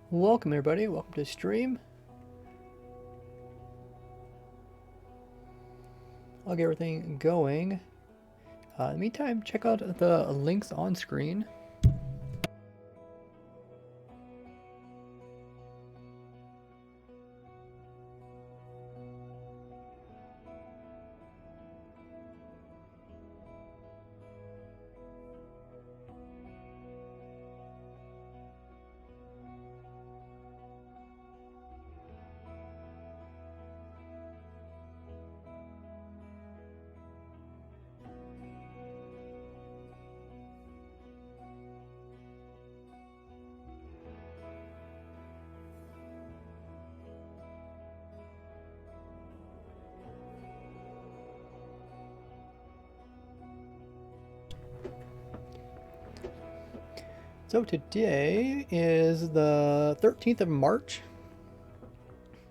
Welcome everybody, welcome to the stream. I'll get everything going. In the meantime, check out the links on screen. So today is the 13th of March.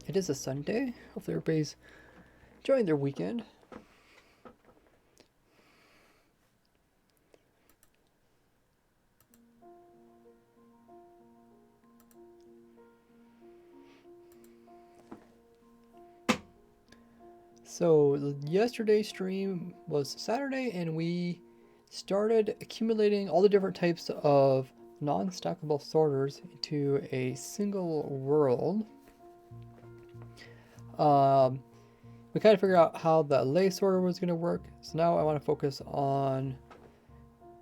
It is a Sunday. Hopefully everybody's enjoying their weekend. So yesterday's stream was Saturday and we started accumulating all the different types of non-stackable sorters into a single world. We kind of figured out how the Allay sorter was going to work, so now I want to focus on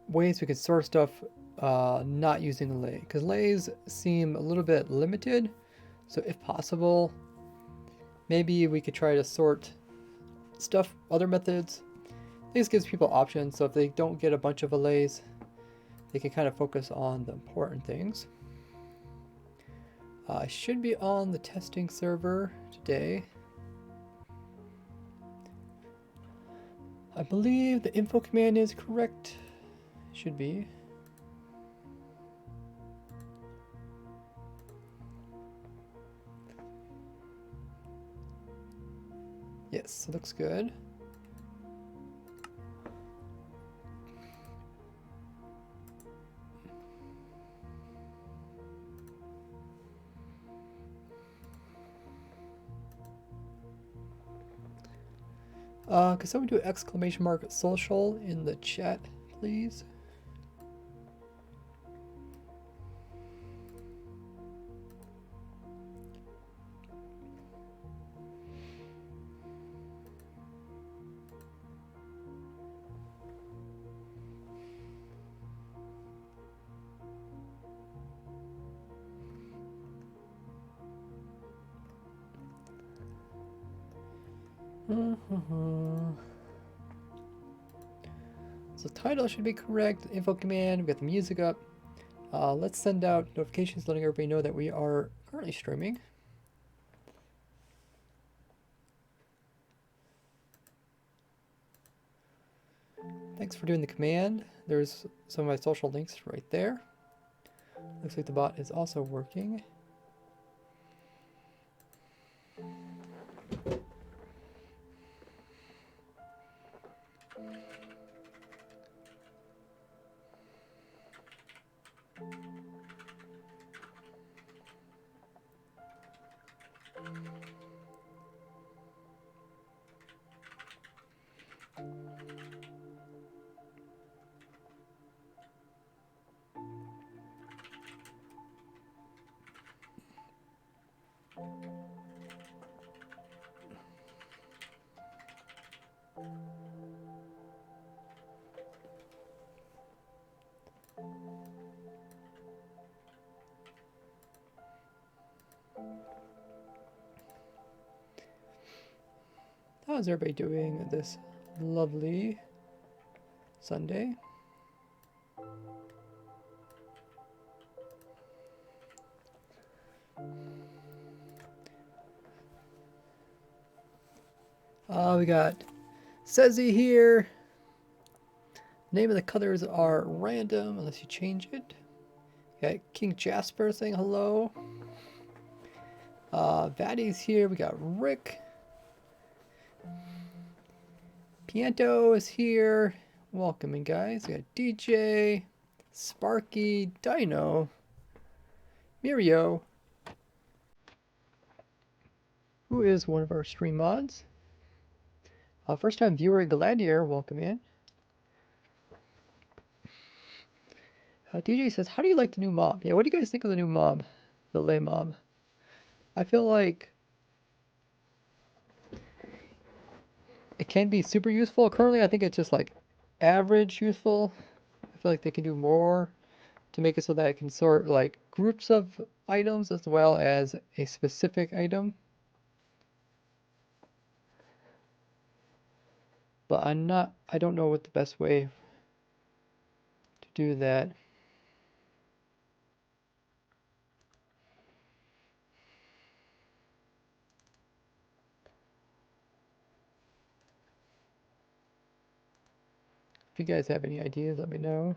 ways we could sort stuff not using Allay, because Allays seem a little bit limited, so if possible, maybe we could try to sort stuff other methods. This gives people options, so if they don't get a bunch of Allays, they can kind of focus on the important things. I should be on the testing server today. I believe the info command is correct. Should be. Yes, it looks good. Could someone do exclamation mark social in the chat, please? So title should be correct, info command, we got the music up. Let's send out notifications letting everybody know that we are currently streaming. Thanks for doing the command. There's some of my social links right there. Looks like the bot is also working. How's everybody doing this lovely Sunday? We got Sezzy here. Name of the colors are random unless you change it. Okay, King Jasper saying hello. Vatty's here. We got Rick. Pianto is here. Welcoming guys. We got DJ, Sparky, Dino, Mirio, who is one of our stream mods. First time viewer Gladiator, welcome in. DJ says, how do you like the new mob? Yeah, what do you guys think of the new mob? The Allay mob. I feel like it can be super useful. Currently, I think it's just like average useful. I feel like they can do more to make it so that it can sort like groups of items as well as a specific item. But I don't know what the best way to do that. If you guys have any ideas, let me know.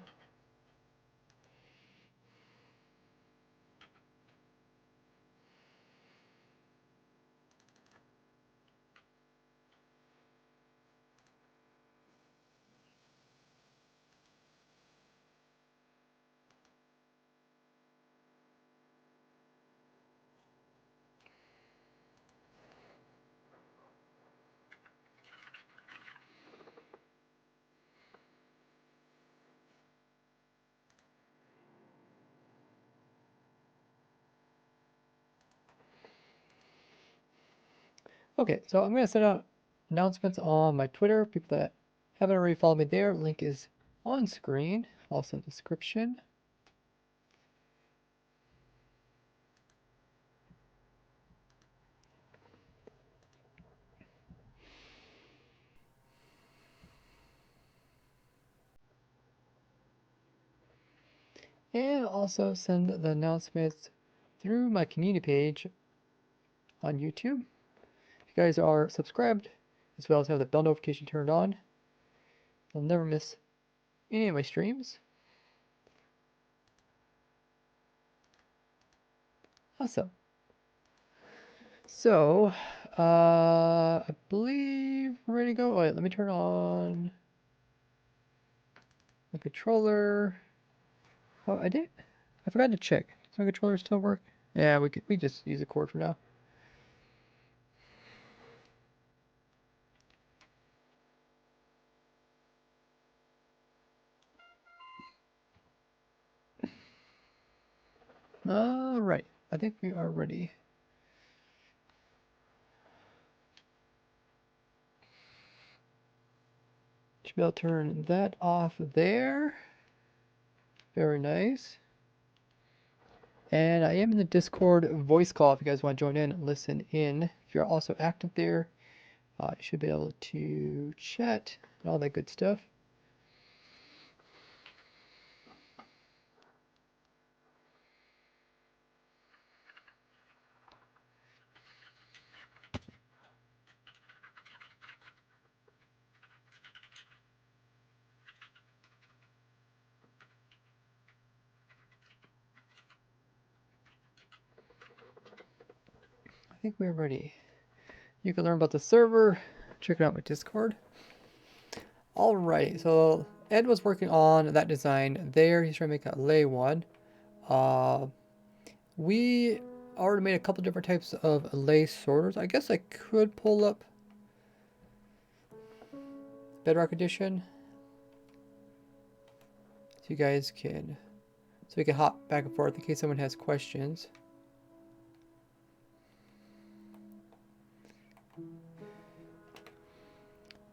Okay, so I'm going to send out announcements on my Twitter. People that haven't already followed me there, link is on screen, also in the description. And also send the announcements through my community page on YouTube. If you guys are subscribed, as well as have the bell notification turned on, you'll never miss any of my streams. Awesome. So, I believe we're ready to go. Wait, let me turn on the controller. Oh, I did? I forgot to check. Does my controller still work? Yeah, we just use a cord for now. All right, I think we are ready. Should be able to turn that off there. Very nice. And I am in the Discord voice call if you guys want to join in and listen in. If you're also active there, you should be able to chat and all that good stuff. I think we're ready. You can learn about the server, check it out my Discord. Alright, so Ed was working on that design there. He's trying to make a Allay one. We already made a couple different types of Allay sorters. I guess I could pull up Bedrock Edition. So you guys can, so we can hop back and forth in case someone has questions.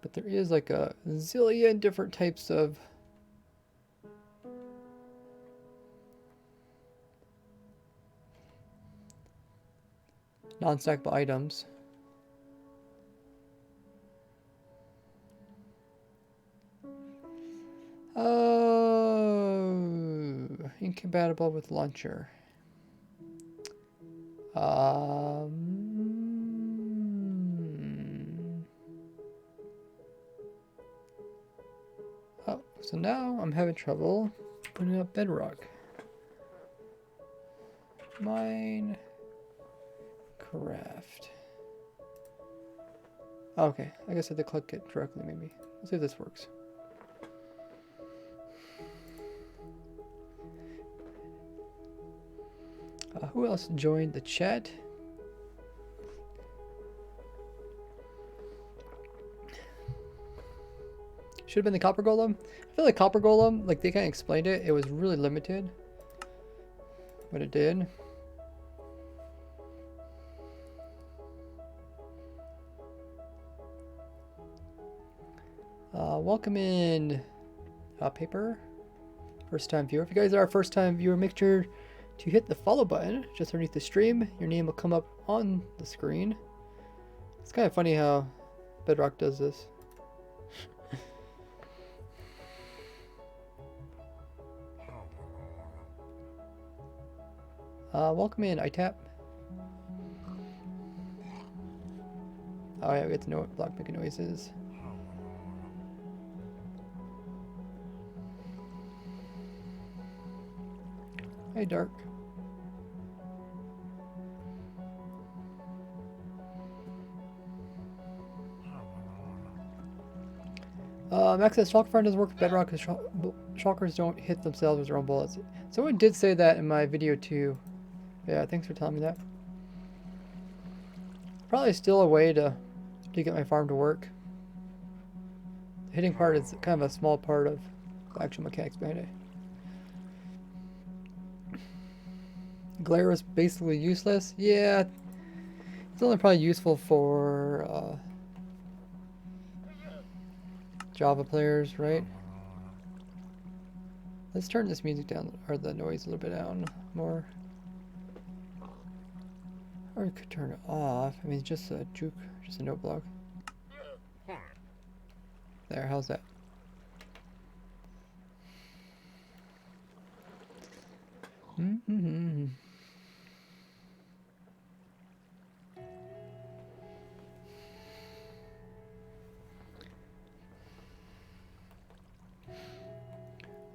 But there is like a zillion different types of non-stackable items. Oh, incompatible with launcher. Oh, so now I'm having trouble putting up Bedrock. Minecraft. Okay, I guess I have to click it directly maybe. Let's see if this works. Who else joined the chat? Should have been the copper golem. I feel like copper golem, like they kind of explained it. It was really limited. What it did. Welcome in, Paper. First time viewer. If you guys are our first time viewer, make sure to hit the follow button just underneath the stream. Your name will come up on the screen. It's kind of funny how Bedrock does this. Welcome in, ITAP. Oh yeah, we get to know what block making noises. Hey, Dark. Access Shulker doesn't work with Bedrock because Shulkers don't hit themselves with their own bullets. Someone did say that in my video too. Yeah, thanks for telling me that. Probably still a way to get my farm to work. The hitting part is kind of a small part of the actual mechanics behind it. Glare is basically useless. Yeah, it's only probably useful for Java players, right? Let's turn this music down, or the noise a little bit down more. Or we could turn it off. I mean, it's just a juke, just a note block. There, how's that? Mm-hmm.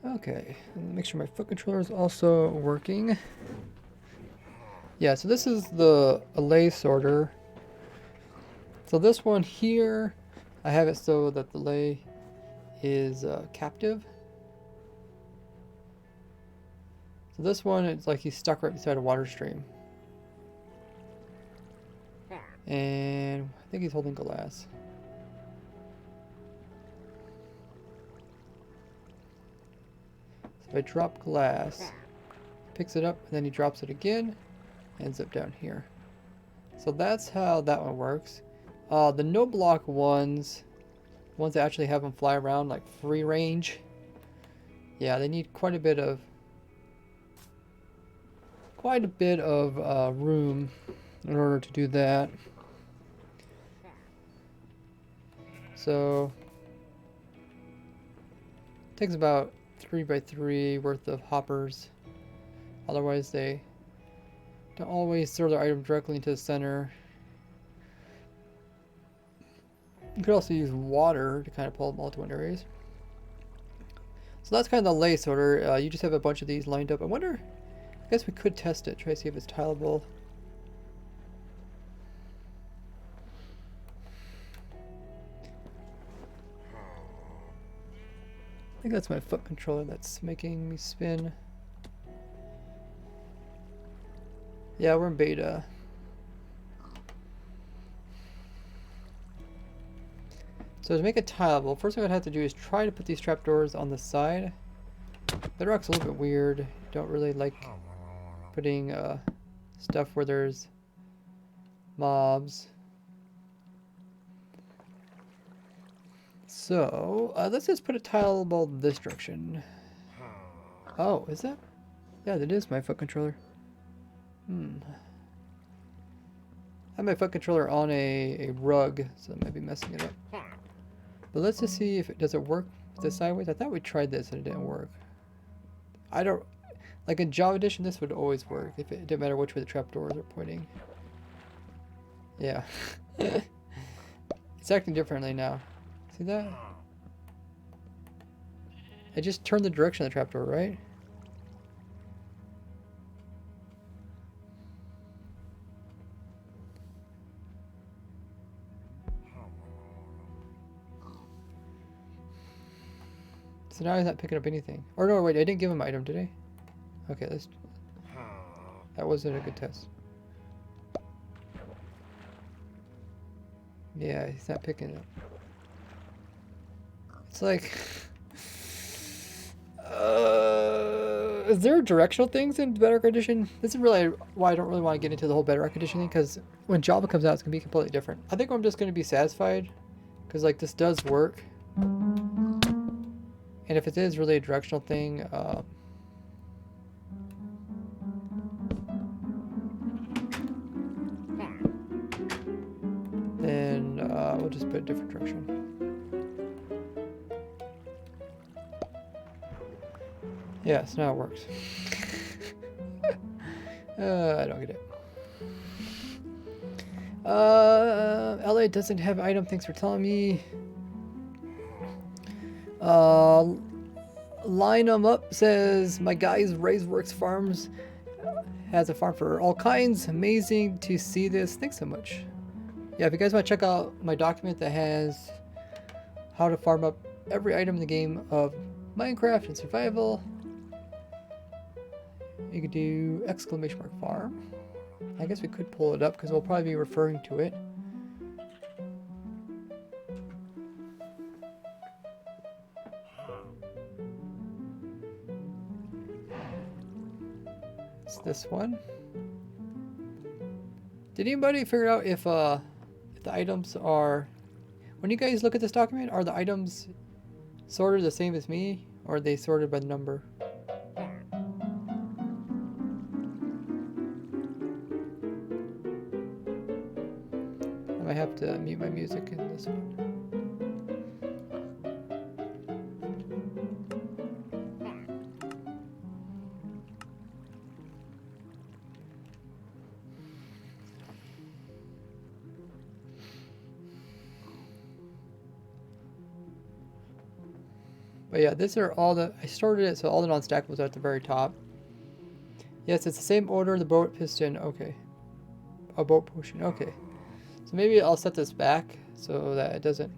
Okay, make sure my foot controller is also working. Yeah, so this is the Allay sorter. So this one here, I have it so that the Allay is captive. So this one, it's like he's stuck right beside a water stream. And I think he's holding glass. So if I drop glass, picks it up, and then he drops it again, ends up down here. So that's how that one works. The no block ones that actually have them fly around like free range, yeah, they need quite a bit of room in order to do that. So it takes about 3x3 worth of hoppers. Otherwise they don't always throw their item directly into the center. You could also use water to kind of pull them all to one areas. So that's kind of the Allay sorter. You just have a bunch of these lined up. I wonder, I guess we could test it, try to see if it's tileable. I think that's my foot controller that's making me spin. Yeah, we're in beta. So to make it tileable, first thing I'd have to do is try to put these trapdoors on the side. Bedrock's a little bit weird. Don't really like putting stuff where there's mobs. So let's just put a tileable this direction. Oh, is that? Yeah, that is my foot controller. I have my foot controller on a rug, so that might be messing it up. But let's just see if it does it work with this sideways. I thought we tried this and it didn't work. I don't like in Java Edition. This would always work if it didn't matter which way the trapdoors are pointing. Yeah, it's acting differently now. See that? I just turned the direction of the trapdoor, right? So now he's not picking up anything. Or no, wait, I didn't give him an item, did I? Okay, let's... That wasn't a good test. Yeah, he's not picking it up. It's like, is there directional things in Bedrock Edition? This is really why I don't really want to get into the whole Bedrock Edition thing, because when Java comes out, it's gonna be completely different. I think I'm just gonna be satisfied, because like this does work, and if it is really a directional thing, then we'll just put a different direction. Yeah, so now it works. I don't get it. Allay doesn't have item, thanks for telling me. Line 'em up says, my guys Raiseworks Farms has a farm for all kinds. Amazing to see this. Thanks so much. Yeah, if you guys want to check out my document that has how to farm up every item in the game of Minecraft and survival, you could do !farm. I guess we could pull it up because we'll probably be referring to it. It's this one. Did anybody figure out if the items are, when you guys look at this document, are the items sorted the same as me, or are they sorted by the number? I might have to mute my music in this one. But yeah, these are all the, I sorted it so all the non-stackables are at the very top. Yes, it's the same order, the boat piston, okay. A boat potion, okay. So maybe I'll set this back so that it doesn't.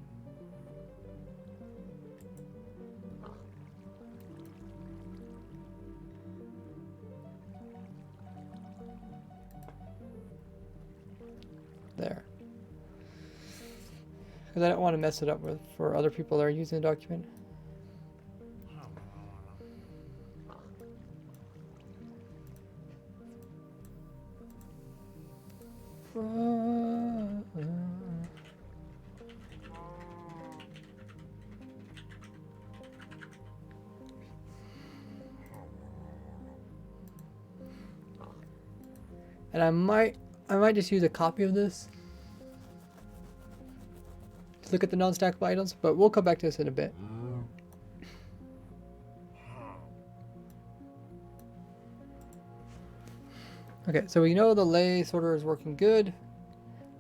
There. Because I don't want to mess it up with for other people that are using the document. And I might just use a copy of this to look at the non-stackable items, but we'll come back to this in a bit. Okay, so we know the lay sorter is working good.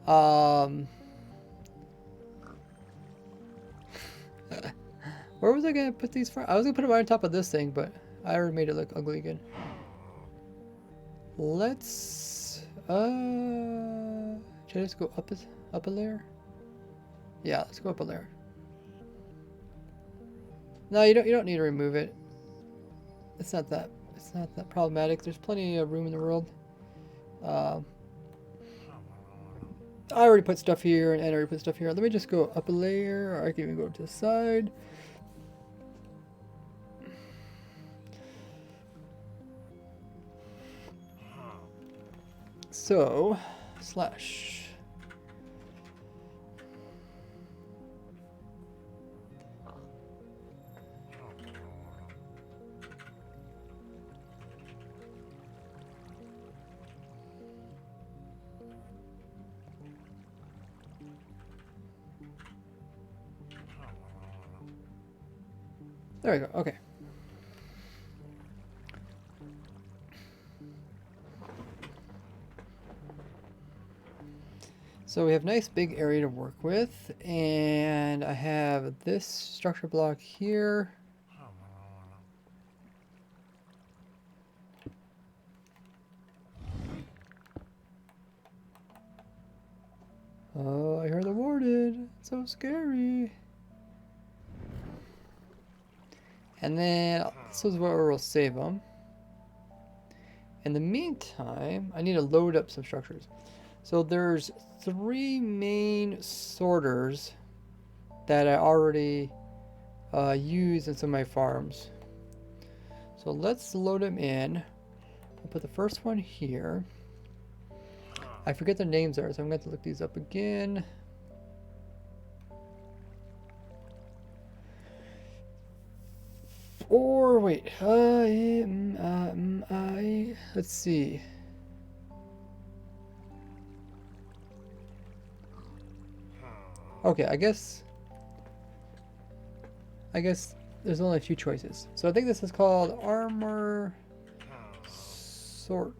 Where was I gonna put these from? I was gonna put them right on top of this thing, but I already made it look ugly again. Let's should I just go up a layer? Yeah, let's go up a layer. No, you don't need to remove it. It's not that problematic. There's plenty of room in the world. I already put stuff here and I already put stuff here. Let me just go up a layer, or I can even go to the side. So, slash. There we go, okay. So we have a nice big area to work with, and I have this structure block here. Oh, I heard the warden. It's so scary. And then this is where we'll save them. In the meantime, I need to load up some structures. So there's 3 main sorters that I already use in some of my farms. So let's load them in. I'll put the first one here. I forget their names are, so I'm going to have to look these up again. Or wait, let's see. Okay, I guess there's only a few choices. So I think this is called armor sort.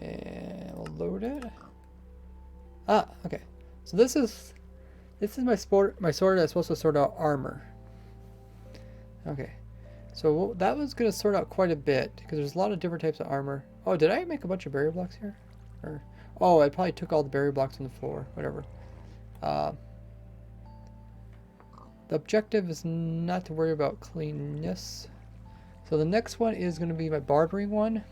And we'll load it. Ah, okay. So this is my sorter that's supposed to sort out armor. Okay. So that was going to sort out quite a bit because there's a lot of different types of armor. Oh, did I make a bunch of barrier blocks here? Or oh, I probably took all the barrier blocks on the floor. Whatever. The objective is not to worry about cleanness. So the next one is going to be my bartering one.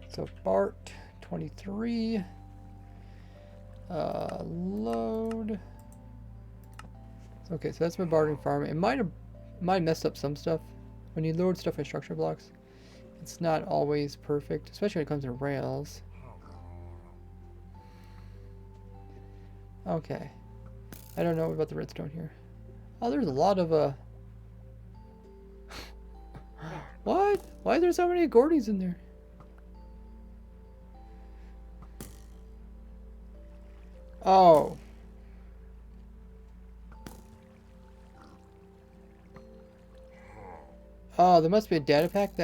So Bart 23. Load. Okay, so that's my bartering farm. It might mess up some stuff. When you load stuff in structure blocks, it's not always perfect, especially when it comes to rails. Okay. I don't know about the redstone here. Oh, there's a lot of What? Why are there so many Gordies in there? Oh. Oh, there must be a data pack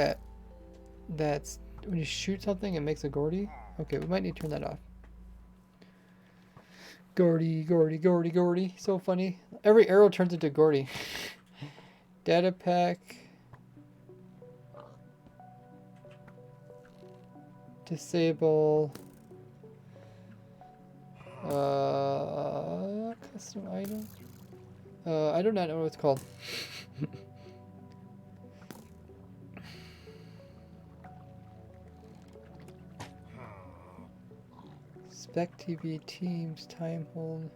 that's when you shoot something it makes a Gordy. Okay, we might need to turn that off. Gordy, Gordy, Gordy, Gordy. So funny. Every arrow turns into Gordy. Data pack. Disable. Custom item. I do not know what it's called. Spec TV teams time hold.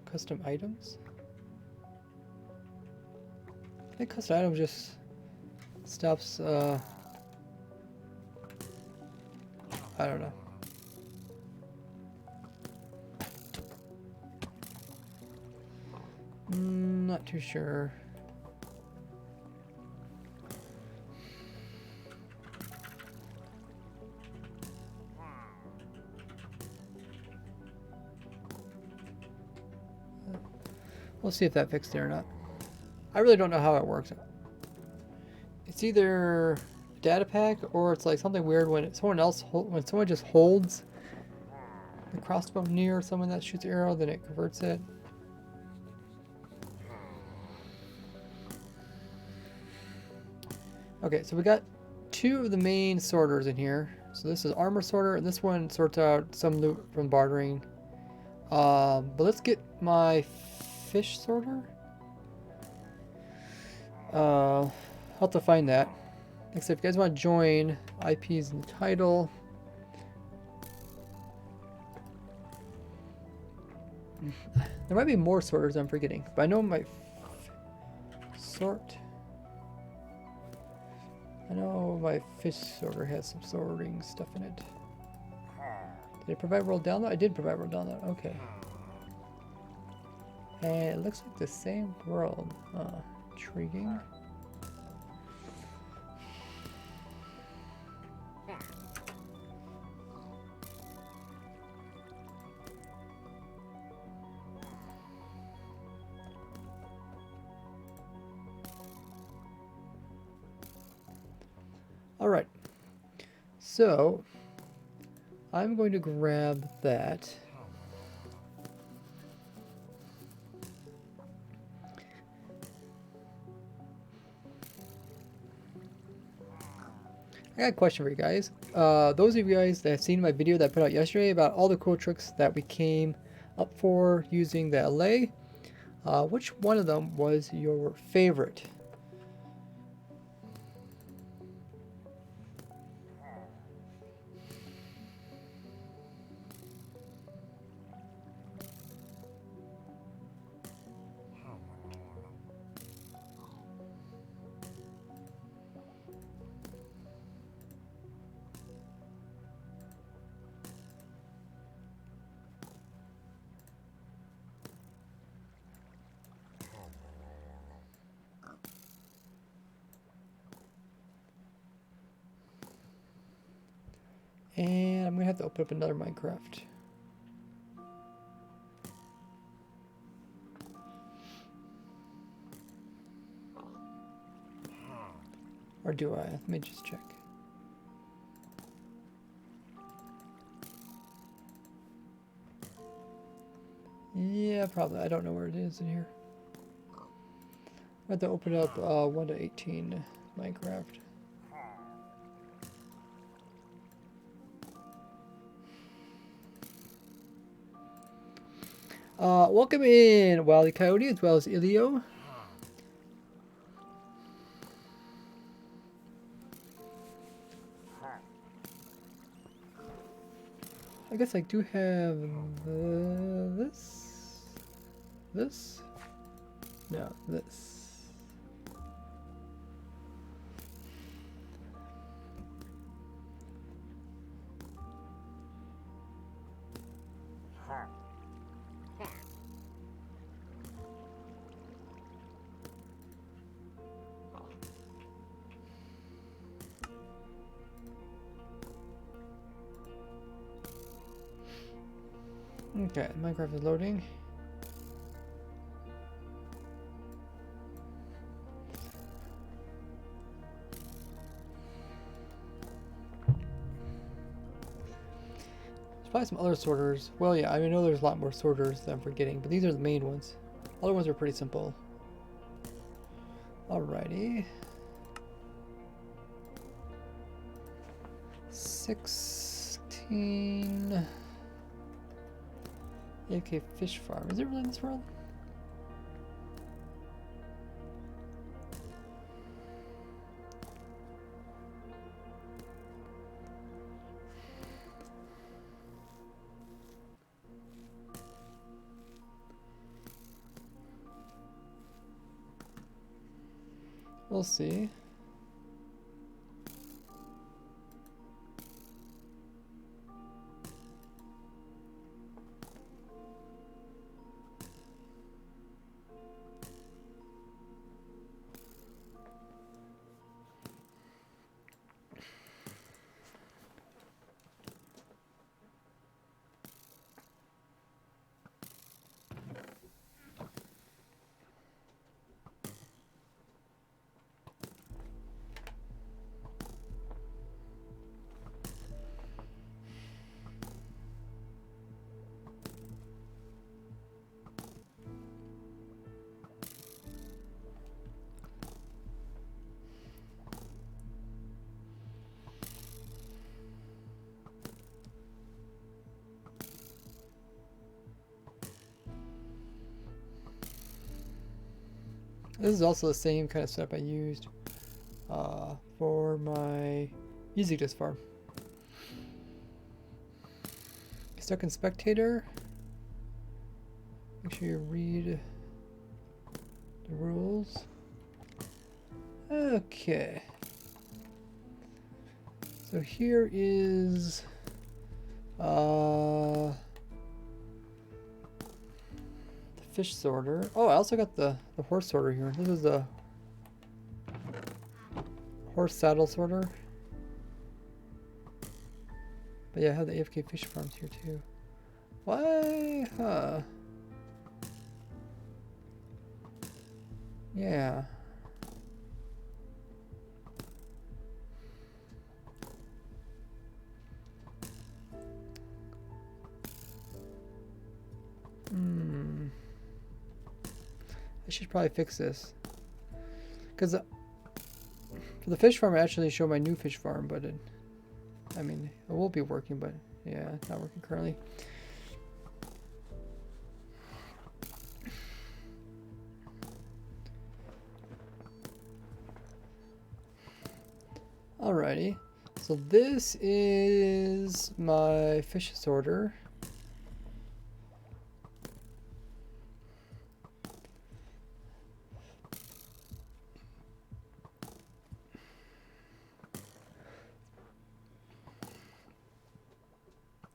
Custom items. I think custom items just stops. I don't know. Not too sure. We'll see if that fixed it or not. I really don't know how it works. It's either data pack or it's like something weird when someone just holds the crossbow near someone that shoots arrow, then it converts it. Okay, so we got two of the main sorters in here. So this is armor sorter, and this one sorts out some loot from bartering. But let's get my fish sorter. I'll have to find that. Like I said, if you guys want to join, IP's in the title. There might be more sorters I'm forgetting, but I know my I know my fish sorter has some sorting stuff in it. Did it provide world download? I did provide world download. Okay. And it looks like the same world. Intriguing. All right. So I'm going to grab that. I got a question for you guys. Those of you guys that have seen my video that I put out yesterday about all the cool tricks that we came up for using the Allay, which one of them was your favorite? And I'm gonna have to open up another Minecraft. Or do I? Let me just check. Yeah, probably. I don't know where it is in here. I have to open up 1 to 18 Minecraft. Welcome in, Wily Coyote, as well as Ilio. I guess I do have this? No, this. Okay, Minecraft is loading. There's probably some other sorters. Well, yeah, I know there's a lot more sorters that I'm forgetting, but these are the main ones. Other ones are pretty simple. Alrighty. 16. AK fish farm. Is it really in this world? We'll see. This is also the same kind of setup I used for my music disc farm. Stuck in spectator. Make sure you read the rules. Okay. So here is the fish sorter. Oh, I also got the horse sorter here. This is the horse saddle sorter. But yeah, I have the AFK fish farms here too. Why? Huh. Yeah. I should probably fix this. Because for the fish farm, I actually show my new fish farm, but I mean, it will be working, but yeah, it's not working currently. Alrighty, so this is my fish sorter.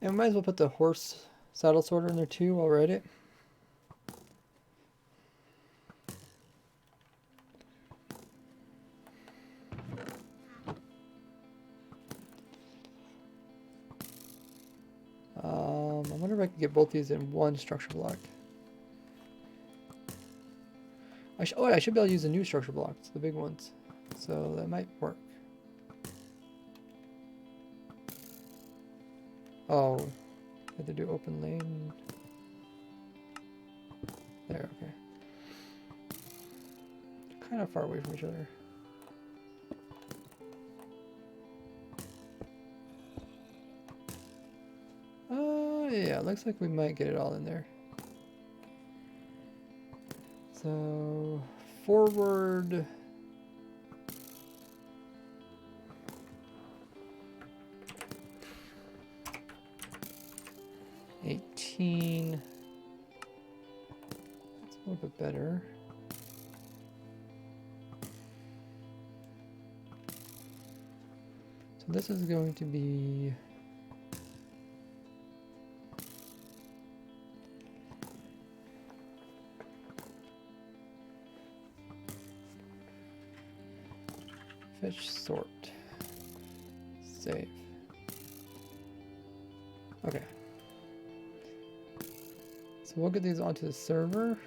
And we might as well put the horse saddle sorter in there too while we're at it. if I can get both these in one structure block. I should be able to use the new structure blocks, the big ones. So that might work. Oh, I have to do open lane. There, okay. Kind of far away from each other. Yeah, looks like we might get it all in there. So, forward. That's a little bit better. So this is going to be fish sort. Save. Okay. So we'll get these onto the server.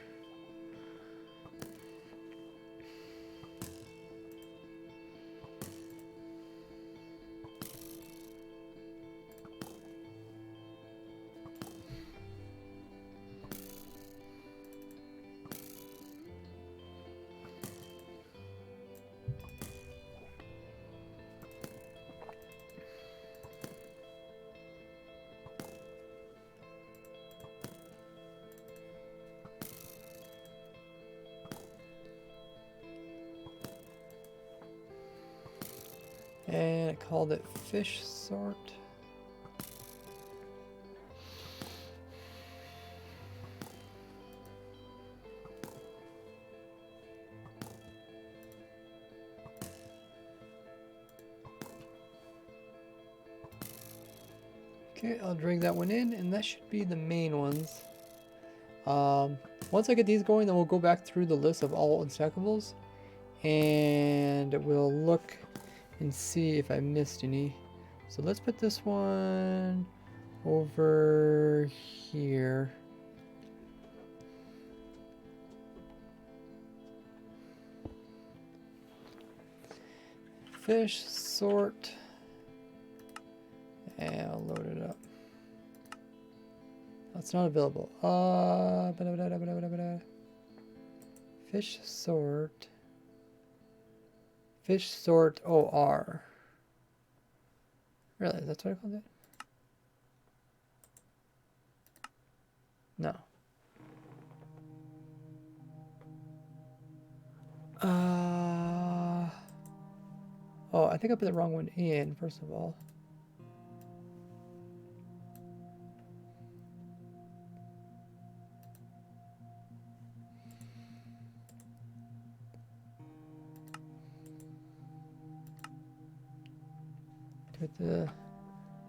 And I called it fish sort. Okay, I'll drag that one in, and that should be the main ones. Once I get these going, then we'll go back through the list of all unstackables, and we'll look and see if I missed any. So let's put this one over here. Fish sort, and I'll load it up. That's not available. Fish sort. Fish sort OR. Really? That's what I called it? No. Oh, I think I put the wrong one in, first of all.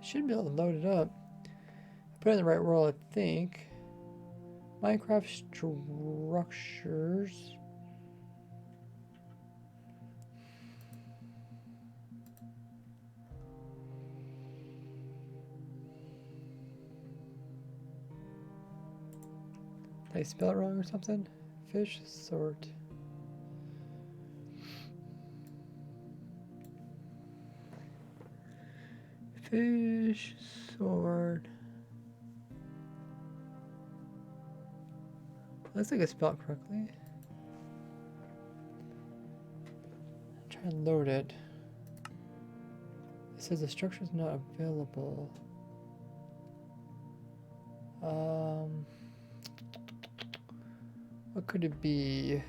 Should be able to load it up. Put it in the right world, I think. Minecraft structures. Did I spell it wrong or something? Fish sort. Fish sort. Looks like I spelled correctly. Try and load it. It says the structure is not available. What could it be?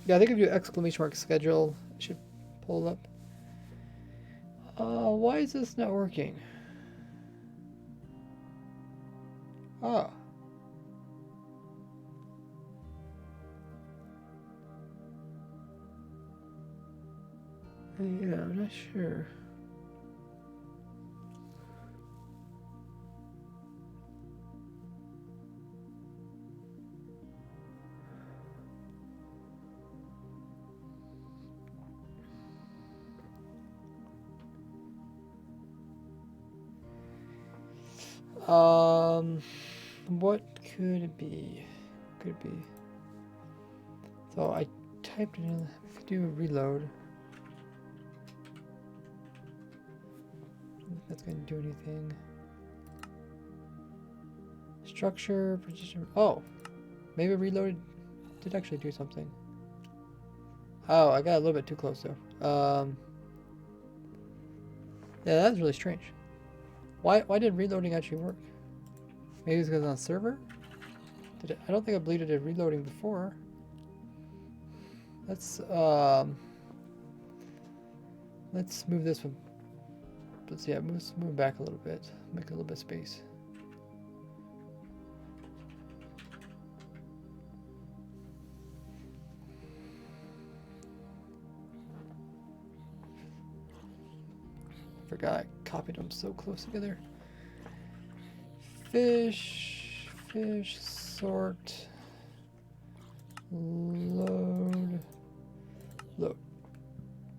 Yeah, I think if you do exclamation mark schedule, it should pull up. Why is this not working? Oh. Yeah, I'm not sure. What could it be? Could it be? So I typed it in. If you do a reload, I don't think that's going to do anything. Structure, position. Oh, maybe reloaded did actually do something. Oh, I got a little bit too close though. Yeah, that's really strange. Why did reloading actually work? Maybe it's because it's on server? Did it? I don't think I believed it did reloading before. Let's move this one. Let's move back a little bit. Make a little bit of space. Forgot I copied them so close together. Fish, sort, load.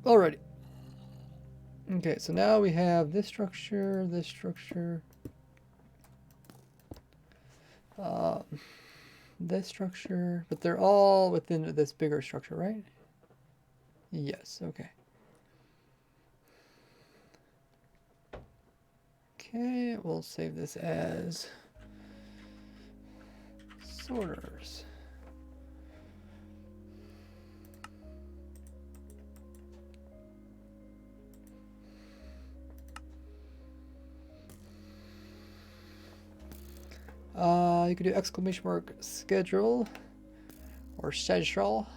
Alrighty. Okay, so now we have this structure, this structure, but they're all within this bigger structure, right? Yes, okay. Okay, we'll save this as sorters. You could do exclamation mark schedule or schedule.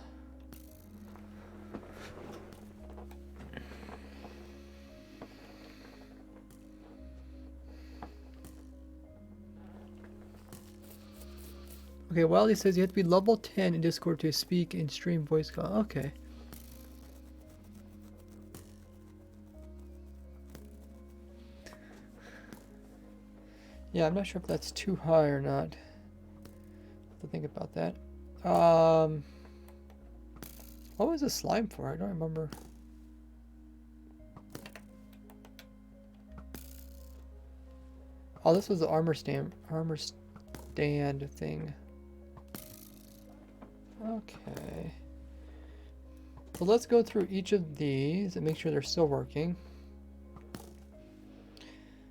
Okay, Wiley says you have to be level 10 in Discord to speak in stream voice call. Okay. Yeah, I'm not sure if that's too high or not. Have to think about that. What was the slime for? I don't remember. Oh, this was the armor stand thing. Okay. So let's go through each of these and make sure they're still working.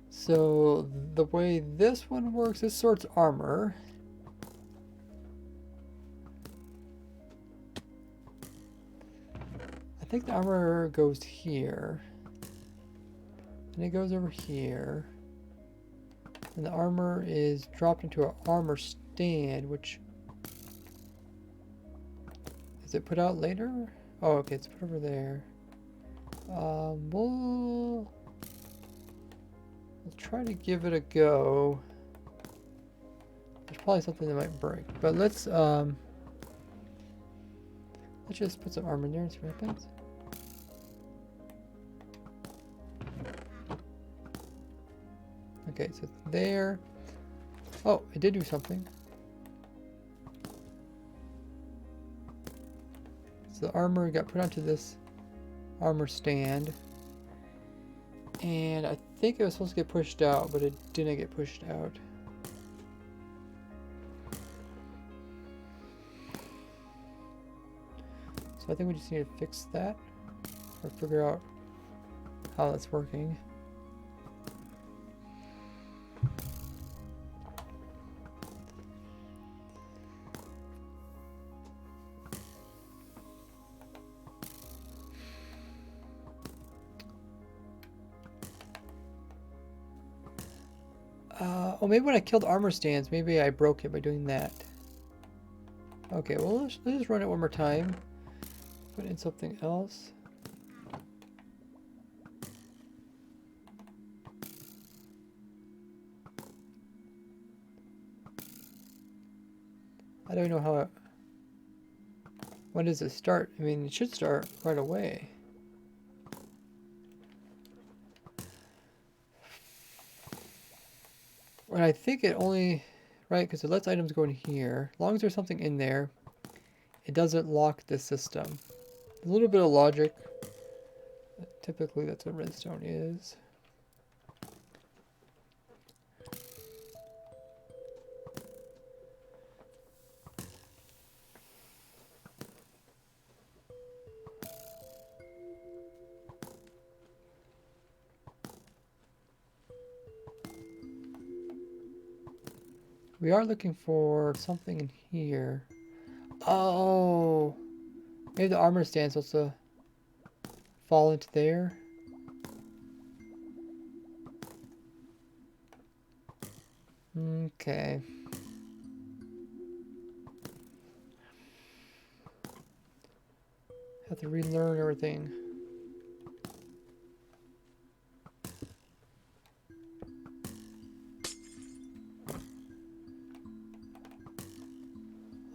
So the way this one works, this sorts armor. I think the armor goes here. And it goes over here. And the armor is dropped into an armor stand, which... Is it put out later? Oh, okay, it's put over there. We'll try to give it a go. There's probably something that might break, but let's just put some armor in there and see what happens. Okay, so it's there. Oh, it did do something. So the armor got put onto this armor stand. And I think it was supposed to get pushed out, but it didn't get pushed out. So I think we just need to fix that, or figure out how that's working. Oh, maybe when I killed armor stands, maybe I broke it by doing that. Okay, well, let's just run it one more time. Put in something else. I don't know how it... When does it start? I mean, it should start right away. And I think it only... Right, because it lets items go in here. As long as there's something in there, it doesn't lock the system. A little bit of logic. Typically, that's what redstone is. We are looking for something in here. Oh, maybe the armor stand's supposed to fall into there. Okay. Have to relearn everything.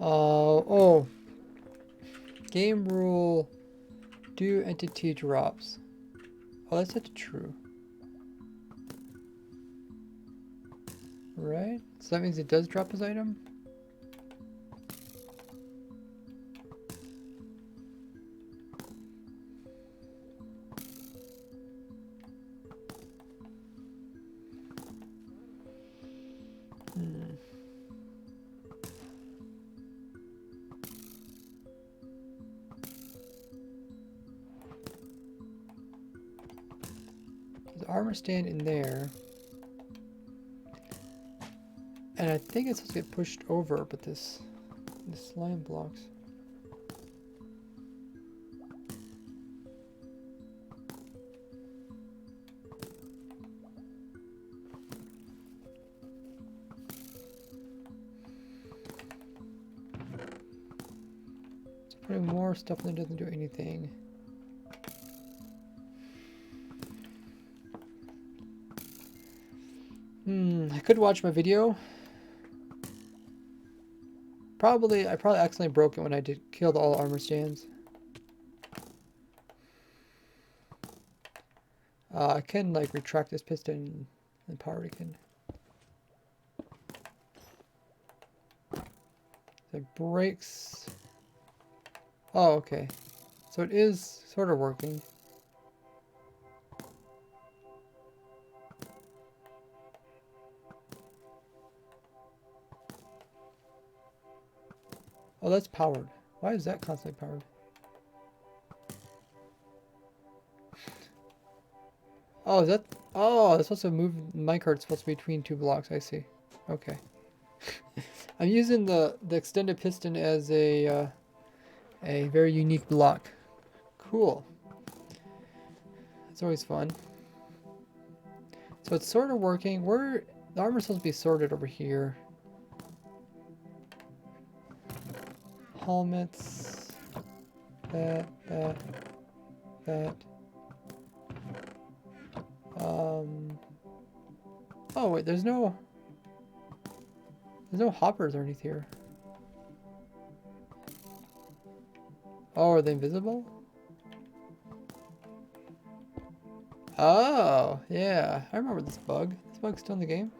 Oh. Game rule, do entity drops. Oh, that's set to true. Right? So that means it does drop his item? There's armor stand in there. And I think it's supposed to get pushed over, but this slime blocks. So putting more stuff in there doesn't do anything. I could watch my video. I probably accidentally broke it when I did killed all armor stands. I can like retract this piston and power it again. It breaks. Oh, okay. So it is sort of working. Oh, that's powered. Why is that constantly powered? Oh, is that... Oh, it's supposed to move... Minecart's supposed to be between two blocks. I see. Okay. I'm using the extended piston as a very unique block. Cool. It's always fun. So it's sort of working. The armor's supposed to be sorted over here. Helmets. That. Oh wait, there's no hoppers underneath here. Oh, are they invisible? Oh, yeah. I remember this bug. This bug's still in the game.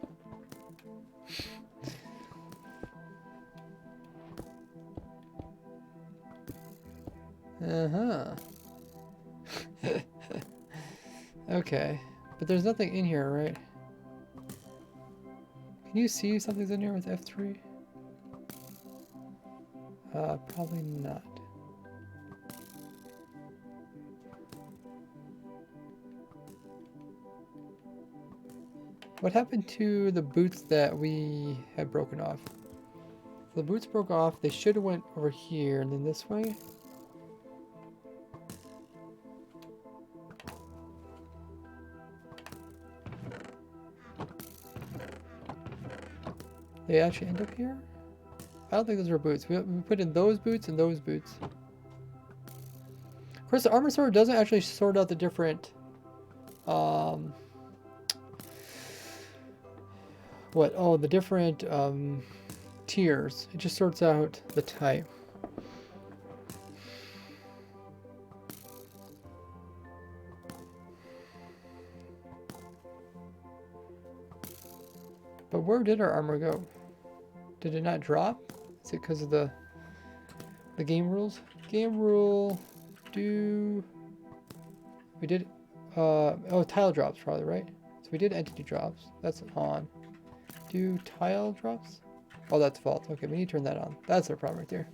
Uh-huh. Okay. But there's nothing in here, right? Can you see something's in here with F3? Probably not. What happened to the boots that we had broken off? The boots broke off. They should have went over here and then this way. They actually end up here? I don't think those are boots. We put in those boots and those boots. Of course, the armor sorter doesn't actually sort out the different... What? Oh, the different tiers. It just sorts out the type. But where did our armor go? Did it not drop? Is it because of the game rules? Game rule, we did, oh, tile drops probably, right? So we did entity drops. That's on. Do tile drops? Oh, that's fault. Okay, we need to turn that on. That's our problem right there.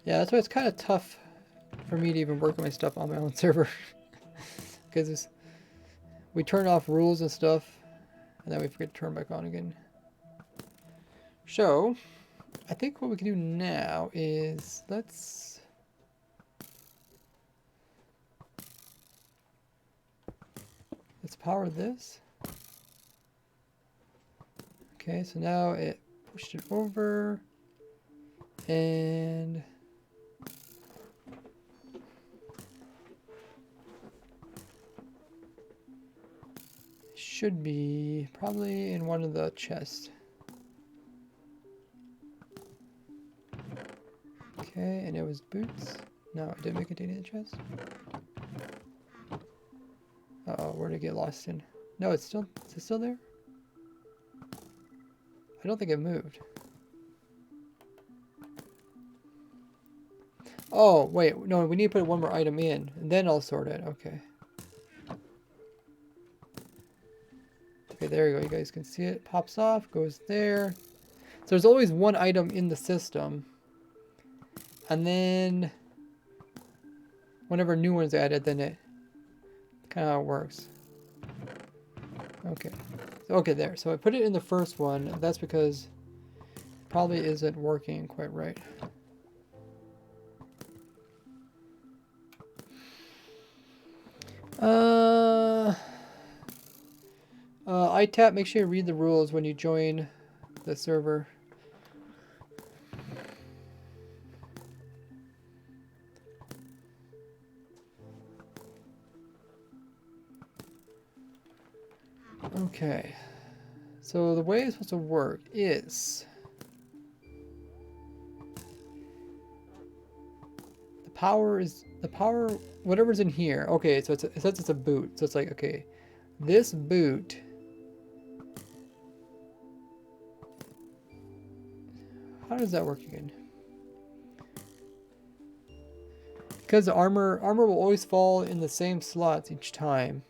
Yeah, that's why it's kind of tough for me to even work on my stuff on my own server. because we turn off rules and stuff, and then we forget to turn back on again. So, I think what we can do now is let's power this. Okay, so now it pushed it over, and should be probably in one of the chests. Okay, and it was boots. No, I didn't make it to any of the chest. Uh-oh, where did it get lost in? No, is it still there? I don't think it moved. Oh, wait, no, we need to put one more item in, and then I'll sort it. Okay. Okay, there you go. You guys can see it. Pops off, goes there. So there's always one item in the system. And then whenever new one's added, then it kind of how it works. Okay. Okay, there. So I put it in the first one. That's because it probably isn't working quite right. ITAP, make sure you read the rules when you join the server. Okay. So the way it's supposed to work is the power, whatever's in here. Okay, so it says it's a boot. So it's like, okay, this boot how does that work again? Because the armor will always fall in the same slots each time.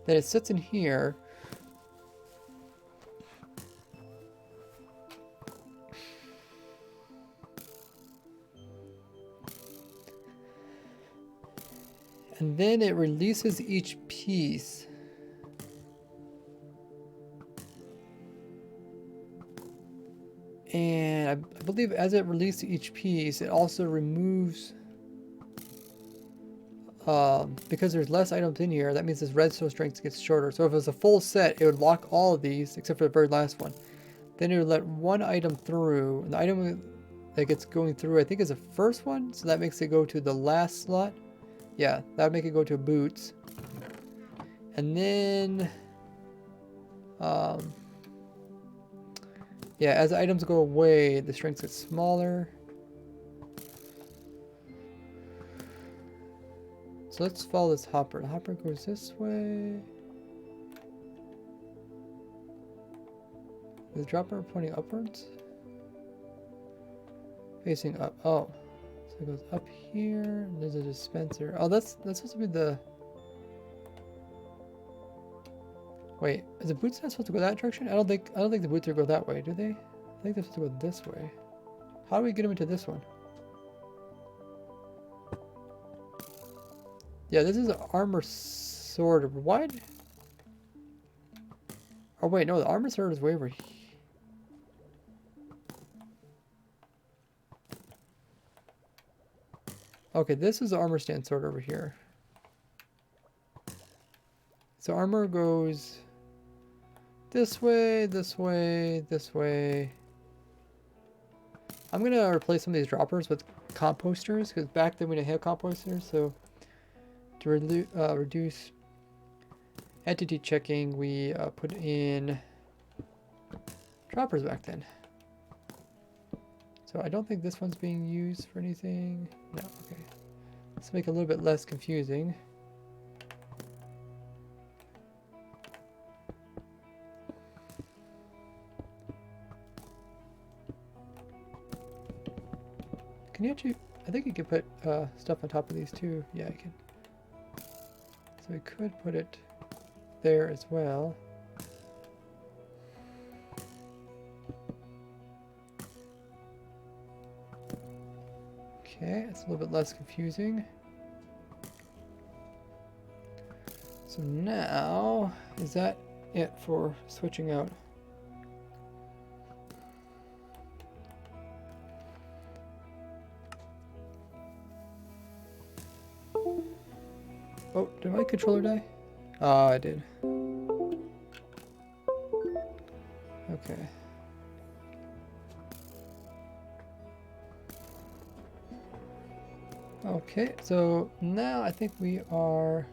Then it sits in here. And then it releases each piece. And I believe as it releases each piece, it also removes, because there's less items in here, that means this redstone strength gets shorter. So if it was a full set, it would lock all of these, except for the very last one. Then it would let one item through. And the item that gets going through, I think, is the first one. So that makes it go to the last slot. Yeah, that would make it go to boots. And then, yeah, as items go away, the strength gets smaller. So let's follow this hopper. The hopper goes this way. Is the dropper pointing upwards? Facing up. Oh. So it goes up here. And there's a dispenser. Oh, that's supposed to be the... Wait, is the boots not supposed to go that direction? I don't think the boots are go that way, do they? I think they're supposed to go this way. How do we get them into this one? Yeah, this is an armor sorter. Why? Oh wait, no, the armor sorter is way over here. Okay, this is the armor stand sorter over here. So armor goes this way, this way, this way. I'm gonna replace some of these droppers with composters, because back then we didn't have composters. So to reduce entity checking, we put in droppers back then. So I don't think this one's being used for anything. No, okay. Let's make it a little bit less confusing. Can you actually, I think you can put stuff on top of these too. Yeah, I can. So we could put it there as well. Okay, it's a little bit less confusing. So now, is that it for switching out? Oh, did my controller die? Oh, I did. Okay. Okay, so now I think we are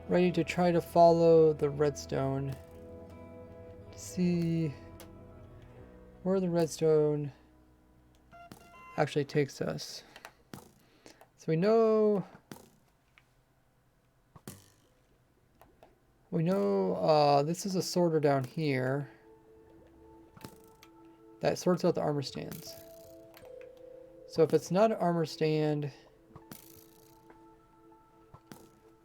ready to try to follow the redstone to see where the redstone actually takes us. So we know this is a sorter down here that sorts out the armor stands. So if it's not an armor stand,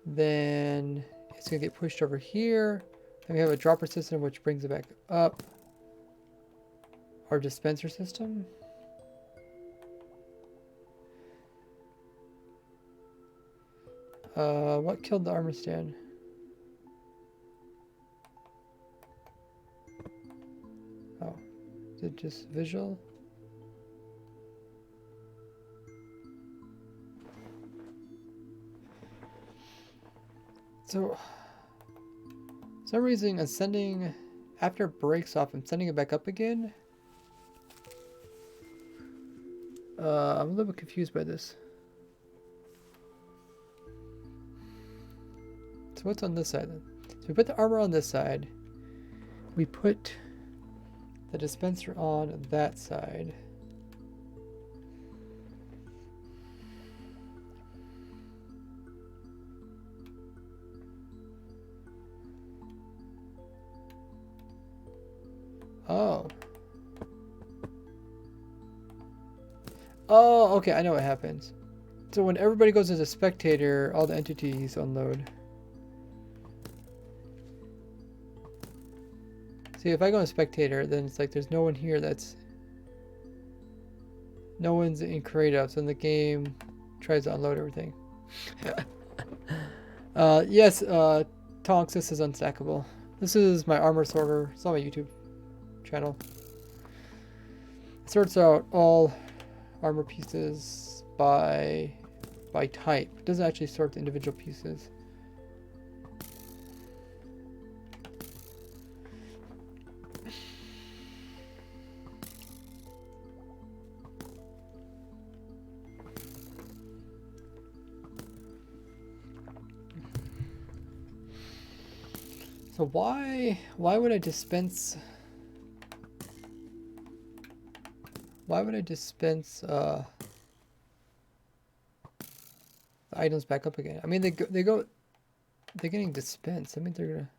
then it's gonna get pushed over here. Then we have a dropper system which brings it back up. Our dispenser system. What killed the armor stand? Oh, is it just visual? So, for some reason, I'm sending, after it breaks off, I'm sending it back up again. I'm a little bit confused by this. So what's on this side then? So we put the armor on this side. We put the dispenser on that side. Oh. Oh, okay, I know what happens. So when everybody goes as a spectator, all the entities unload. See, if I go as spectator, then it's like there's no one here that's... No one's in creative, so then the game tries to unload everything. Yes, Tonks, this is unstackable. This is my armor sorter. It's on my YouTube channel. It sorts out all armor pieces by type. It doesn't actually sort the individual pieces. So why would I dispense the items back up again? I mean, they're getting dispensed. I mean, they're gonna,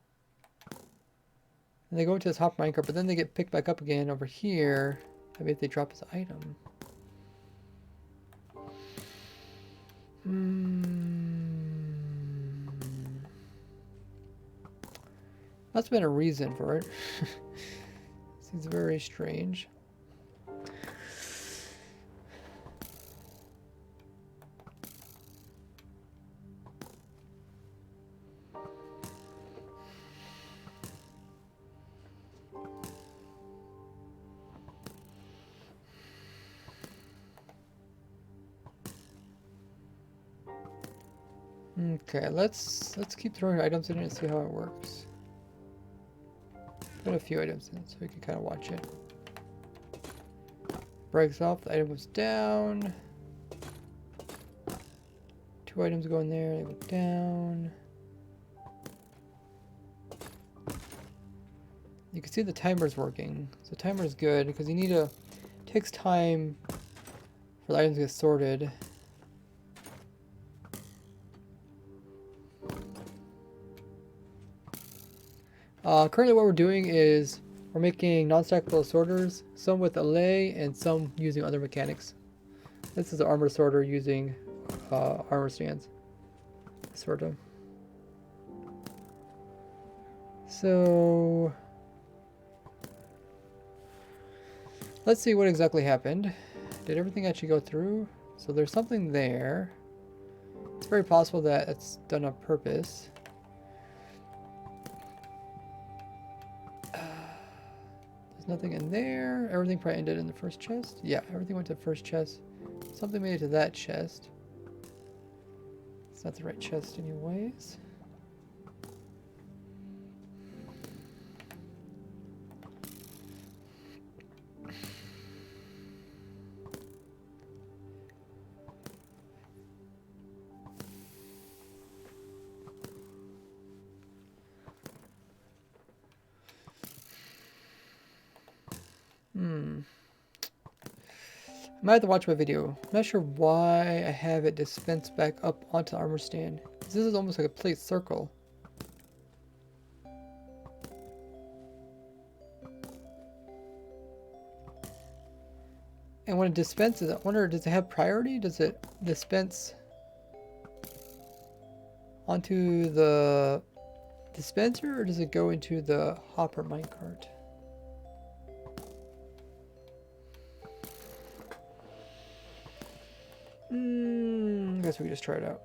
and they go into this hop minecart, but then they get picked back up again over here. I mean, if they drop his item. That's been a reason for it. Seems very strange. Okay, let's keep throwing items in it and see how it works. Put a few items in so we can kind of watch it. Breaks off, the item goes down. 2 items go in there, they go down. You can see the timer's working. So the timer is good because you need to, it takes time for the items to get sorted. Currently what we're doing is we're making non-stackable sorters, some with Allay and some using other mechanics. This is the armor sorter using armor stands. Sort of. So let's see what exactly happened. Did everything actually go through? So there's something there. It's very possible that it's done on purpose. There's nothing in there. Everything probably ended in the first chest. Yeah, everything went to the first chest. Something made it to that chest. It's not the right chest anyways. I might have to watch my video. I'm not sure why I have it dispensed back up onto the armor stand. This is almost like a plate circle. And when it dispenses, I wonder, does it have priority? Does it dispense onto the dispenser, or does it go into the hopper minecart? I guess we can just try it out.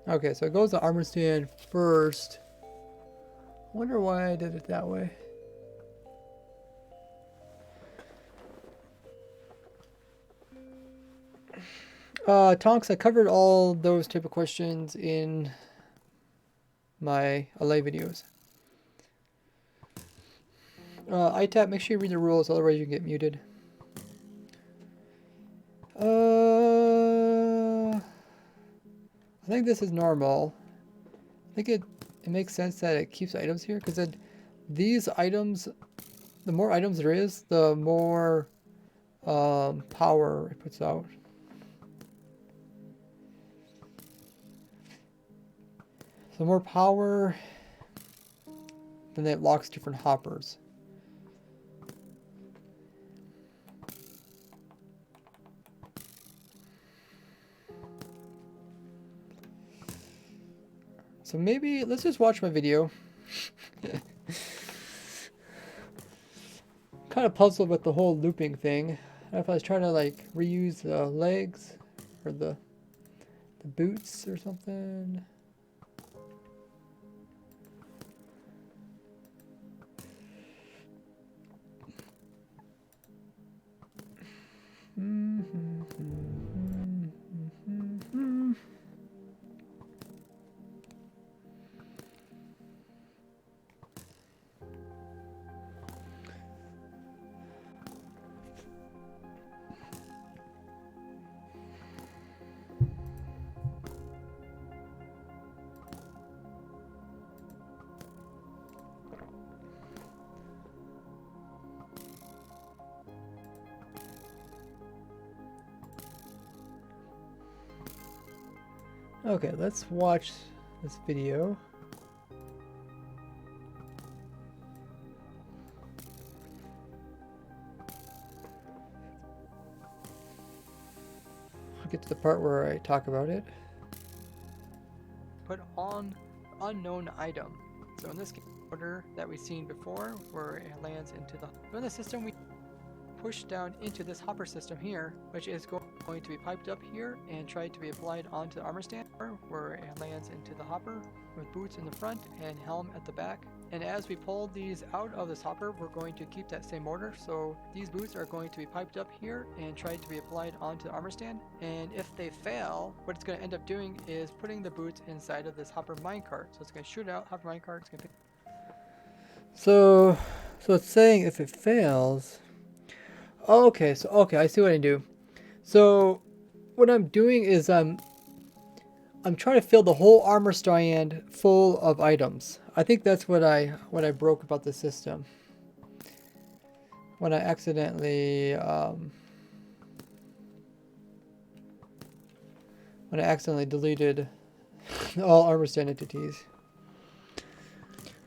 Okay, so it goes to armor stand first. I wonder why I did it that way. Tonks, I covered all those type of questions in my Allay videos. ITAP, make sure you read the rules, otherwise you get muted. I think this is normal. I think it makes sense that it keeps items here, because then these items, the more items there is, the more power it puts out. So more power, then it locks different hoppers. So maybe, let's just watch my video. Kind of puzzled with the whole looping thing. I don't know if I was trying to like reuse the legs or the boots or something. Okay, let's watch this video. I'll get to the part where I talk about it. Put on unknown item. So in this order that we've seen before, where it lands into the system, we push down into this hopper system here, which is going to be piped up here and try to be applied onto the armor stand, where it lands into the hopper with boots in the front and helm at the back. And as we pull these out of this hopper, we're going to keep that same order. So these boots are going to be piped up here and try to be applied onto the armor stand. And if they fail, what it's going to end up doing is putting the boots inside of this hopper minecart. So it's going to shoot out hopper minecart. It's going to pick. So it's saying if it fails. Okay, so I see what I do. So what I'm doing is I'm trying to fill the whole armor stand full of items. I think that's what I broke about the system. When I accidentally deleted all armor stand entities.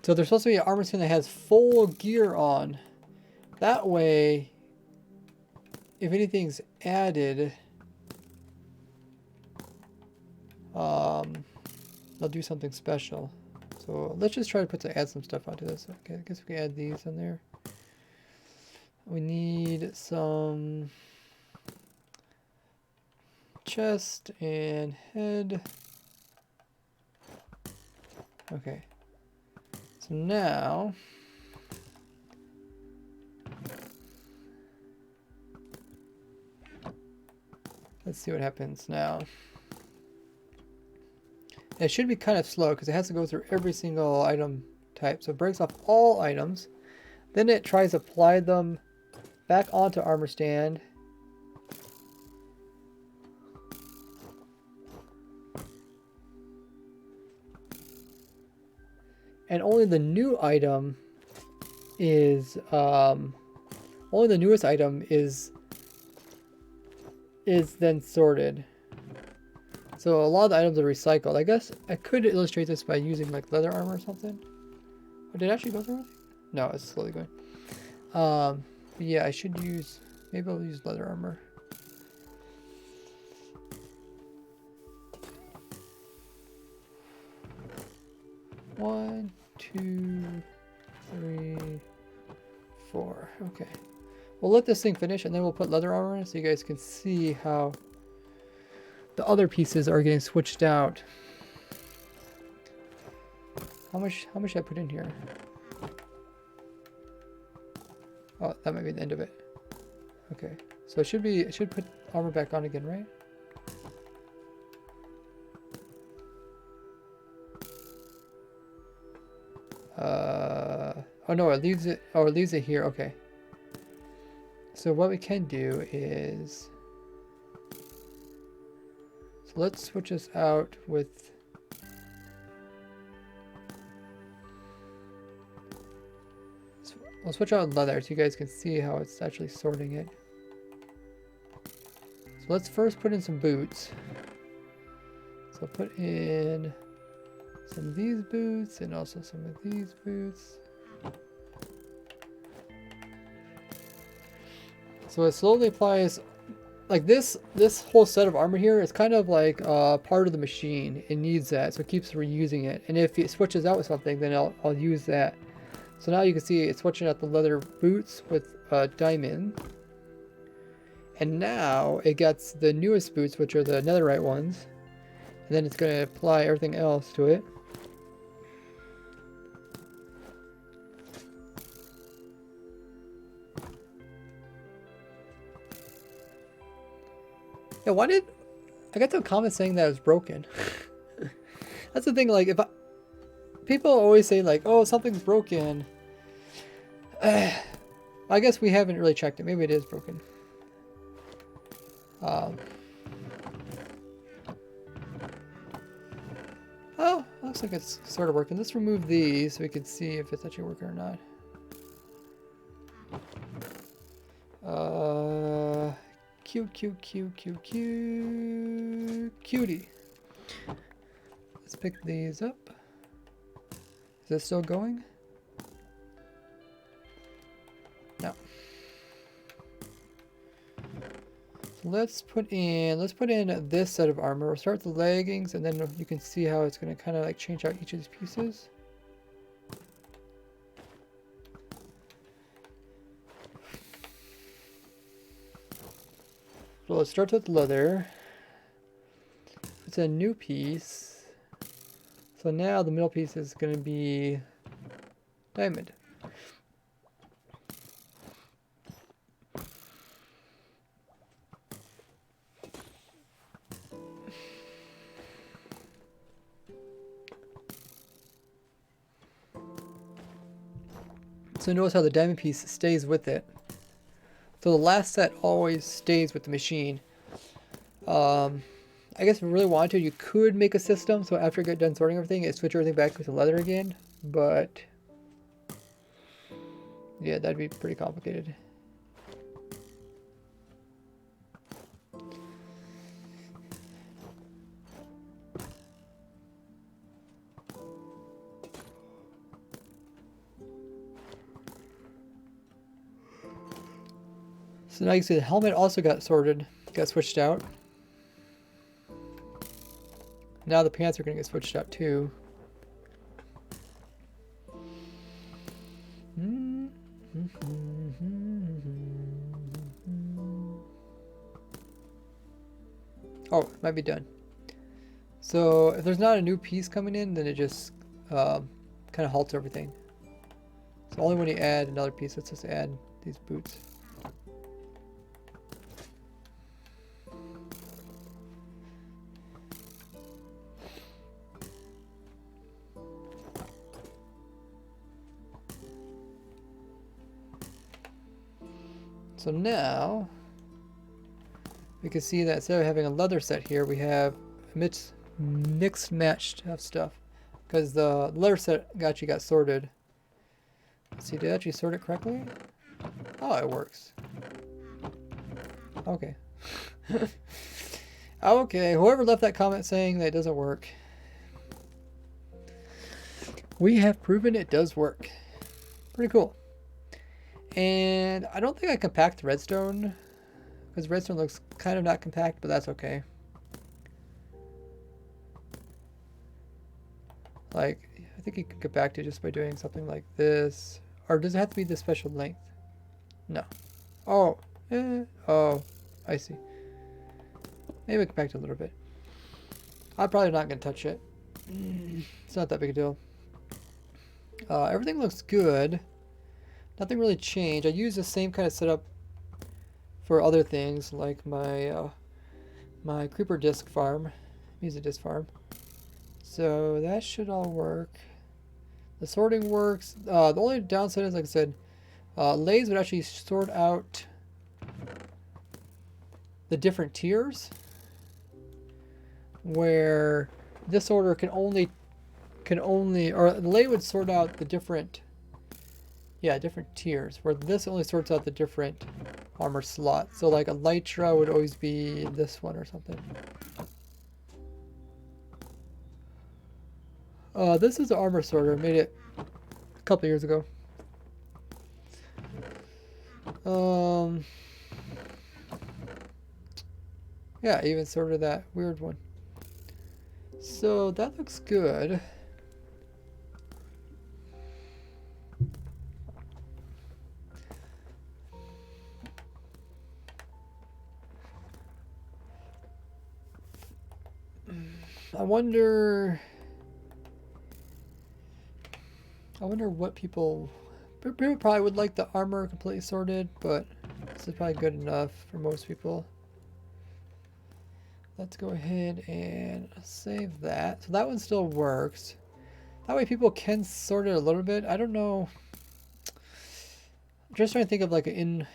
So there's supposed to be an armor stand that has full gear on, That way, if anything's added, they'll do something special. So let's just try to add some stuff onto this. Okay, I guess we can add these in there. We need some chest and head. Okay. So now let's see what happens now. It should be kind of slow because it has to go through every single item type. So it breaks off all items. Then it tries to apply them back onto armor stand. And only the new item is only the newest item is then sorted. So a lot of the items are recycled. I guess I could illustrate this by using like leather armor or something. Oh, did it actually go through everything? No, it's slowly going. Yeah, I should use, maybe I'll use leather armor. One, two, three, four. Okay. We'll let this thing finish and then we'll put leather armor in so you guys can see how the other pieces are getting switched out. How much should I put in here? Oh, that might be the end of it. Okay. So it should put armor back on again, right? Oh no, it leaves it, oh, it leaves it here, okay. So what we can do is, so let's switch this out with, we'll switch out leather so you guys can see how it's actually sorting it. So let's first put in some boots. So put in some of these boots and also some of these boots. So it slowly applies, like this whole set of armor here is kind of like part of the machine. It needs that, so it keeps reusing it. And if it switches out with something, then I'll use that. So now you can see it's switching out the leather boots with diamond. And now it gets the newest boots, which are the netherite ones. And then it's going to apply everything else to it. Yeah, why did I got the comment saying that it was broken? That's the thing, like people always say like, oh, something's broken. I guess we haven't really checked it. Maybe it is broken. Oh, looks like it's sort of working. Let's remove these so we can see if it's actually working or not. Cutie. Let's pick these up. Is this still going? No. So let's put in this set of armor. We'll start with the leggings, and then you can see how it's going to kind of like change out each of these pieces. So let's start with leather. It's a new piece. So now the middle piece is going to be diamond. So notice how the diamond piece stays with it. So the last set always stays with the machine. I guess if you really wanted to, you could make a system so after you get done sorting everything, it switch everything back with the leather again. But yeah, that'd be pretty complicated. So now you can see the helmet also got sorted, got switched out. Now the pants are going to get switched out too. Oh, it might be done. So if there's not a new piece coming in, then it just kind of halts everything. So only when you add another piece, let's just add these boots. So now we can see that instead of having a leather set here, we have mixed matched stuff, because the leather set actually got sorted. Let's see, did I actually sort it correctly? Oh, it works. Okay. Okay, whoever left that comment saying that it doesn't work, we have proven it does work. Pretty cool. And I don't think I compact redstone, because redstone looks kind of not compact, but that's okay. Like, I think you can compact it just by doing something like this. Or does it have to be the special length? No. Oh. Oh. I see. Maybe I compact it a little bit. I'm probably not going to touch it. It's not that big a deal. Everything looks good. Nothing really changed. I use the same kind of setup for other things, like my my creeper disc farm, music disc farm. So that should all work. The sorting works. The only downside is, like I said, Lays would actually sort out the different tiers, where this order can only, or Lay would sort out the different tiers, where this only sorts out the different armor slots. So like Elytra would always be this one or something. This is the armor sorter. Made it a couple years ago. Yeah, I even sorted that weird one. So that looks good. I wonder what people probably would like the armor completely sorted, but this is probably good enough for most people. Let's go ahead and save that. So that one still works. That way people can sort it a little bit. I don't know. I'm just trying to think of like an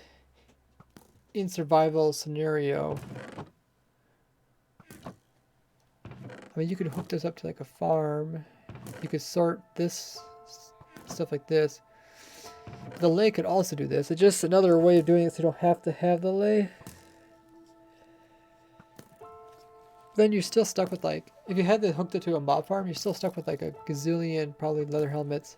in survival scenario. I mean, you could hook this up to like a farm. You could sort this stuff like this. The lay could also do this. It's just another way of doing it so you don't have to have the lay. Then you're still stuck with, like, if you had to hooked it to a mob farm, you're still stuck with like a gazillion probably leather helmets.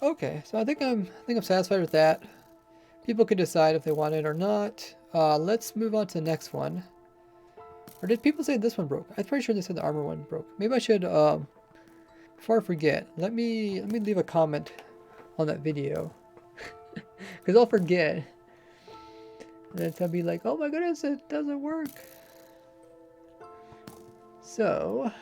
Okay, so I think I'm satisfied with that. People can decide if they want it or not. Let's move on to the next one. Or did people say this one broke? I'm pretty sure they said the armor one broke. Maybe I should, before I forget, let me leave a comment on that video. Because I'll forget. And then I'll be like, oh my goodness, it doesn't work. So...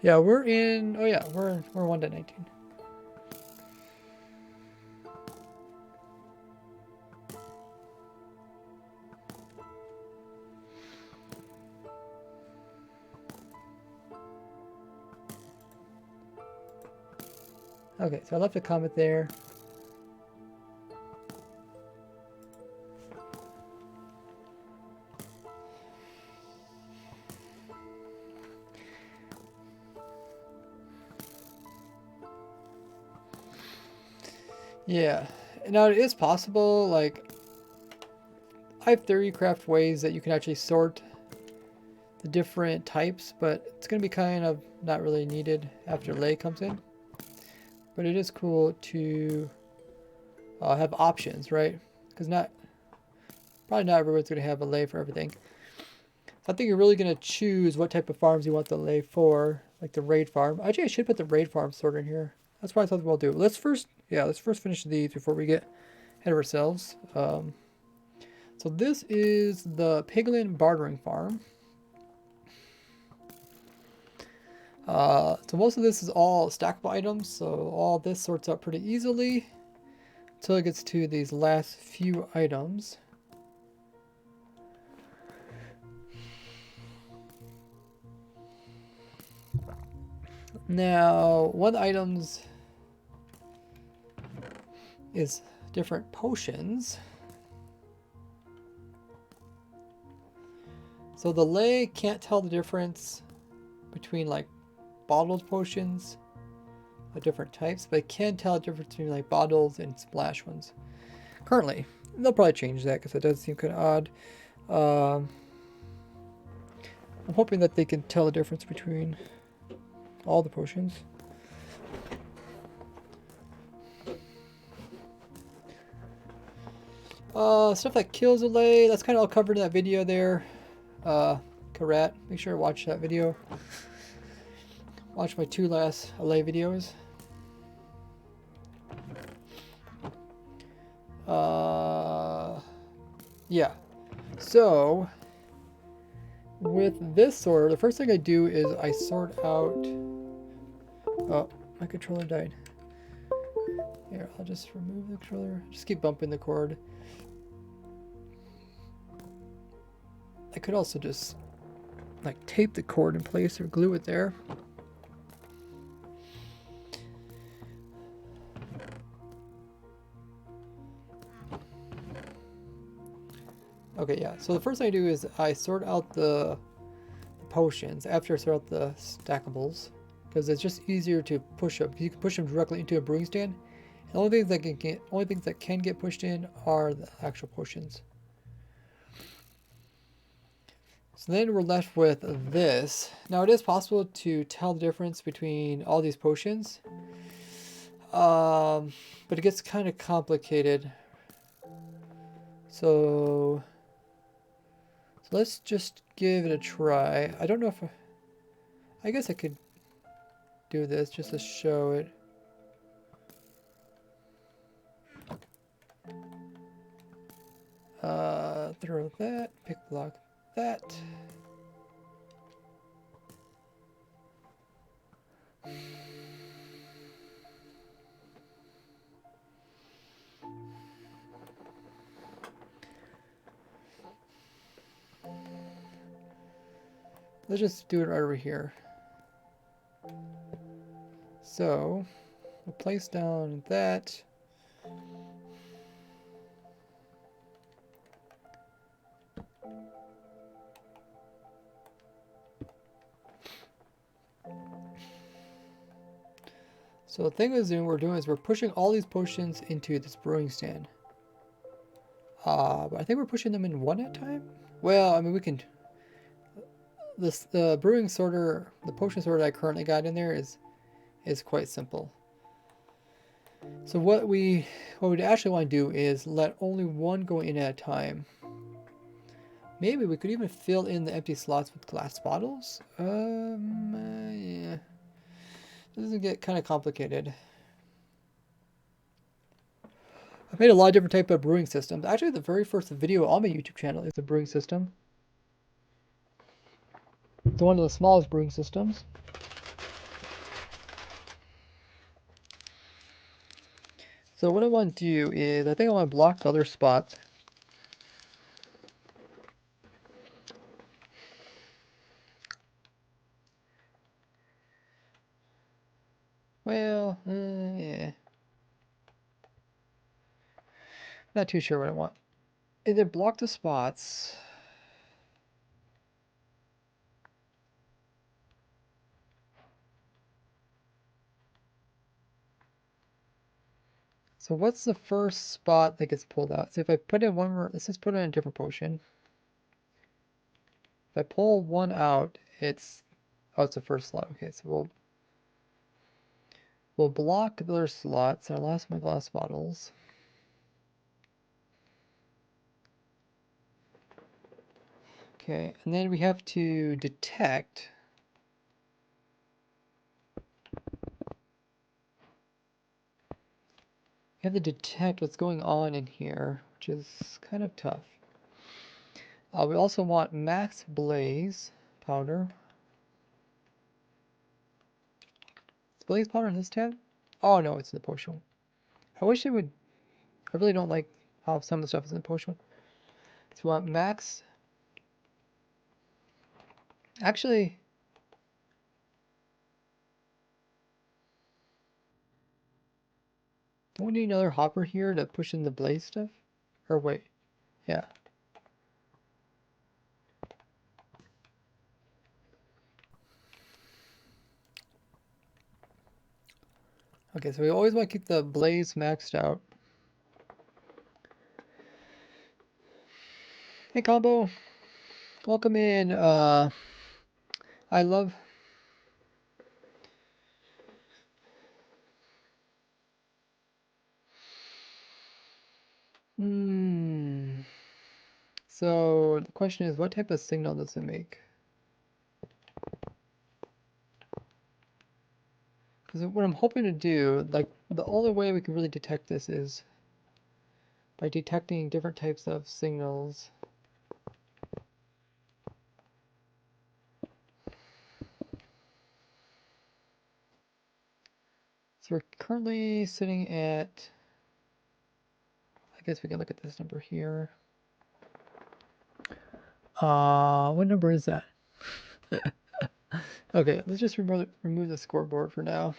yeah, we're in, oh yeah, we're 1.19. Okay, so I left a comment there. Yeah, now it is possible, like, I have 30 craft ways that you can actually sort the different types, but it's going to be kind of not really needed after lay comes in. But it is cool to have options, right? Because probably not everyone's going to have a lay for everything. So I think you're really going to choose what type of farms you want the lay for, like the raid farm. Actually, I should put the raid farm sort in here. That's what I thought we'll do. Let's first finish these before we get ahead of ourselves. So this is the Piglin bartering farm. So most of this is all stackable items, so all this sorts out pretty easily until it gets to these last few items. Now, one of the items is different potions. So the lay can't tell the difference between like bottled potions of different types, but it can tell the difference between like bottles and splash ones. Currently, they'll probably change that because it does seem kind of odd. I'm hoping that they can tell the difference between all the potions. Stuff that kills Allay, that's kind of all covered in that video there. Karat, make sure to watch that video. Watch my 2 last Allay videos. Yeah. So, with this sorter, the first thing I do is I sort out... Oh, my controller died. Here, I'll just remove the controller. Just keep bumping the cord. I could also just like tape the cord in place or glue it there. Okay, yeah. So the first thing I do is I sort out the potions after I sort out the stackables, because it's just easier to push them. You can push them directly into a brewing stand. And the only things that can get pushed in are the actual potions. So then we're left with this. Now it is possible to tell the difference between all these potions, but it gets kind of complicated. So let's just give it a try. I don't know if I guess I could do this just to show it. Throw that, pick block that. Let's just do it right over here. So we'll place down that. So the thing we're doing is we're pushing all these potions into this brewing stand. But I think we're pushing them in one at a time. Well, I mean, we can. The brewing sorter, the potion sorter I currently got in there is quite simple. So what we actually want to do is let only one go in at a time. Maybe we could even fill in the empty slots with glass bottles. Yeah. This doesn't get kind of complicated. I've made a lot of different type of brewing systems. Actually, the very first video on my YouTube channel is a brewing system. It's one of the smallest brewing systems. So what I want to do is, I think I want to block the other spots. Well, yeah. Not too sure what I want. Either block the spots. So what's the first spot that gets pulled out? So if I put in one more, let's just put in a different potion. If I pull one out, it's, oh, it's the first slot. Okay, so we'll block their slots, our last my glass bottles. Okay, and then we have to detect. We have to detect what's going on in here, which is kind of tough. We also want max blaze powder. Is blaze powder in this tab? Oh no, it's in the potion. I wish it would. I really don't like how some of the stuff is in the potion. So we want max. Actually, don't we need another hopper here to push in the blaze stuff? Or wait, yeah. Okay, so we always want to keep the blaze maxed out. Hey Combo, welcome in. I love. So the question is, what type of signal does it make? Because what I'm hoping to do, like the only way we can really detect this is by detecting different types of signals. So we're currently sitting at, I guess we can look at this number here. What number is that? Okay, let's just remove the scoreboard for now.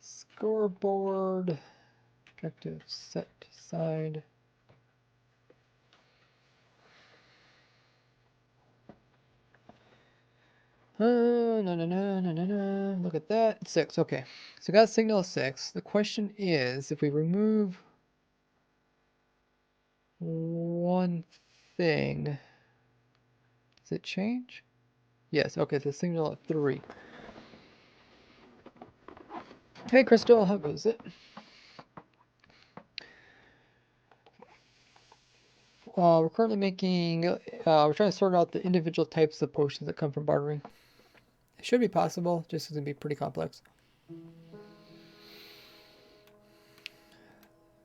Scoreboard, objective set aside. No. Look at that. 6. Okay. So we got a signal of 6. The question is, if we remove one thing, does it change? Yes. Okay. It's a signal of 3. Hey, Crystal. How goes it? We're currently making, we're trying to sort out the individual types of potions that come from bartering. It should be possible, just it's going to be pretty complex.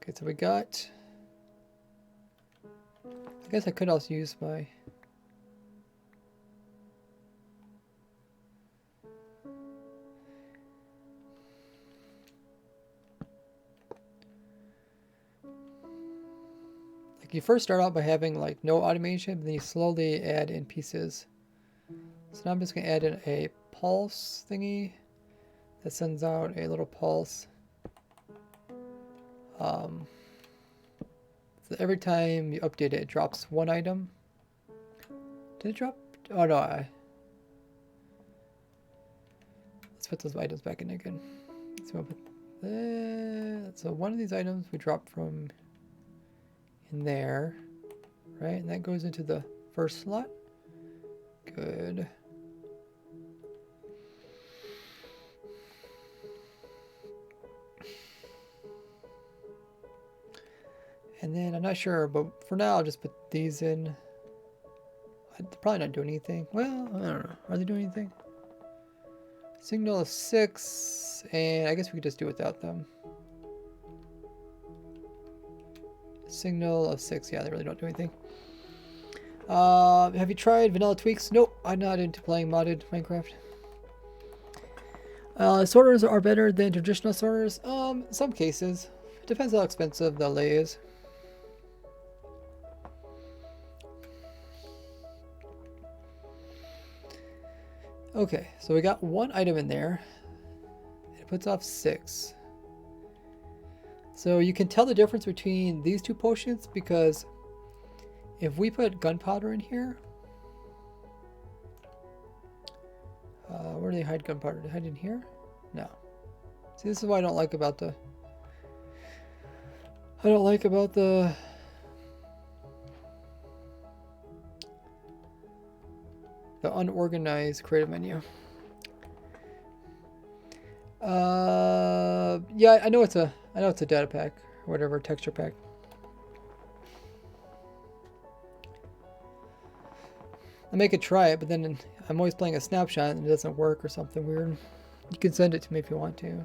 Okay, so we got, I guess I could also use my, like you first start out by having like no automation, but then you slowly add in pieces. So now I'm just going to add in a pulse thingy that sends out a little pulse. So every time you update it, it drops one item. Did it drop? Oh no, let's put those items back in again. So one of these items we drop from in there, right? And that goes into the first slot. Good. And then I'm not sure, but for now I'll just put these in. They're probably not doing anything. Well, I don't know. Are they doing anything? Signal of 6, and I guess we could just do without them. Signal of 6, yeah, they really don't do anything. Have you tried vanilla tweaks? Nope, I'm not into playing modded Minecraft. Sorters are better than traditional sorters. Some cases. Depends how expensive the Allay is. Okay, so we got one item in there. It puts off 6. So you can tell the difference between these two potions because if we put gunpowder in here, where do they hide gunpowder? Do they hide in here? No. See, this is what I don't like about the. I don't like about the. The unorganized creative menu. Yeah, I know it's a data pack or whatever, texture pack. I may could try it, but then I'm always playing a snapshot and it doesn't work or something weird. You can send it to me if you want to.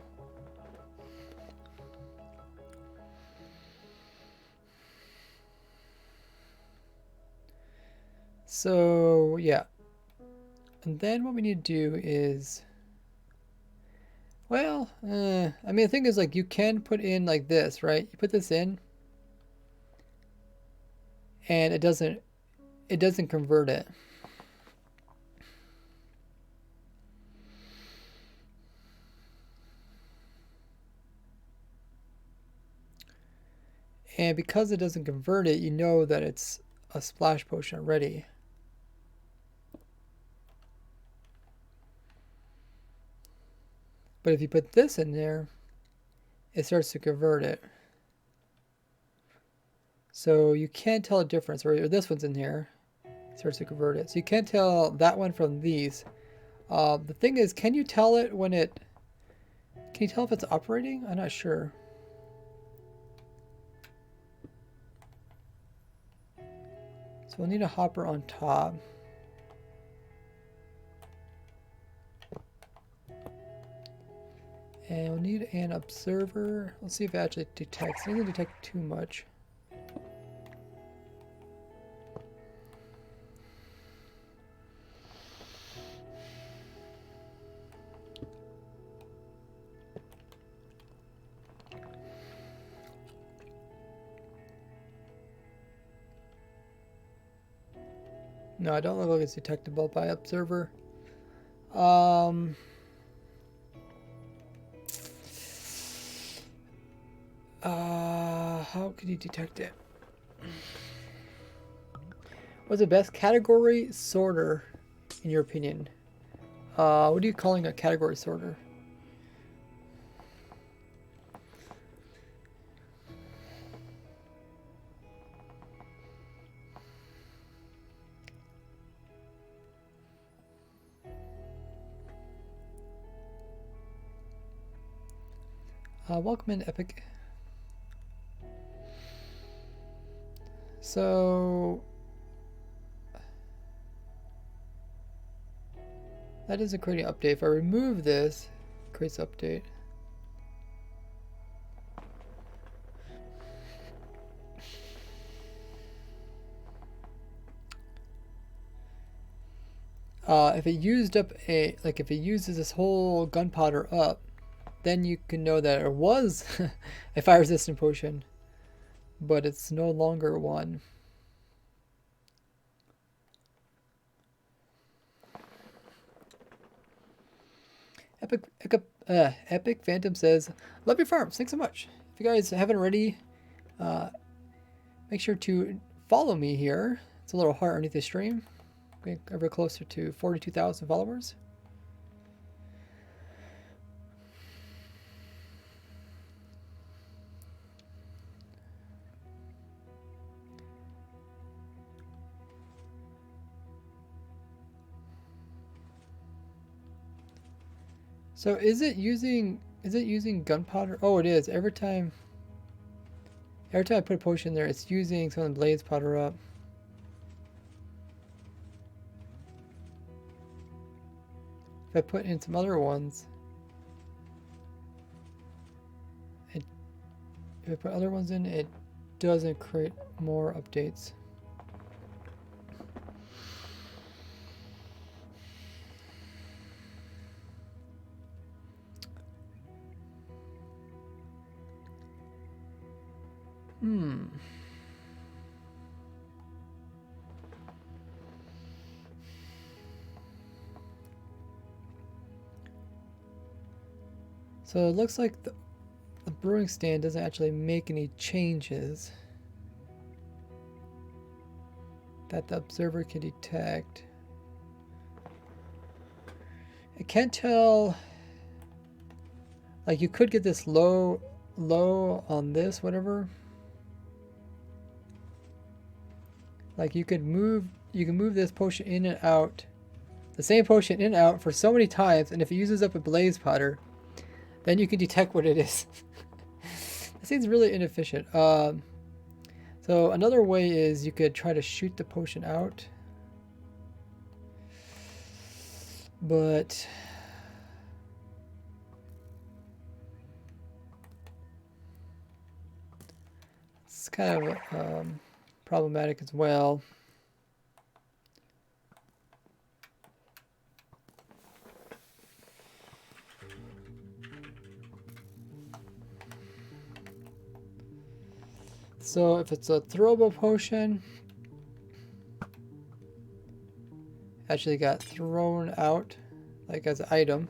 So yeah, and then what we need to do is, well, I mean the thing is like you can put in like this, right? You put this in, and it doesn't convert it. And because it doesn't convert it, you know that it's a splash potion already. But if you put this in there, it starts to convert it. So you can't tell a difference, or this one's in here, it starts to convert it. So you can't tell that one from these. The thing is, can you tell it when it, can you tell if it's operating? I'm not sure. So we'll need a hopper on top. And we'll need an observer. Let's see if it actually detects. It doesn't detect too much. No, I don't look like it's detectable by observer. How could you detect it? What's the best category sorter, in your opinion? What are you calling a category sorter? Welcome in, Epic. So that isn't creating an update. If I remove this, it creates an update. If it used up if it uses this whole gunpowder up, then you can know that it was a fire resistant potion, but it's no longer one. Epic Phantom says, "Love your farms. Thanks so much. If you guys haven't already, make sure to follow me here. It's a little heart underneath the stream. Getting ever closer to 42,000 followers." So is it using gunpowder? Oh, it is. Every time I put a potion there, it's using some of the blaze powder up. If I put in some other ones, if I put other ones in, it doesn't create more updates. So it looks like the brewing stand doesn't actually make any changes that the observer can detect. I can't tell, like you could get this low on this, whatever. Like you can move this potion in and out, the same potion in and out for so many times, and if it uses up a blaze powder, then you can detect what it is. That seems really inefficient. So another way is you could try to shoot the potion out, but it's kind of problematic as well. So if it's a throwable potion, actually got thrown out like as an item,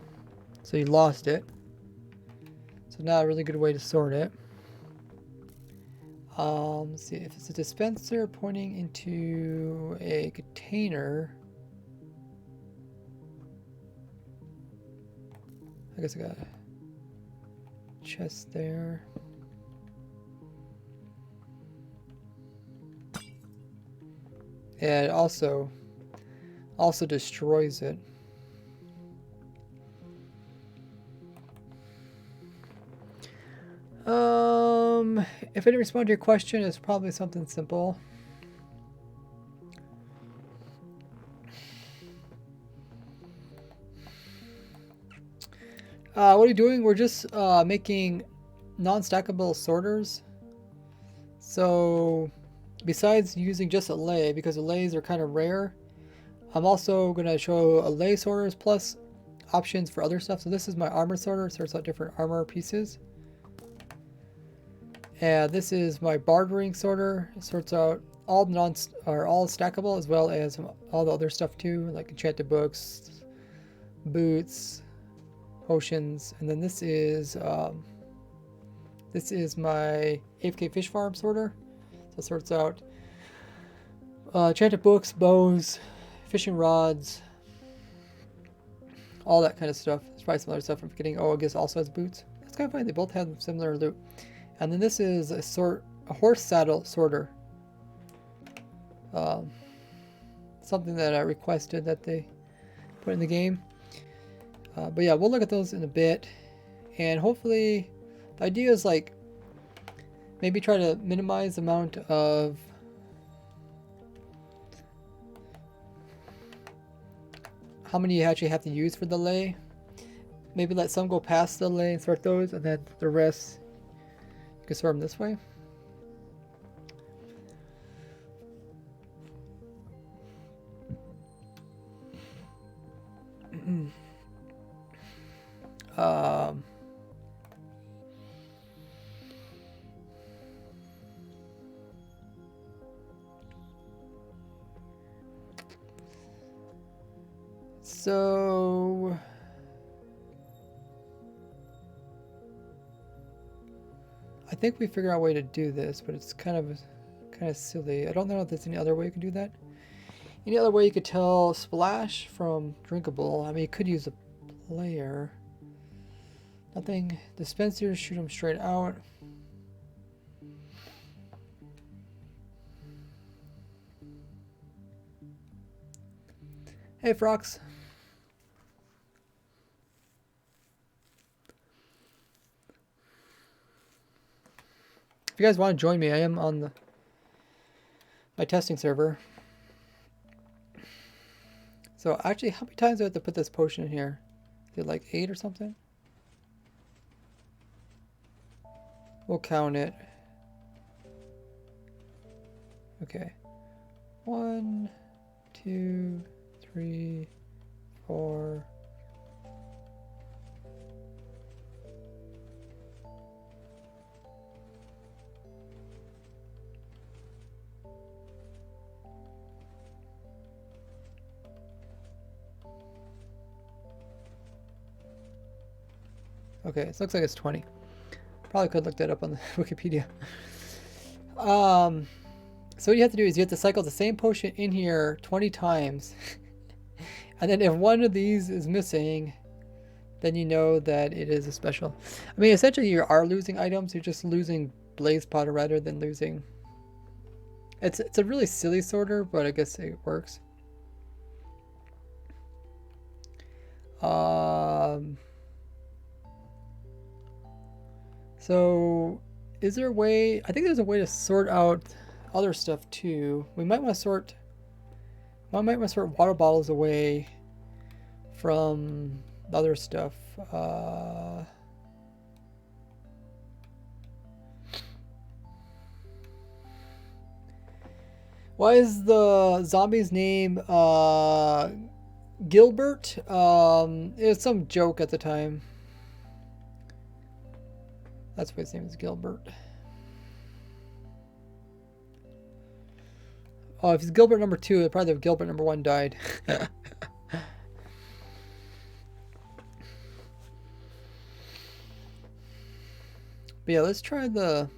so you lost it. So not a really good way to sort it. Let's see, if it's a dispenser pointing into a container, I guess I got a chest there. And it also destroys it. If I didn't respond to your question, it's probably something simple. What are you doing? We're just making non-stackable sorters. So besides using just Allay, because Allays are kind of rare, I'm also going to show Allay sorters plus options for other stuff. So this is my armor sorter, it sorts out different armor pieces. And this is my bartering sorter. It sorts out all all stackable as well as all the other stuff too, like enchanted books, boots, potions. And then this is my AFK fish farm sorter. So it sorts out enchanted books, bows, fishing rods, all that kind of stuff. There's probably some other stuff I'm forgetting. Oh, I guess also has boots. That's kind of funny. They both have similar loot. And then this is a horse saddle sorter. Something that I requested that they put in the game. But yeah, we'll look at those in a bit. And hopefully, the idea is like maybe try to minimize the amount of how many you actually have to use for the lay. Maybe let some go past the lay and sort those, and then the rest you can sort them this way. So I think we figure out a way to do this, but it's kind of silly. I don't know if there's any other way you can do that. Any other way you could tell splash from drinkable? I mean, you could use a player. Nothing. Dispensers, shoot them straight out. Hey, Frox. If you guys want to join me, I am on my testing server. So actually, how many times do I have to put this potion in here? Is it like 8 or something? We'll count it. Okay. 1, 2, 3, 4. Okay, so it looks like it's 20. Probably could look that up on the Wikipedia. So what you have to do is you have to cycle the same potion in here 20 times. And then if one of these is missing, then you know that it is a special. I mean, essentially you are losing items. You're just losing blaze powder rather than losing. It's a really silly sorter, but I guess it works. So is there a way? I think there's a way to sort out other stuff too. We might want to sort. I might want to sort water bottles away from other stuff. Why is the zombie's name Gilbert? It was some joke at the time. That's why his name is Gilbert. Oh, if it's Gilbert number 2, it'd probably have Gilbert number 1 died. But yeah, let's try the...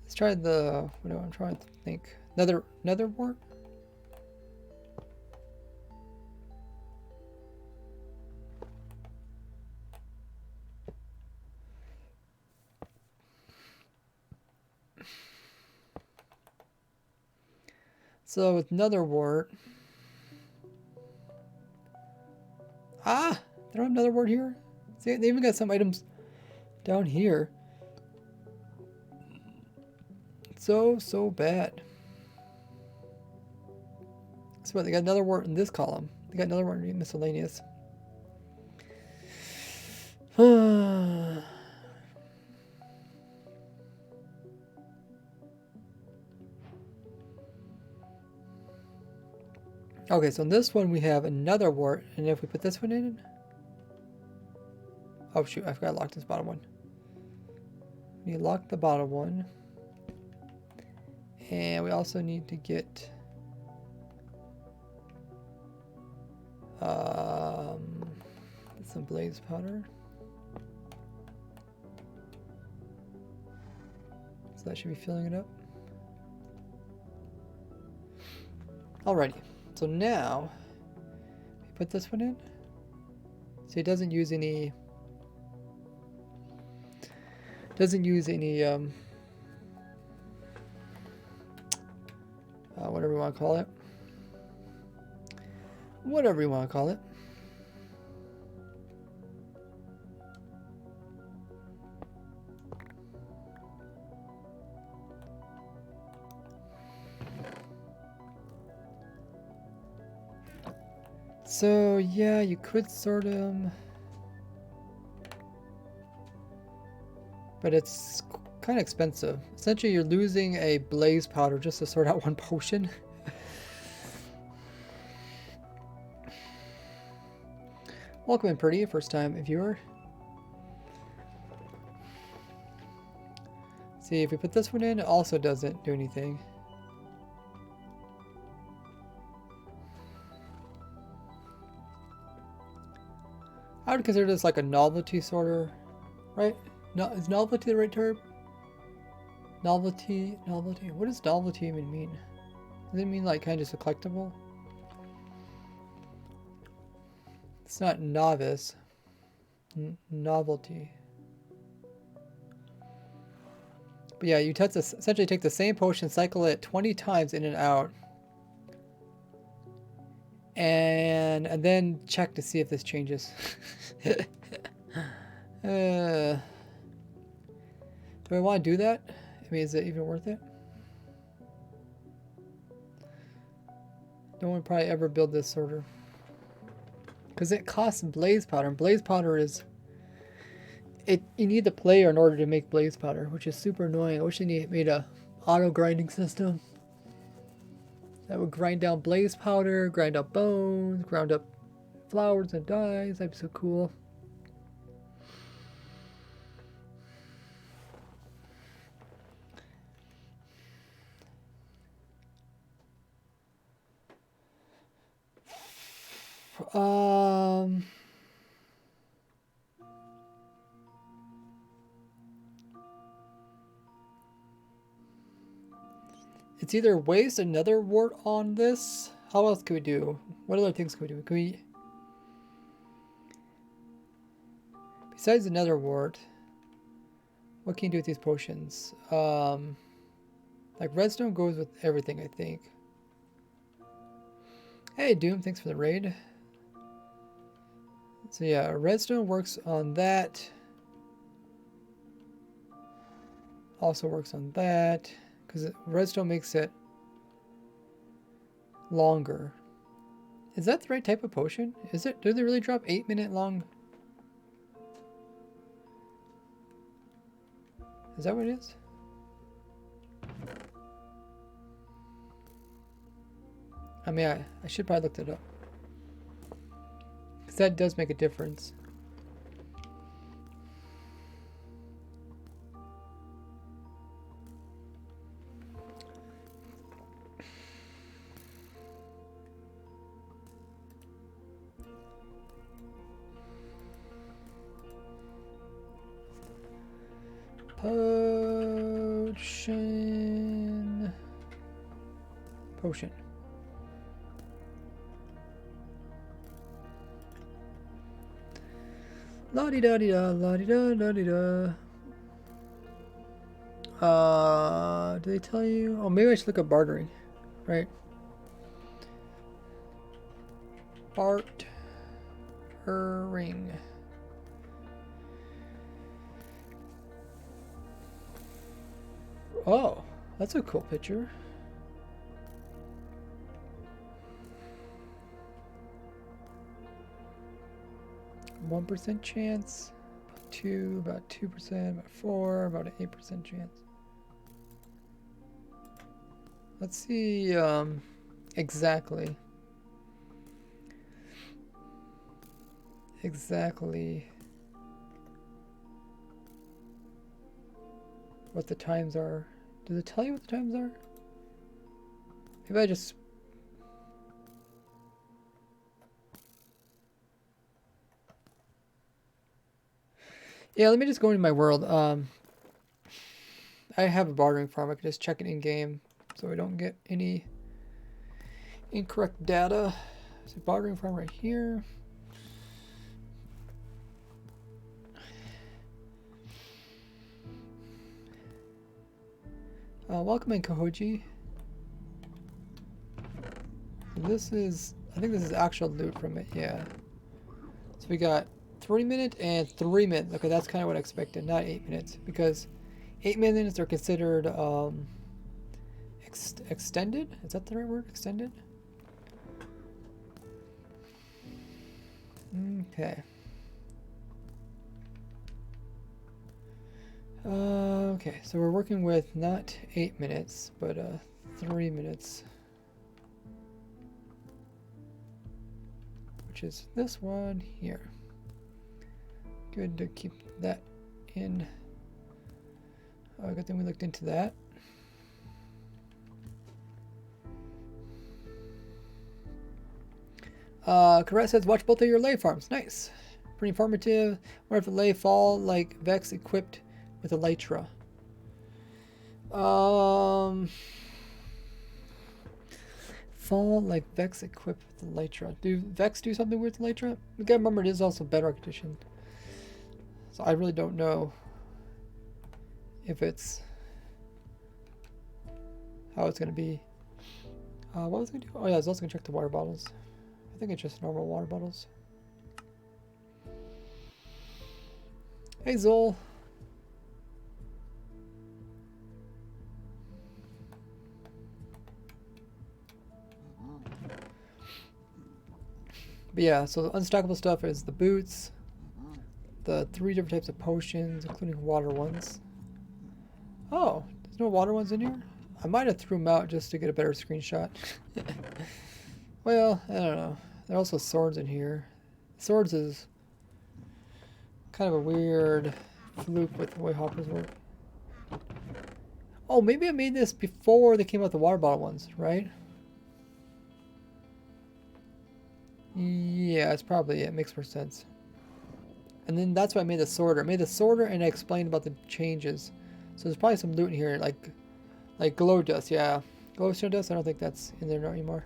Let's try the... What am I trying to think? Nether wart? So with nether wart... Ah! They don't have nether wart here? See, they even got some items down here. So bad. So what, they got another wart in this column. They got another wart in miscellaneous. Okay, so in this one we have another wart, and if we put this one in... Oh shoot, I forgot to lock this bottom one. We lock the bottom one. And we also need to get some blaze powder. So that should be filling it up. Alrighty, so now we put this one in. So it doesn't use any whatever you want to call it. Whatever you want to call it. So yeah, you could sort them, but it's kind of expensive. Essentially, you're losing a blaze powder just to sort out one potion. Welcome in, Pretty, first time viewer. See, if we put this one in, it also doesn't do anything. I would consider this like a novelty sorter, right? No, is novelty the right term? Novelty. What does novelty even mean? Does it mean like kind of just a collectible? It's not novice. Novelty. But yeah, you have to essentially take the same potion, cycle it 20 times in and out, and then check to see if this changes. Do I want to do that? I mean, is it even worth it? No one would probably ever build this sorter. Because it costs blaze powder, and blaze powder is... You need the player in order to make blaze powder, which is super annoying. I wish they made a auto grinding system that would grind down blaze powder, grind up bones, grind up flowers and dyes. That'd be so cool. It's either waste another wart on this. How else can we do? What other things can we do? Can we... Besides another wart, what can you do with these potions? Like redstone goes with everything, I think. Hey Doom, thanks for the raid. So yeah, redstone works on that. Also works on that. Because redstone makes it longer. Is that the right type of potion? Is it? Do they really drop 8-minute long? Is that what it is? I mean, I should probably look that up. Because that does make a difference. Potion. La-di-da-di-da, la-di-da-da-di-da. Do they tell you? Oh, maybe I should look up bartering, right? Bartering. Oh, that's a cool picture. %, chance, about 2, about 2%, about 4, about an 8% chance. Let's see exactly what the times are. Does it tell you what the times are? Maybe I just... Yeah, let me just go into my world. I have a bartering farm. I can just check it in game so we don't get any incorrect data. There's a bartering farm right here. Welcome in, Kohoji. This is, I think this is actual loot from it, yeah. So we got 3 minute and 3 minutes. Okay, that's kind of what I expected, not 8 minutes, because 8 minutes are considered extended. Is that the right word? Extended? Okay. Okay, so we're working with not 8 minutes, but 3 minutes. Which is this one here. Good to keep that in. Good thing we looked into that. Correct says, watch both of your lay farms. Nice. Pretty informative. What if the lay fall like Vex equipped with Elytra? Fall like Vex equipped with Elytra. Do Vex do something with Elytra? You gotta remember it is also Bedrock Edition. So I really don't know if it's how it's gonna be. What was I gonna do? Oh yeah, I was also gonna check the water bottles. I think it's just normal water bottles. Hey Zol. But yeah, so the unstockable stuff is the boots, the 3 different types of potions, including water ones. Oh, there's no water ones in here? I might have threw them out just to get a better screenshot. Well, I don't know. There are also swords in here. Swords is kind of a weird fluke with the way hoppers work. Oh, maybe I made this before they came out with the water bottle ones, right? Yeah, it's probably it. Makes more sense. And then that's why I made the sorter. I made the sorter and I explained about the changes. So there's probably some loot in here, like glow dust. Yeah, glowstone dust. I don't think that's in there anymore.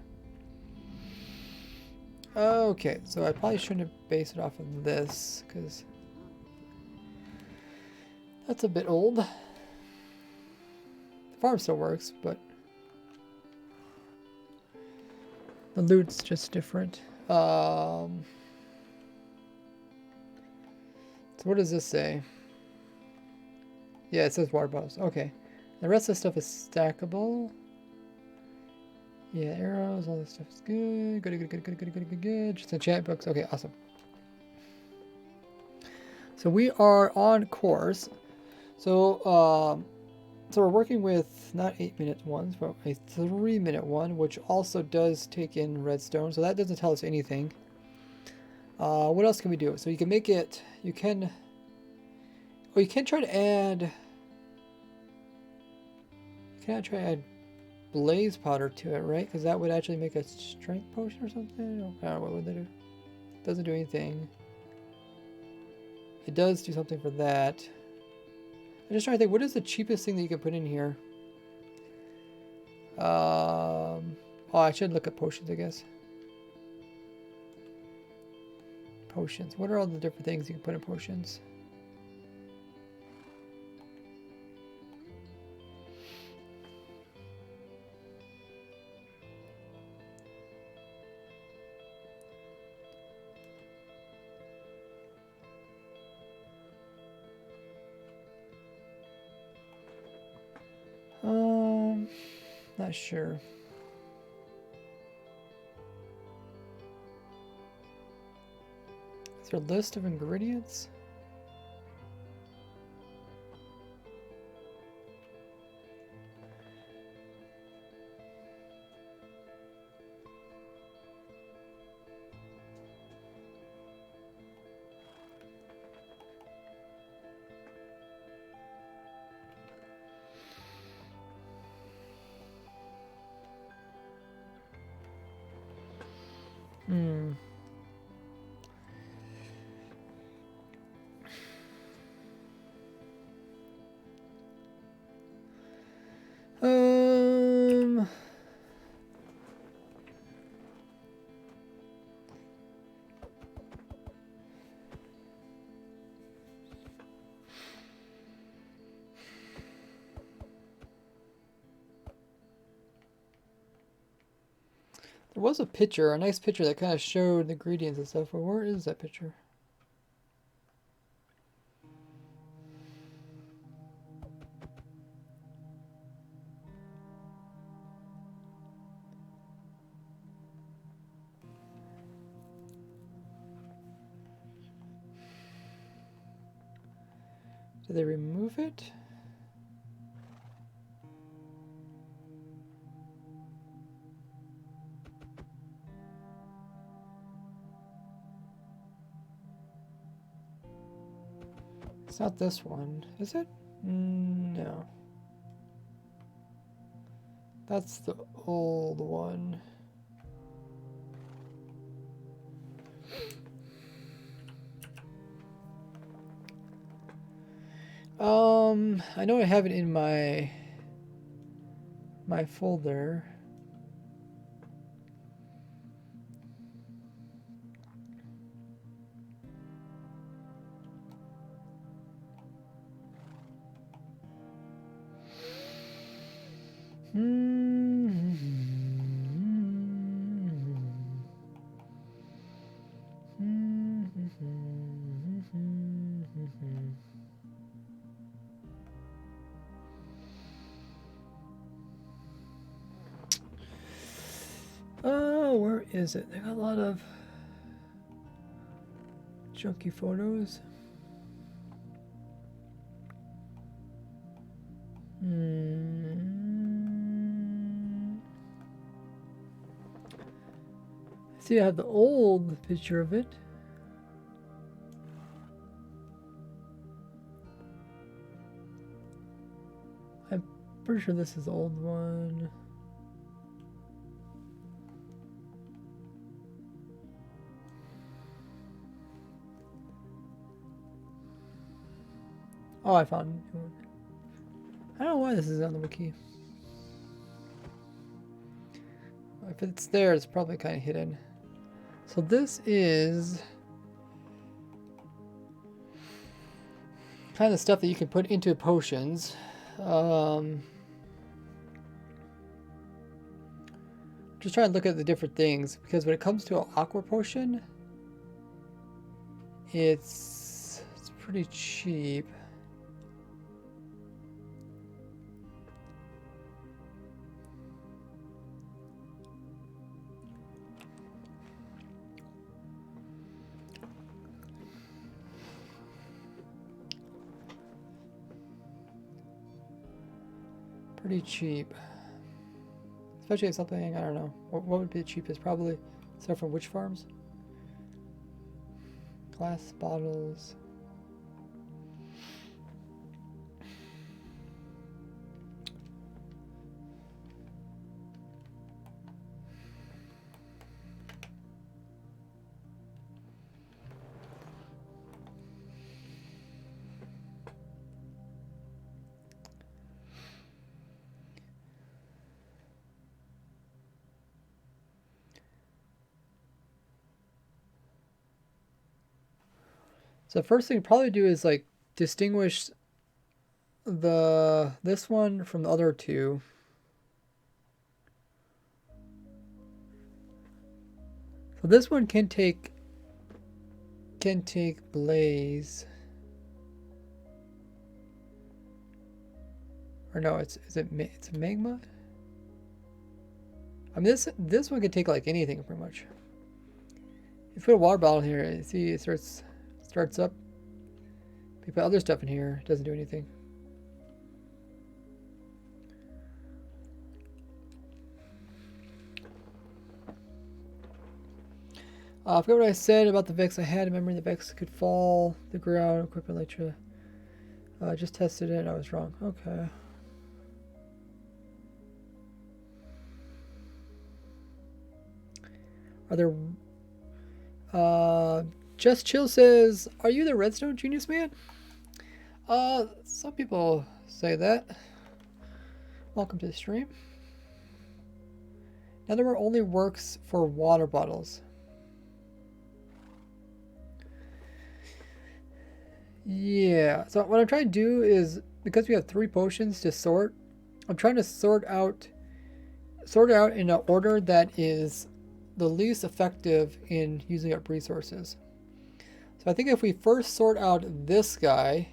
Okay, so I probably shouldn't have based it off of this because that's a bit old. The farm still works, but the loot's just different. So what does this say? Yeah, it says water bottles. Okay. The rest of the stuff is stackable. Yeah, arrows, all this stuff is good. Good. Just enchant books. Okay, awesome. So we are on course. So we're working with not 8-minute ones, but a 3-minute one, which also does take in redstone. So that doesn't tell us anything. What else can we do? So you can make it. You can try to add. You can't try to add blaze powder to it, right? Because that would actually make a strength potion or something. I don't know, what would they do? Doesn't do anything. It does do something for that. I'm just trying to think, what is the cheapest thing that you can put in here? Oh, I should look at potions, I guess. Potions. What are all the different things you can put in potions? Not sure. Is there a list of ingredients? Hmm. There was a picture, a nice picture that kind of showed the ingredients and stuff, but where is that picture? Did they remove it? It's not this one, is it? No. That's the old one. I know I have it in my folder. Oh, where is it? They got a lot of junky photos. See, I have the old picture of it. I'm pretty sure this is the old one. Oh, I found one. I don't know why this is on the wiki. If it's there, it's probably kind of hidden. So this is kind of stuff that you can put into potions. Just trying to look at the different things, because when it comes to an aqua potion, it's pretty cheap. Pretty cheap. Especially if something, I don't know. What would be the cheapest? Probably stuff from witch farms? Glass bottles. So the first thing to probably do is like distinguish this one from the other two. So this one can take blaze. Or no, it's a magma? I mean this one can take like anything pretty much. If you put a water bottle here, you see it starts up. If you put other stuff in here, it doesn't do anything. I forgot what I said about the Vex. I had a memory the Vex could fall the ground, equipment Elytra. I just tested it, I was wrong. Okay. Are there... Just Chill says, are you the redstone genius man? Some people say that. Welcome to the stream. Netherware only works for water bottles. Yeah, so what I'm trying to do is, because we have 3 potions to sort, I'm trying to sort it out in an order that is the least effective in using up resources. So I think if we first sort out this guy,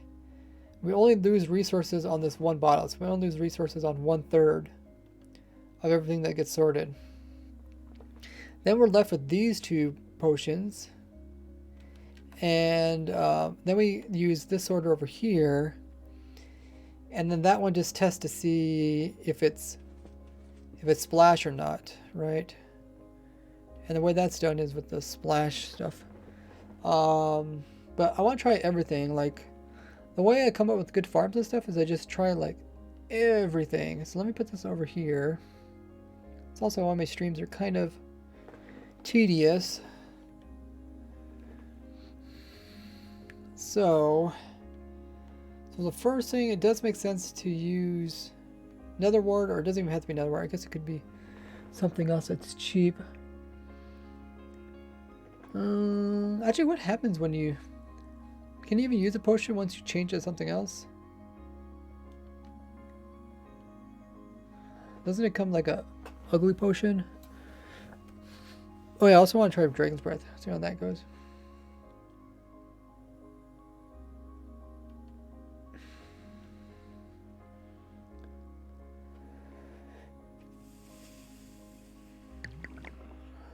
we only lose resources on this one bottle. So we only lose resources on 1/3 of everything that gets sorted. Then we're left with these 2 potions. And then we use this sorter over here. And then that one just tests to see if it's splash or not, right? And the way that's done is with the splash stuff. But I want to try everything. Like, the way I come up with good farms and stuff is I just try like everything. So let me put this over here. It's also why my streams are kind of tedious. So the first thing, it does make sense to use nether wart, or it doesn't even have to be nether wart. I guess it could be something else that's cheap. Actually, what happens when you... Can you even use a potion once you change it to something else? Doesn't it come like a ugly potion? Oh yeah, I also want to try Dragon's Breath. See how that goes.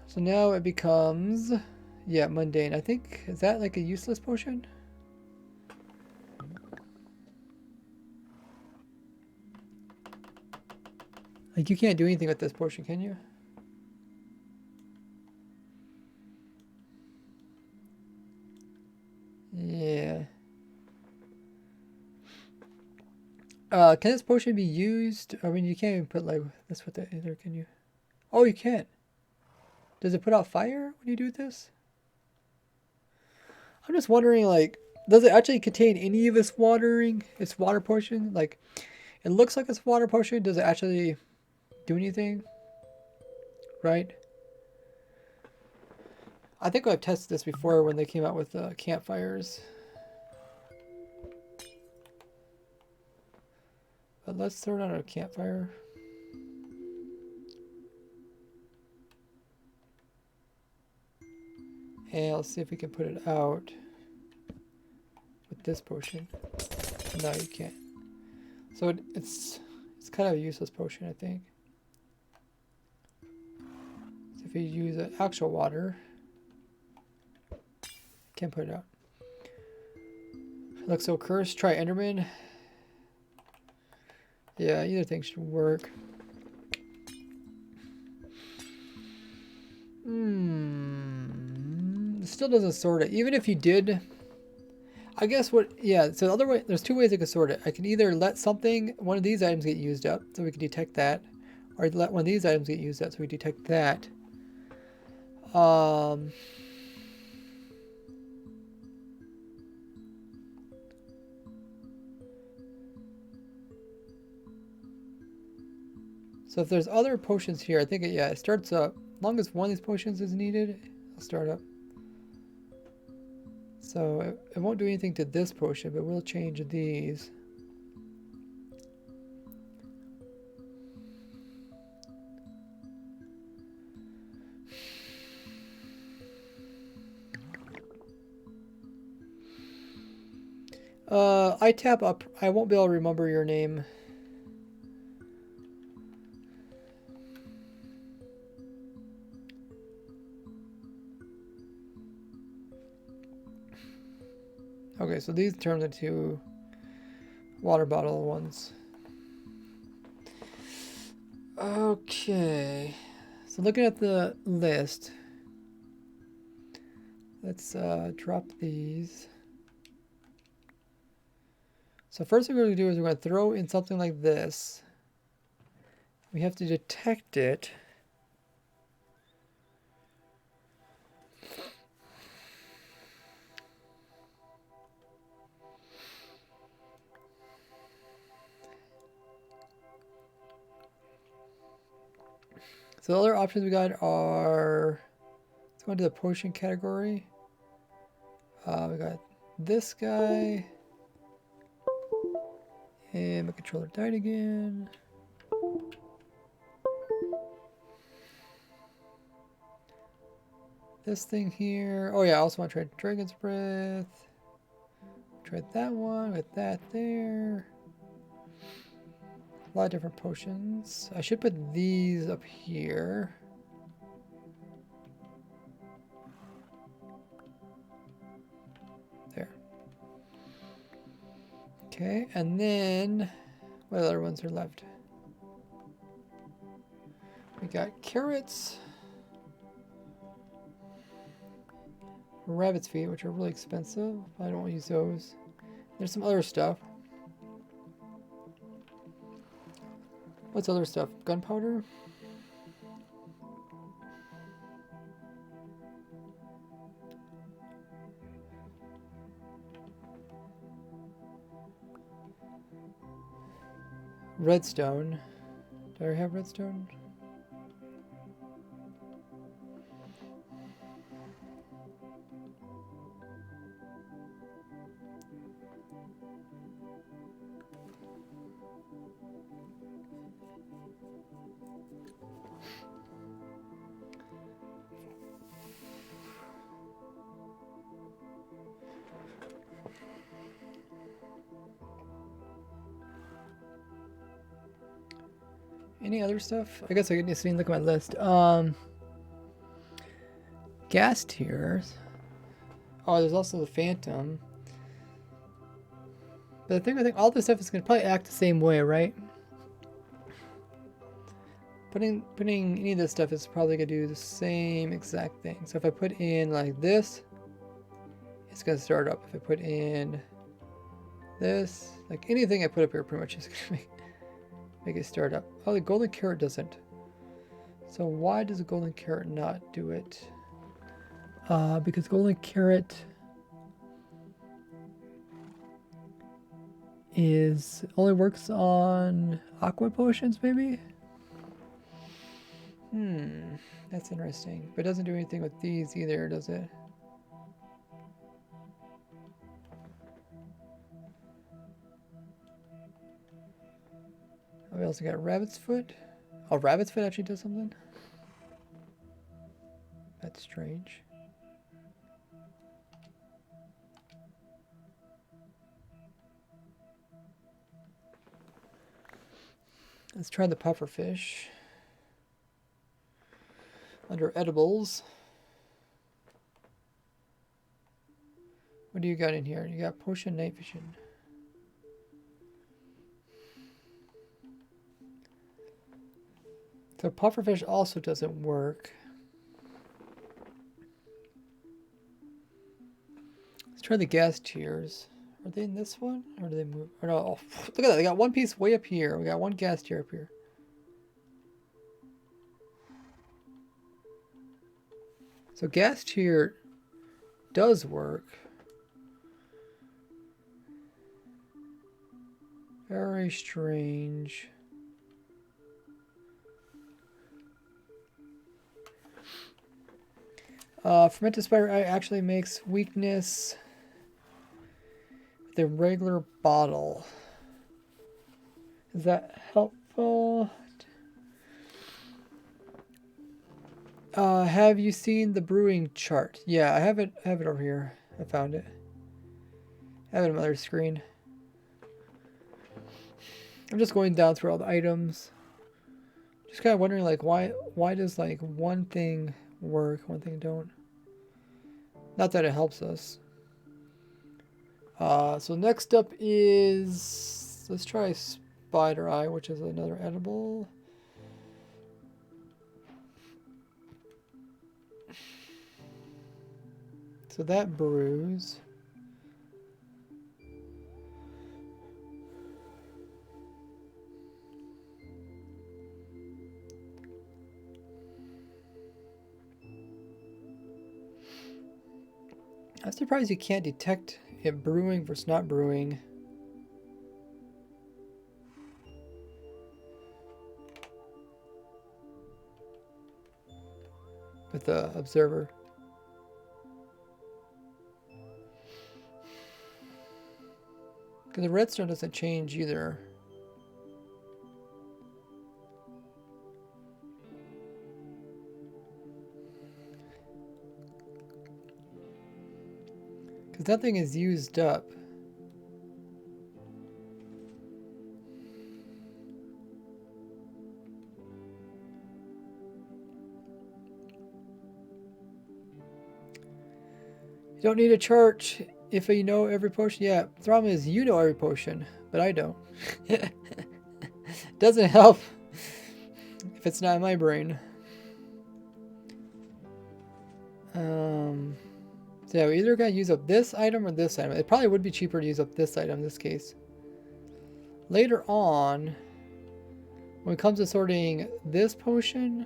So now it becomes... Yeah, mundane. I think, is that like a useless potion? Like, you can't do anything with this potion, can you? Yeah. Can this potion be used? I mean, you can't even put like this with it either, can you? Oh, you can't. Does it put out fire when you do this? I'm just wondering, like, Does it actually contain any of its watering? Its water potion? Like, it looks like it's water potion. Does it actually do anything? Right? I think I've tested this before when they came out with campfires. But let's throw it on a campfire. And let's see if we can put it out with this potion. No, you can't. So it's kind of a useless potion, I think. So if you use actual water, can't put it out. Looks so cursed. Try Enderman. Yeah, either thing should work. It still doesn't sort it. Even if you did, I guess what, yeah, so the other way, there's two ways I could sort it. I can either let one of these items get used up, so we can detect that, or let one of these items get used up, so we detect that. So if there's other potions here, I think it starts up. As long as one of these potions is needed, it'll start up. So it won't do anything to this potion, but we'll change these. I tap up. I won't be able to remember your name. Okay, so these turn into water bottle ones. Okay, so looking at the list, let's drop these. So first thing we're going to do is we're going to throw in something like this. We have to detect it. So the other options we got are, let's go into the potion category. We got this guy. And my controller died again. This thing here. Oh yeah, I also want to try Dragon's Breath. Tried that one with that there. A lot of different potions. I should put these up here. There. Okay, and then what other ones are left? We got carrots. Rabbit's feet, which are really expensive. I don't use those. There's some other stuff. What's other stuff? Gunpowder? Redstone. Do I have redstone? Any other stuff? I guess I could just look at my list. Gas tiers. Oh, there's also the Phantom. But the thing, I think all this stuff is going to probably act the same way, right? Putting any of this stuff is probably going to do the same exact thing. So if I put in like this, it's going to start up. If I put in this, like anything I put up here pretty much is going to make it start up. Oh, the golden carrot doesn't. So why does the golden carrot not do it? Because golden carrot is only works on aqua potions, maybe? That's interesting. But it doesn't do anything with these either, does it? Oh, we also got rabbit's foot. Oh, rabbit's foot actually does something? That's strange. Let's try the pufferfish. Under edibles. What do you got in here? You got potion night vision. So pufferfish also doesn't work. Let's try the gas tears. Are they in this one? Or do they move? Or no, oh, look at that. They got one piece way up here. We got one gas tier up here. So gas tier does work. Very strange. Fermented spider eye actually makes weakness with a regular bottle. Is that helpful? Have you seen the brewing chart? Yeah, I have it over here. I found it. I have it on my other screen. I'm just going down through all the items. Just kind of wondering, like, why does, like, one thing work, one thing don't? Not that it helps us. So next up is, let's try spider eye, which is another edible. So that brews. I'm surprised you can't detect it brewing versus not brewing. With the observer. Because the redstone doesn't change either. Because nothing is used up. You don't need a chart if you know every potion. Yeah, the problem is you know every potion, but I don't. Doesn't help if it's not in my brain. So yeah, we either gotta use up this item or this item. It probably would be cheaper to use up this item in this case. Later on, when it comes to sorting this potion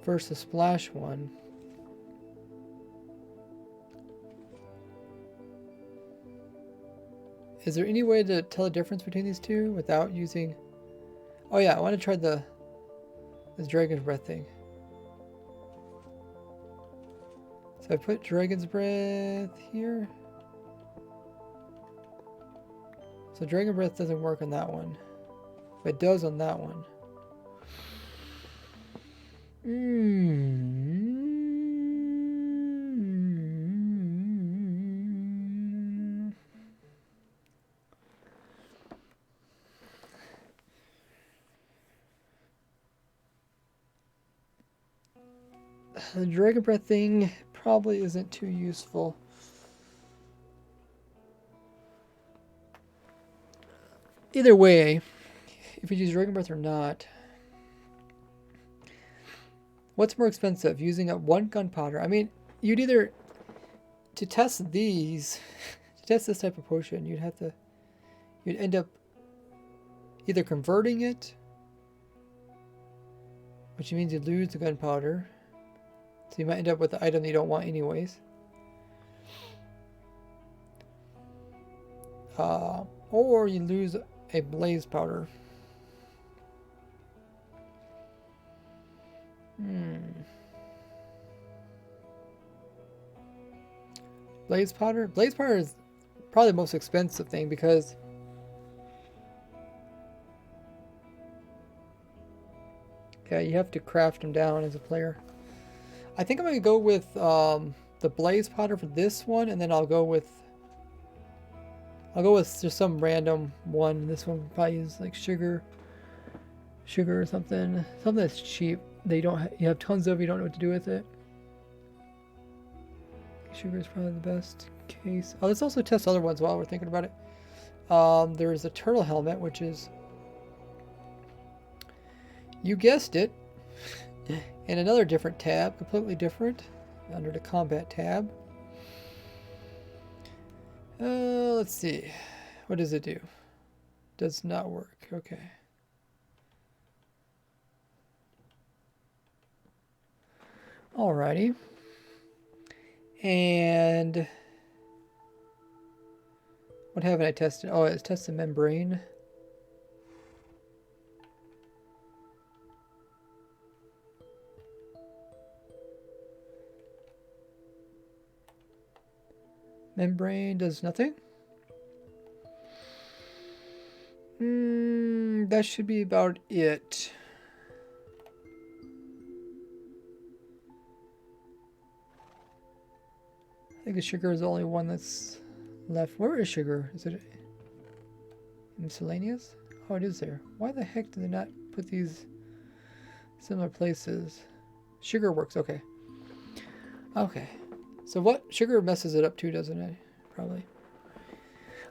versus the splash one, is there any way to tell the difference between these two without using... Oh yeah, I want to try this dragon's breath thing. So I put dragon's breath here. So dragon breath doesn't work on that one. But it does on that one. The dragon breath thing probably isn't too useful. Either way, if you use dragon breath or not, what's more expensive? Using up one gunpowder? I mean, you'd either, to test these, to test this type of potion, you'd end up either converting it, which means you'd lose the gunpowder. So you might end up with the item that you don't want anyways. or you lose a blaze powder. Blaze powder? Blaze powder is probably the most expensive thing because yeah, you have to craft them down as a player. I think I'm gonna go with the blaze powder for this one, and then I'll go with just some random one. This one will probably use like sugar or something that's cheap. They don't you have tons of, you don't know what to do with it. Sugar is probably the best case. Oh, let's also test other ones while we're thinking about it. There's a turtle helmet, which is, you guessed it, in another different tab, completely different, under the combat tab. Let's see. What does it do? Does not work. Okay. Alrighty. And what haven't I tested? Oh, it's tested membrane. Membrane does nothing. That should be about it. I think the sugar is the only one that's left. Where is sugar? Is it miscellaneous? Oh, it is there. Why the heck did they not put these similar places? Sugar works. Okay. Okay. So what? Sugar messes it up too, doesn't it? Probably.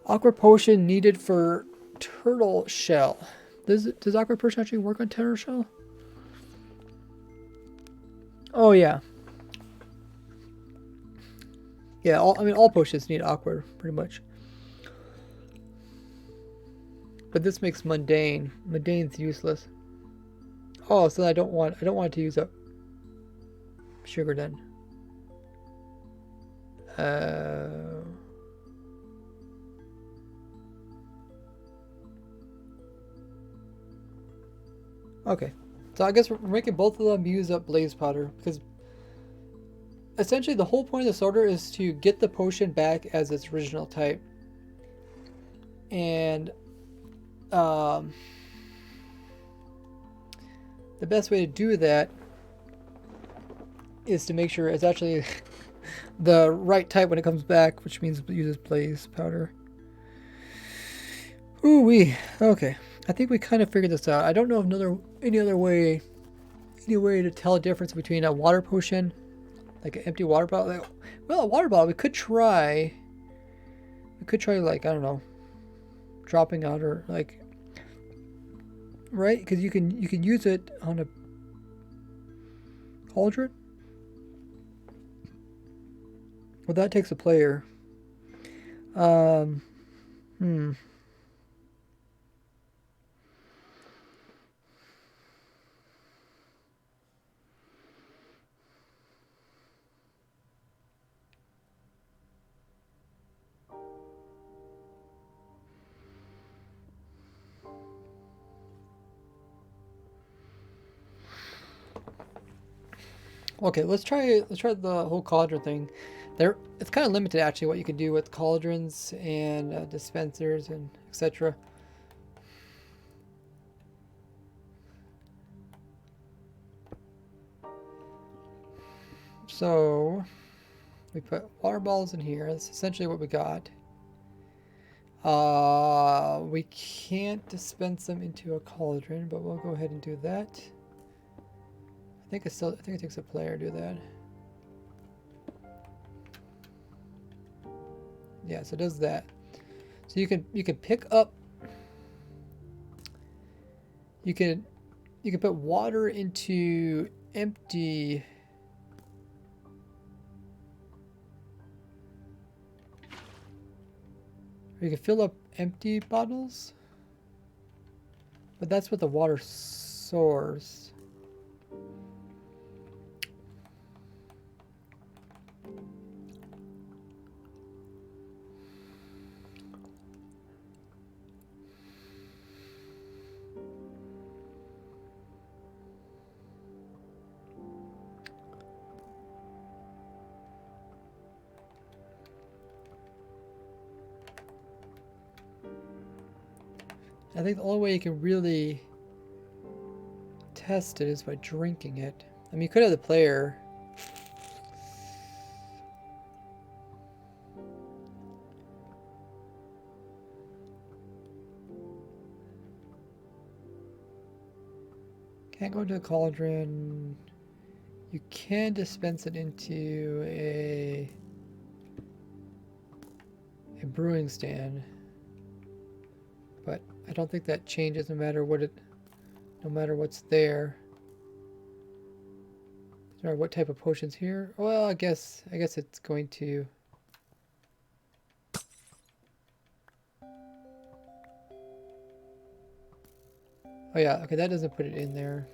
Aqua potion needed for turtle shell. Does aqua potion actually work on turtle shell? Oh yeah. Yeah, all potions need aqua pretty much. But this makes mundane. Mundane's useless. Oh, so I don't want to use up sugar then. Okay. So I guess we're making both of them use up blaze powder because essentially the whole point of this order is to get the potion back as its original type. And the best way to do that is to make sure it's actually the right type when it comes back, which means it uses blaze powder. Ooh wee. Okay. I think we kind of figured this out. I don't know of any way to tell a difference between a water potion, like an empty water bottle. Well, a water bottle we could try. Like, I don't know, dropping out or like, right? Because you can use it on a cauldron. Well, that takes a player. Okay, let's try the whole cauldron thing. It's kind of limited actually what you can do with cauldrons and dispensers and etc. So we put water balls in here. That's essentially what we got. We can't dispense them into a cauldron, but we'll go ahead and do that. I think it takes a player to do that. Yeah, so it does that. So you can pick up. You can put water into empty. Or you can fill up empty bottles. But that's what the water source. I think the only way you can really test it is by drinking it. I mean, you could have the player. Can't go to the cauldron. You can dispense it into a brewing stand, but I don't think that changes no matter what's there. No matter what type of potions here. Well, I guess it's going to. Oh yeah, okay, that doesn't put it in there.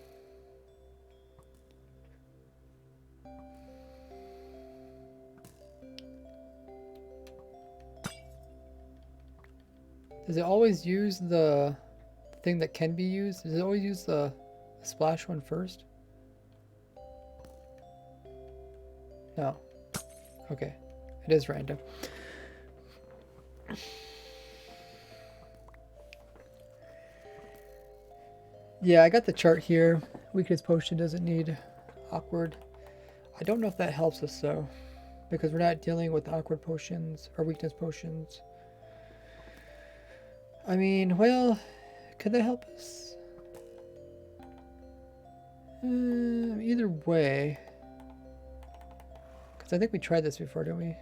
Does it always use the thing that can be used? Does it always use the splash one first? No. Okay. It is random. Yeah, I got the chart here. Weakness potion doesn't need awkward. I don't know if that helps us though, because we're not dealing with awkward potions or weakness potions. I mean, well, could that help us? Either way. Because I think we tried this before, didn't we?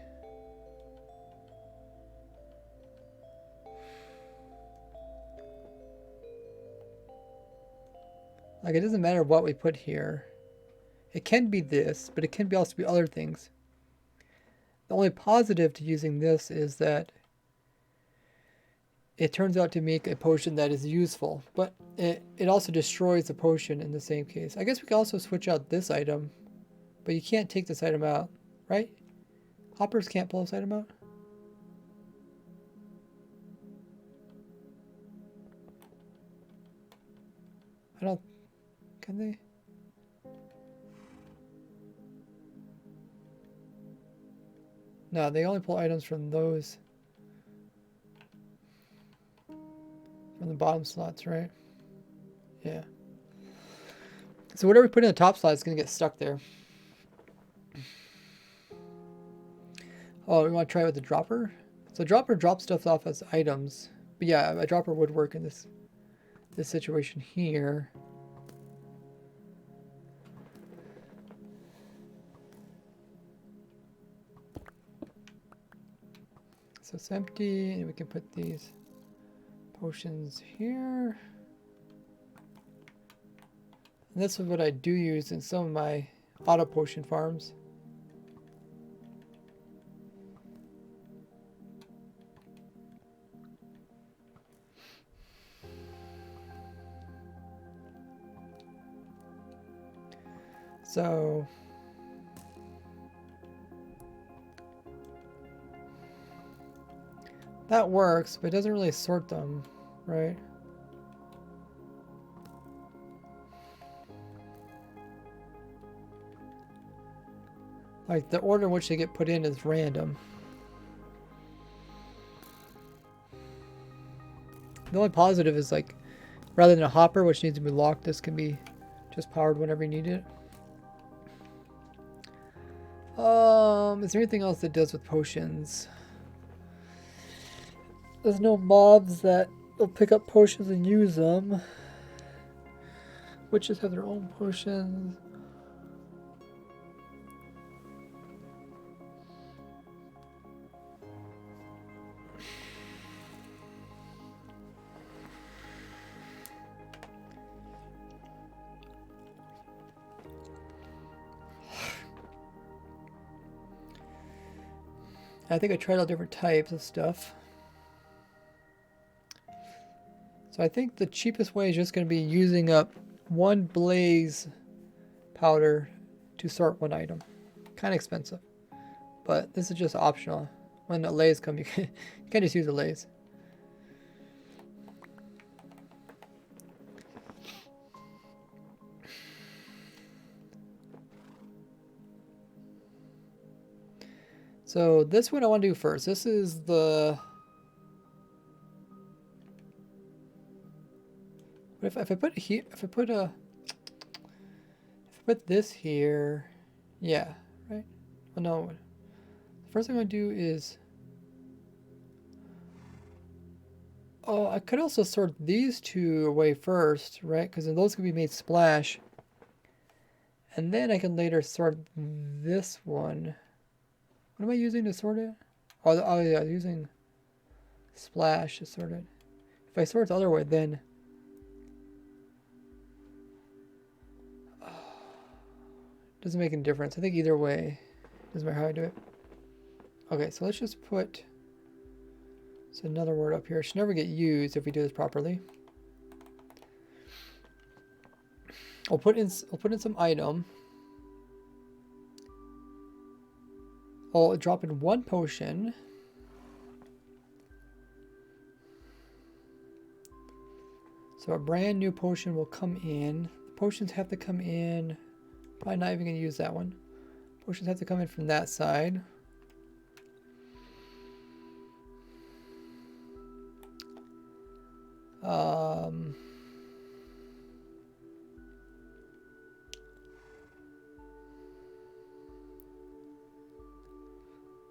Like, it doesn't matter what we put here. It can be this, but it can also be other things. The only positive to using this is that it turns out to make a potion that is useful, but it also destroys the potion in the same case. I guess we can also switch out this item, but you can't take this item out, right? Hoppers can't pull this item out? I don't... Can they? No, they only pull items from those. From the bottom slots, right? Yeah. So whatever we put in the top slot is going to get stuck there. Oh, we want to try it with the dropper? So dropper drops stuff off as items. But yeah, a dropper would work in this situation here. So it's empty, and we can put these potions here. And this is what I do use in some of my auto potion farms. So that works, but it doesn't really sort them, right? Like the order in which they get put in is random. The only positive is like, rather than a hopper which needs to be locked, this can be just powered whenever you need it. Is there anything else that does with potions? There's no mobs that will pick up potions and use them. Witches have their own potions. I think I tried all different types of stuff. So I think the cheapest way is just going to be using up one blaze powder to sort one item. Kind of expensive, but this is just optional. When allays come, you can just use allays. So this one I want to do first. This is the... But if I put here, if I put this here, yeah, right? Well, no. The first thing I'm gonna do is, oh, I could also sort these two away first, right? Because then those could be made splash. And then I can later sort this one. What am I using to sort it? Oh yeah, I'm using splash to sort it. If I sort it the other way, then doesn't make any difference. I think either way, doesn't matter how I do it. Okay, so let's just put another word up here. It should never get used if we do this properly. We'll put in some item. I'll drop in one potion. So a brand new potion will come in. The potions have to come in. Probably not even going to use that one. Potions have to come in from that side.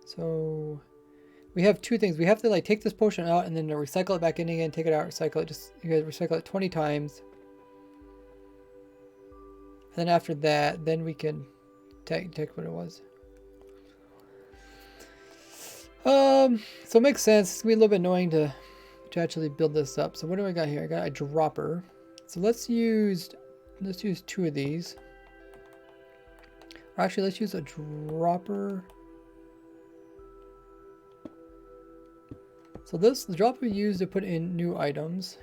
So we have two things. We have to like take this potion out and then recycle it back in again, take it out, recycle it. Just you guys recycle it 20 times. And then after that, then we can take what it was. So it makes sense. It's gonna be a little bit annoying to actually build this up. So what do I got here? I got a dropper. So let's use two of these. Or actually, let's use a dropper. So the dropper we use to put in new items.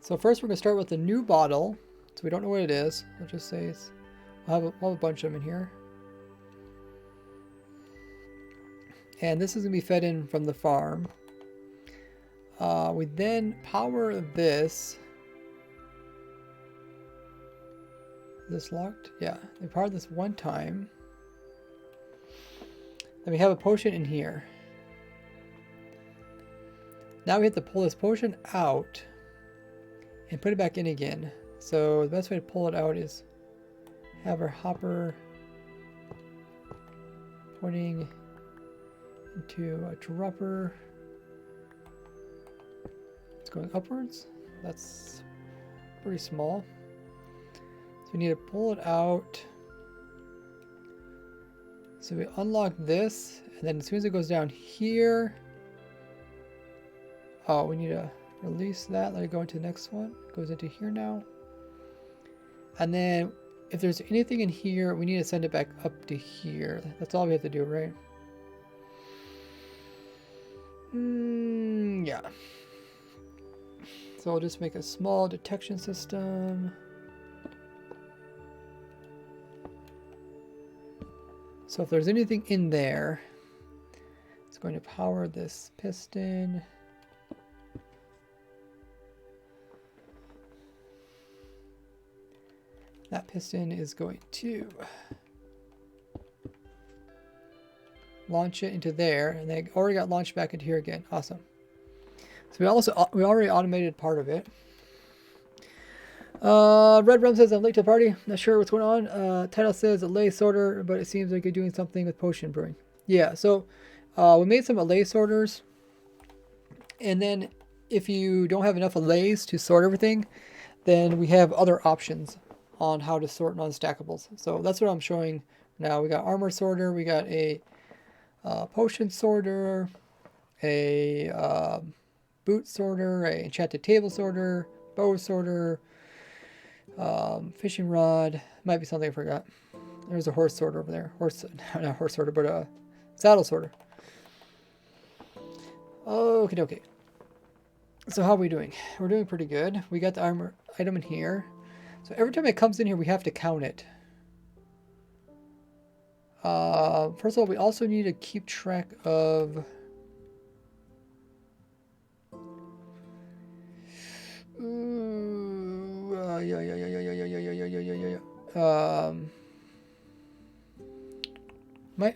So first we're going to start with a new bottle. So we don't know what it is. We'll just say it's, we'll have a bunch of them in here. And this is going to be fed in from the farm. We then power this. Is this locked? Yeah, we powered this one time. Then we have a potion in here. Now we have to pull this potion out and put it back in again. So the best way to pull it out is have our hopper pointing into a dropper. It's going upwards. That's pretty small. So we need to pull it out. So we unlock this, and then as soon as it goes down here, oh, we need to release that, let it go into the next one. It goes into here now. And then if there's anything in here, we need to send it back up to here. That's all we have to do, right? Yeah. So I'll just make a small detection system. So if there's anything in there, it's going to power this piston. That piston is going to launch it into there, and they already got launched back into here again. Awesome. So we already automated part of it. Red Rum says I'm late to the party. Not sure what's going on. Title says Allay sorter, but it seems like you're doing something with potion brewing. Yeah, so we made some Allay sorters, and then if you don't have enough Allays to sort everything, then we have other options on how to sort non-stackables. So that's what I'm showing now. We got armor sorter, we got a potion sorter, a boot sorter, a enchanted table sorter, bow sorter, fishing rod. Might be something I forgot. There's a horse sorter over there. Not horse sorter, but a saddle sorter. Okie dokie. So how are we doing? We're doing pretty good. We got the armor item in here. So every time it comes in here, we have to count it. First of all, we also need to keep track of... I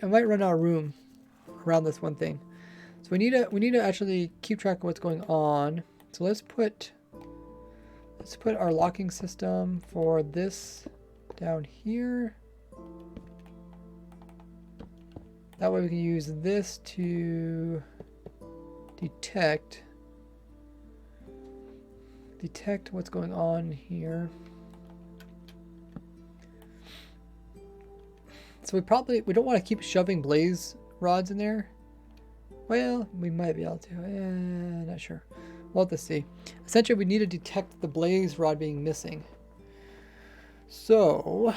might run out of room around this one thing. So we need to actually keep track of what's going on. So let's put our locking system for this down here. That way we can use this to detect what's going on here. So we don't want to keep shoving blaze rods in there. Well, we might be able to. Not sure. We'll have to see. Essentially, we need to detect the blaze rod being missing. So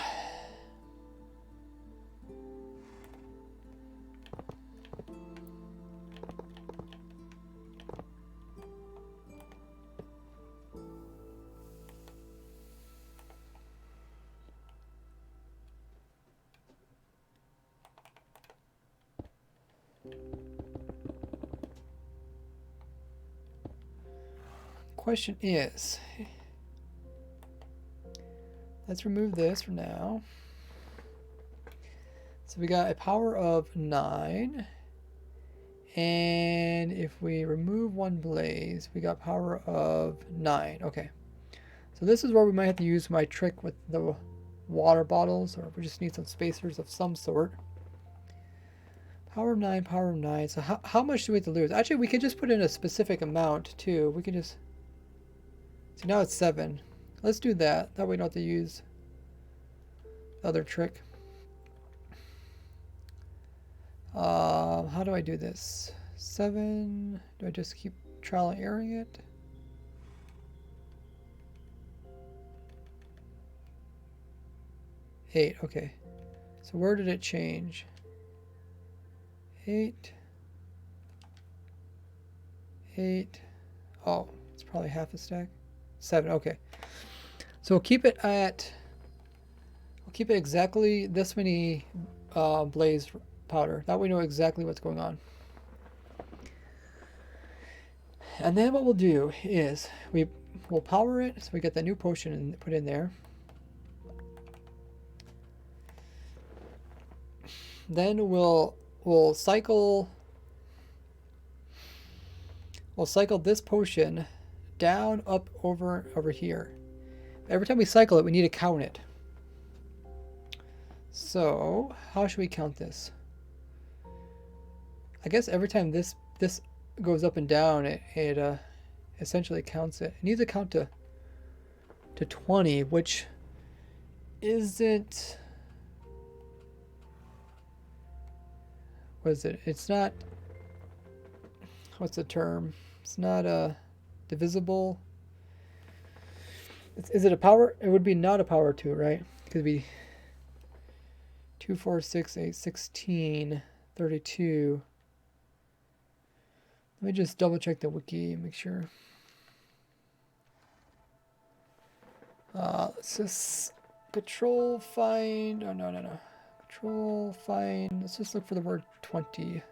question is, let's remove this for now. So we got a power of 9, and if we remove one blaze, we got power of 9. Okay, so this is where we might have to use my trick with the water bottles, or we just need some spacers of some sort. Power of 9, power of 9. So how much do we have to lose? Actually, we could just put in a specific amount too. We could just, so now it's 7. Let's do that. That way we don't have to use the other trick. How do I do this? 7. Do I just keep trial and erroring it? Eight. Okay. So where did it change? 8. 8. Oh, it's probably half a stack. 7. Okay. So we'll keep it exactly this many blaze powder. That way we know exactly what's going on. And then what we'll do is we'll power it, so we get the new potion and put in there. Then we'll cycle this potion down, up, over here. Every time we cycle it, we need to count it. So how should we count this? I guess every time this goes up and down, it essentially counts it. It needs to count to 20, which isn't. What is it? It's not. What's the term? It's not divisible. Is it a power? It would be not a power 2, right? It could be 2, 4, 6, 8, 16, 32. Let me just double check the wiki and make sure. Let's just control find. Oh, no. Control find. Let's just look for the word 20.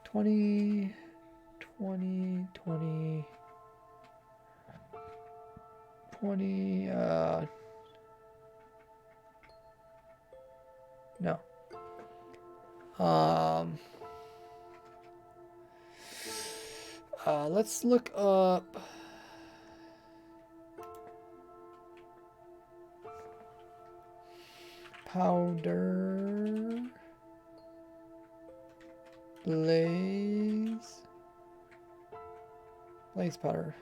20. 20. 20. 20. No. Let's look up powder blaze powder.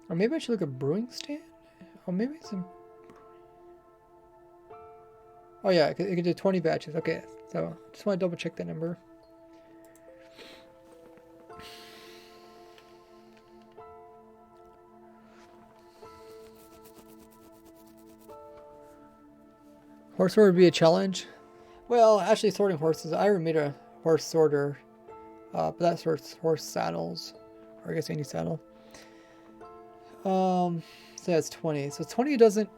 Or maybe I should look at brewing stand? Oh, maybe it's in. Oh yeah, it could do 20 batches. Okay, so just want to double check that number. Horse sorter would be a challenge. Well, actually sorting horses, I already made a horse sorter, but that sorts horse saddles, or I guess any saddle. So that's 20. So 20 doesn't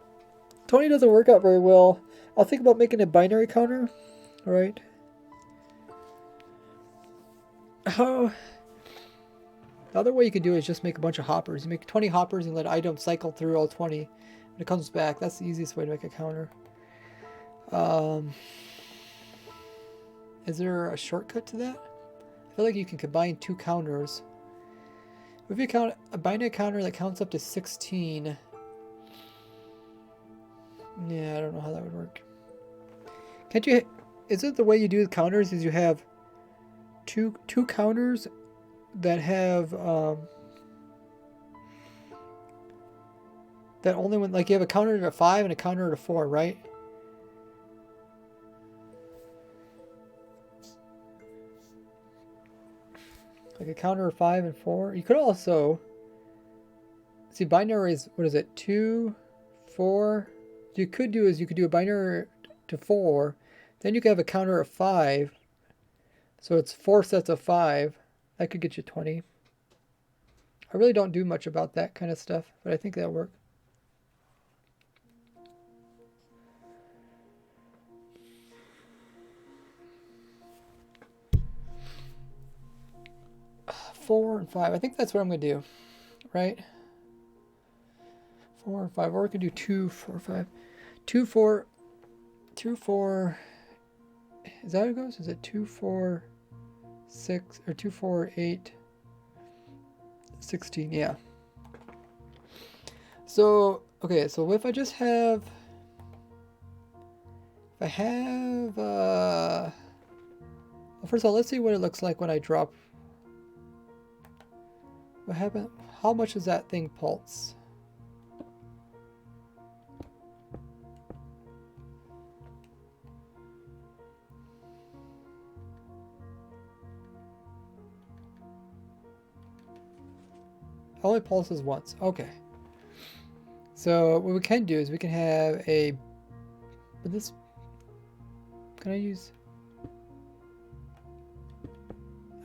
work out very well. I'll think about making a binary counter. All right. Oh. The other way you could do it is just make a bunch of hoppers. You make 20 hoppers and let items cycle through all 20. When it comes back, that's the easiest way to make a counter. Is there a shortcut to that? I feel like you can combine two counters. If you count a binary counter that counts up to 16, yeah, I don't know how that would work. Can't you? Is it the way you do the counters? Is you have two counters that have that only when like you have a counter to 5 and a counter to 4, right? Like a counter of 5 and 4. You could also see binary is what is it? 2, 4. What you could do is you could do a binary to 4, then you could have a counter of 5. So it's 4 sets of 5. That could get you 20. I really don't do much about that kind of stuff, but I think that'll work. Four and 5. I think that's what I'm going to do, right? 4 and 5. Or we could do 2, 4, 5. 2, 4. 2, 4. Is that how it goes? Is it 2, 4, 6, or 2, 4, 8, 16? Yeah. So, okay, so if I just have, if I have, well, first of all, let's see what it looks like when I drop. What happened? How much does that thing pulse? Only pulses once. Okay. So what we can do is we can have a. But this. Can I use?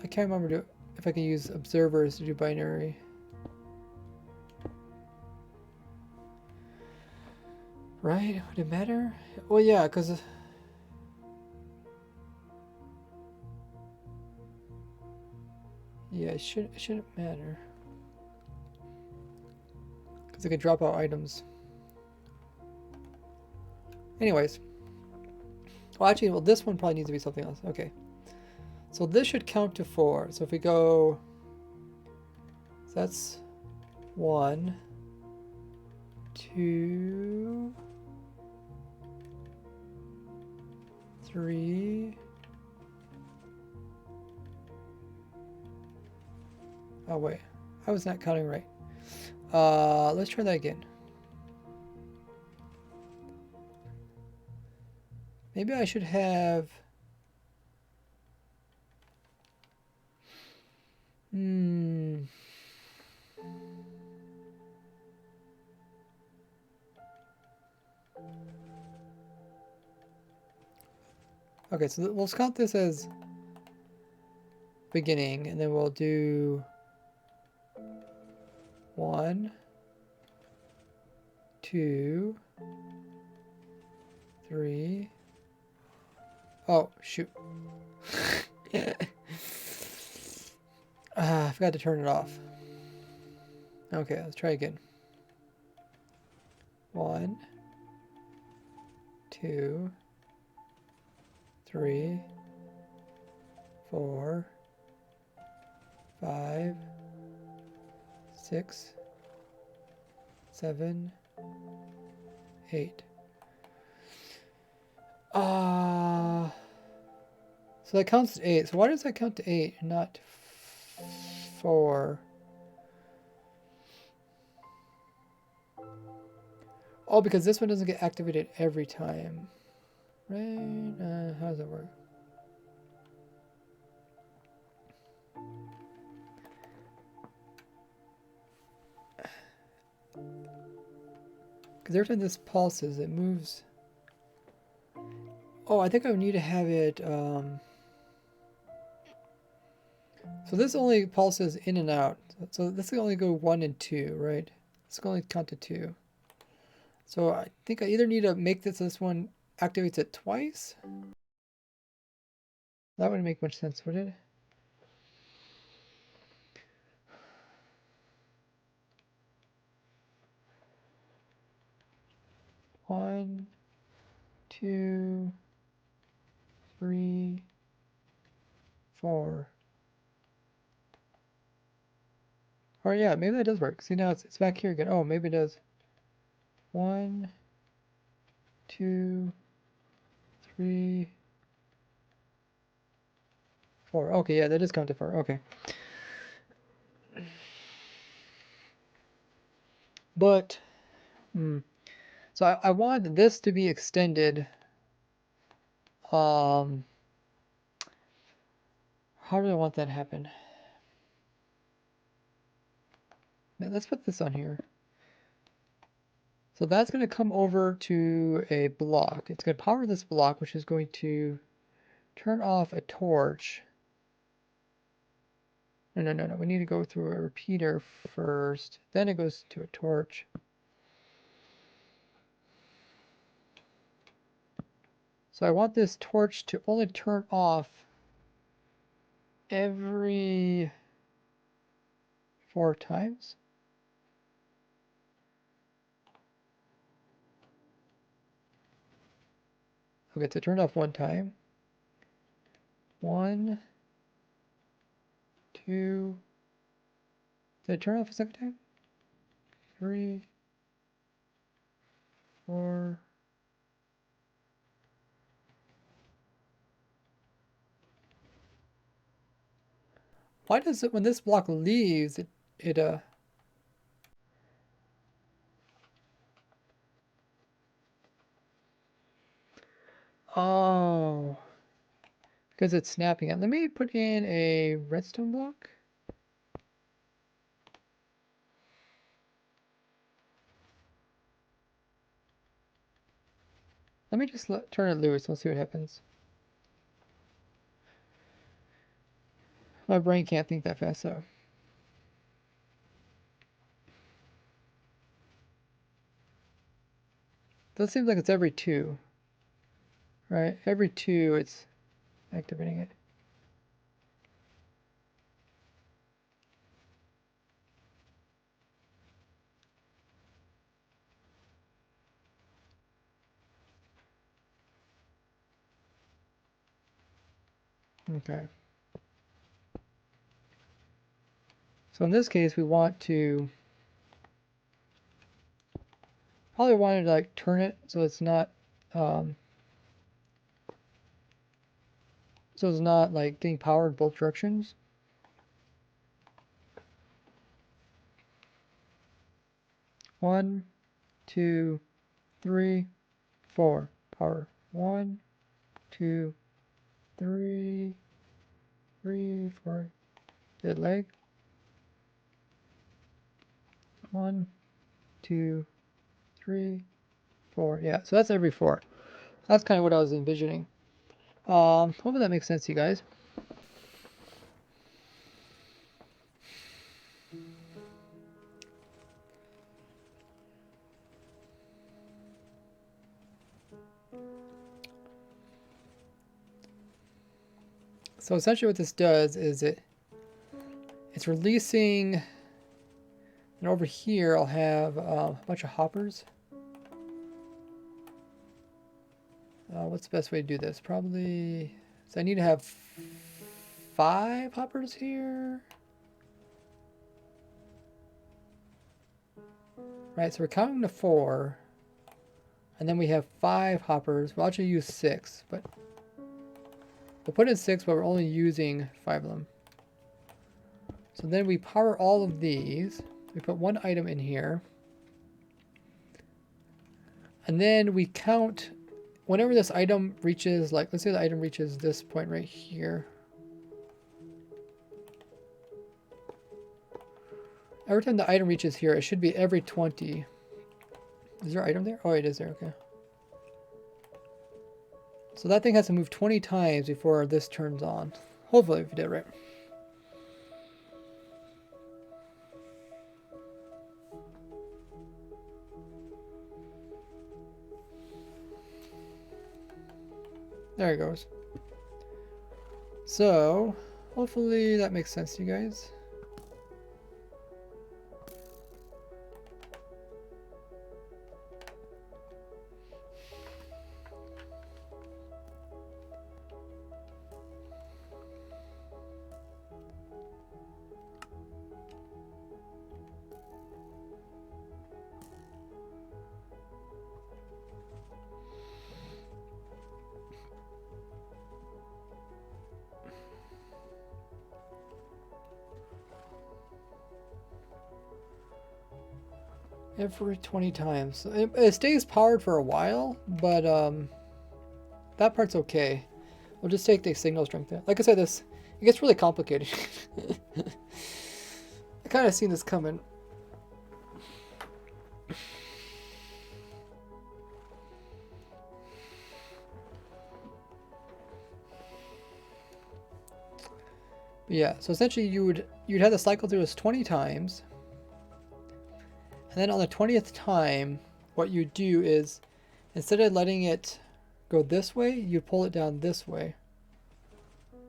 I can't remember if I can use observers to do binary. Right? Would it matter? Well, yeah, because. Yeah, it shouldn't matter. Because I could drop out items. Anyways. Well, actually, well, this one probably needs to be something else. Okay. So this should count to 4. So if we go... So that's 1, 2, 3... Oh, wait. I was not counting right. Let's try that again. Maybe I should have... Okay, so we'll count this as beginning, and then we'll do 1, 2, 3. Oh, shoot. I forgot to turn it off. Okay, let's try again. 1, 2, 3, 4, 5, 6, 7, 8. So that counts to 8. So why does that count to 8 and not 4? Oh, because this one doesn't get activated every time. Right? How does that work? Because every time this pulses, it moves. Oh, I think I would need to have it... So this only pulses in and out. So this can only go 1 and 2, right? This can only count to 2. So I think I either need to make this one activates it twice. That wouldn't make much sense, would it? One, 2, 3, 4. Oh yeah, maybe that does work. See, now it's back here again. Oh, maybe it does. 1, 2, 3, 4. Okay, yeah, that is count to 4. Okay. But, so I want this to be extended. How do I want that to happen? Let's put this on here. So that's going to come over to a block. It's going to power this block, which is going to turn off a torch. No. We need to go through a repeater first. Then it goes to a torch. So I want this torch to only turn off every 4 times. Okay, so it turned off 1 time. 1, 2. Did it turn off a second time? 3, 4. Why does it, when this block leaves, it oh, because it's snapping it. Let me put in a redstone block. Let me just turn it loose. We'll see what happens. My brain can't think that fast, so. That seems like it's every 2. Right? Every 2 it's activating it. Okay. So in this case, we want to probably want to like turn it so it's not like getting power in both directions. One, 2, 3, 4. Power. 1, 2, 3, 4. Dead leg. 1, 2, 3, 4. Yeah, so that's every 4. That's kind of what I was envisioning. Hopefully that makes sense to you guys. So essentially what this does is it's releasing, and over here I'll have a bunch of hoppers. What's the best way to do this? Probably, so I need to have 5 hoppers here. Right, so we're counting to 4, and then we have 5 hoppers. We'll actually use 6, but we'll put in 6, but we're only using 5 of them. So then we power all of these. We put 1 item in here. And then we count whenever this item reaches, like, let's say the item reaches this point right here. Every time the item reaches here, it should be every 20. Is there an item there? Oh, it is there, okay. So that thing has to move 20 times before this turns on. Hopefully, if you did it right. There it goes. So, hopefully that makes sense to you guys. Every 20 times. So it stays powered for a while, but that part's okay. We'll just take the signal strength there. Like I said, it gets really complicated. I kind of seen this coming. But yeah, so essentially you'd have the cycle through this 20 times. And then on the 20th time, what you do is instead of letting it go this way, you pull it down this way.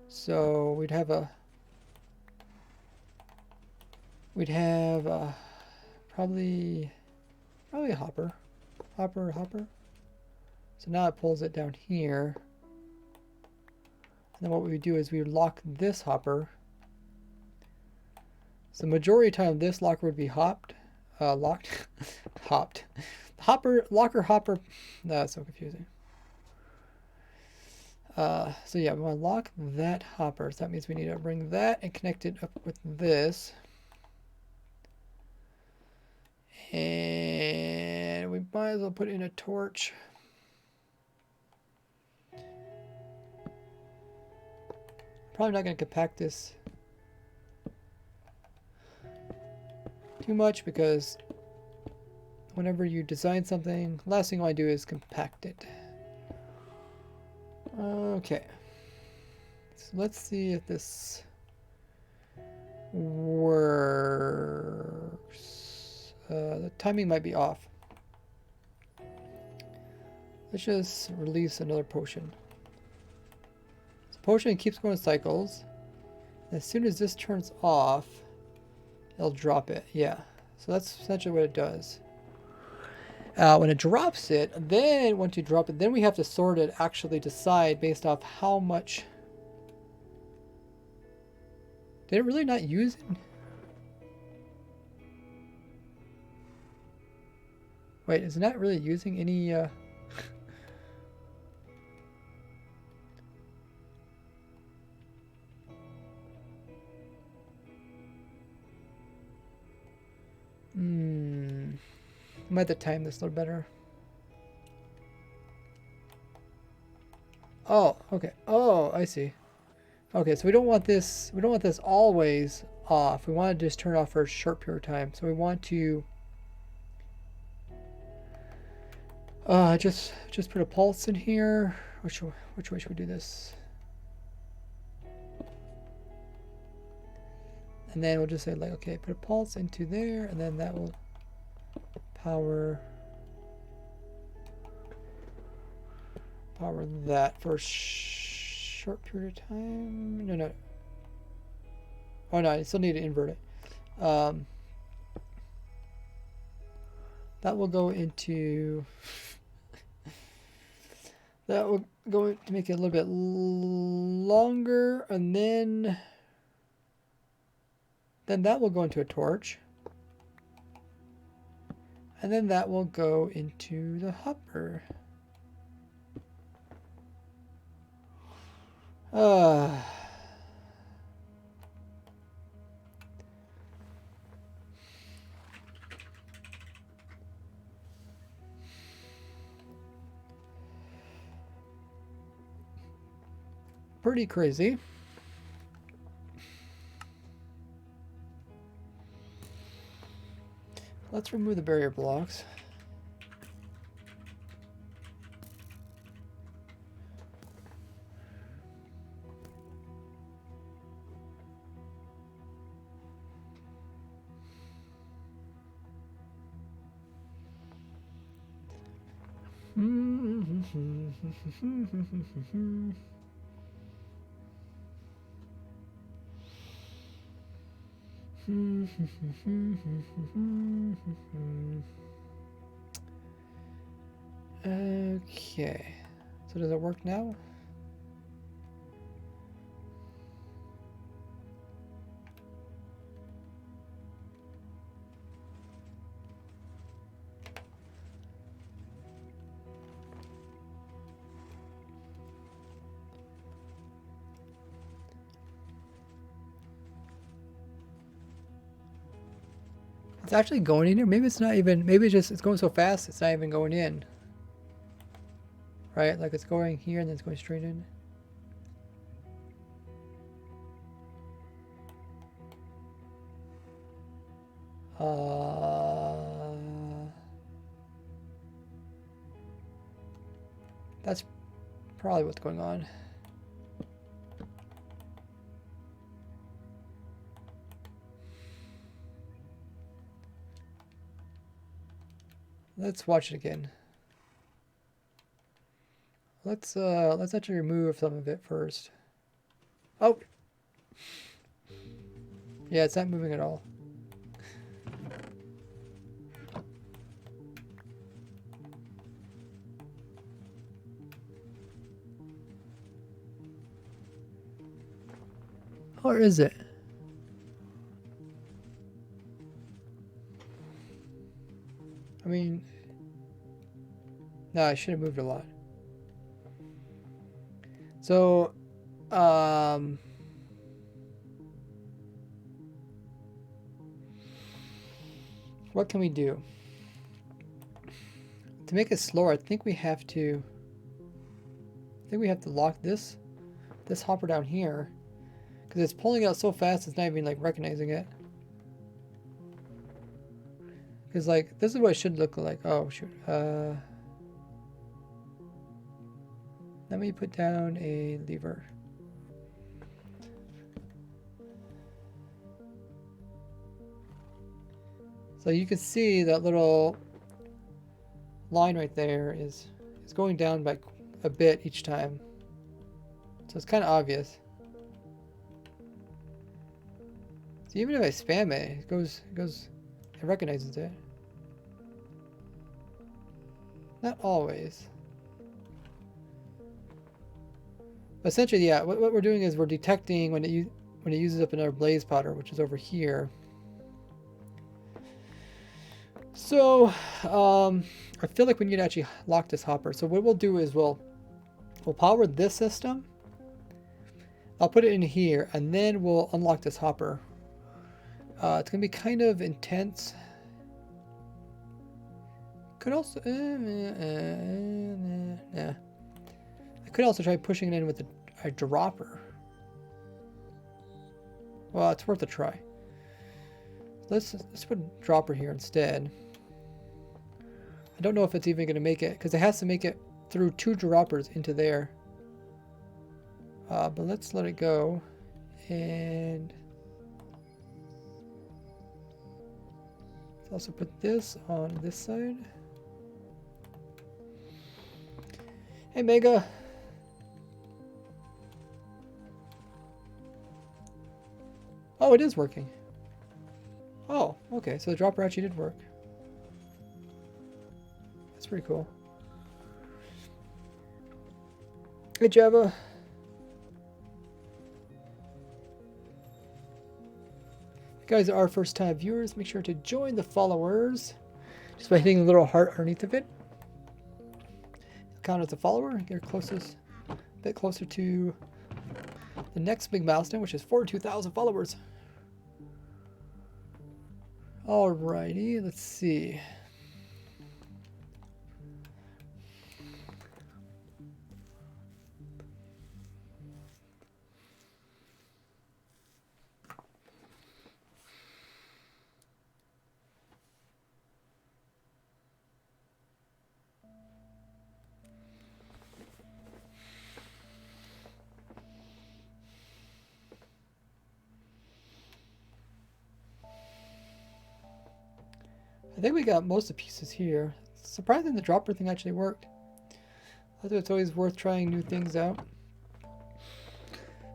So we'd have probably a hopper. Hopper. So now it pulls it down here. And then what we would do is we would lock this hopper. So the majority of the time this locker would be locked. Hopped. Locker hopper. That's so confusing. So yeah, we want to lock that hopper. So that means we need to bring that and connect it up with this. And we might as well put in a torch. Probably not going to compact this too much because whenever you design something, last thing you want to do is compact it. Okay. So let's see if this works. The timing might be off. Let's just release another potion. So potion keeps going in cycles. As soon as this turns off, it'll drop it. Yeah. So that's essentially what it does. When it drops it, then once you drop it, then we have to sort it, actually decide based off how much. Did it really not use it? Wait, is it not really using any I might have to time this a little better. Oh, okay. Oh, I see. Okay, so we don't want this always off. We want to just turn it off for a short period of time. So we want to just put a pulse in here. Which way should we do this? And then we'll just say like, okay, put a pulse into there, and then that will power that for a short period of time. No. Oh no, I still need to invert it. That will go into that will go to make it a little bit longer, and then that will go into a torch. And then that will go into the hopper. Pretty crazy. Let's remove the barrier blocks. Okay, so does it work now? It's actually going in here. Maybe it's not even, maybe it's going so fast it's not even going in. Right? Like it's going here and then it's going straight in. That's probably what's going on. Let's watch it again. Let's actually remove some of it first. Oh. Yeah, it's not moving at all. Or is it? I mean, no, I should have moved a lot. So, what can we do? To make it slower, I think we have to lock this hopper down here. Because it's pulling out so fast it's not even like recognizing it. Because like, this is what it should look like. Oh shoot. Let me put down a lever. So you can see that little line right there is going down by a bit each time. So it's kind of obvious. So even if I spam it, it goes, it recognizes it. Not always. But essentially, yeah, what we're doing is we're detecting when it uses up another blaze powder, which is over here. So, I feel like we need to actually lock this hopper. So what we'll do is we'll power this system. I'll put it in here, and then we'll unlock this hopper. It's gonna be kind of intense. Could also, I could also try pushing it in with a dropper. Well, it's worth a try. Let's put a dropper here instead. I don't know if it's even going to make it, because it has to make it through 2 droppers into there. But let's let it go. And let's also put this on this side. Hey, Mega. Oh, it is working. Oh, okay. So the dropper actually did work. That's pretty cool. Hey, Java. If you guys are first-time viewers, make sure to join the followers just by hitting the little heart underneath of it. Count as a follower. Get closest, a bit closer to the next big milestone, which is 42,000 followers. Alrighty, let's see. I think we got most of the pieces here. It's surprising the dropper thing actually worked. I think it's always worth trying new things out.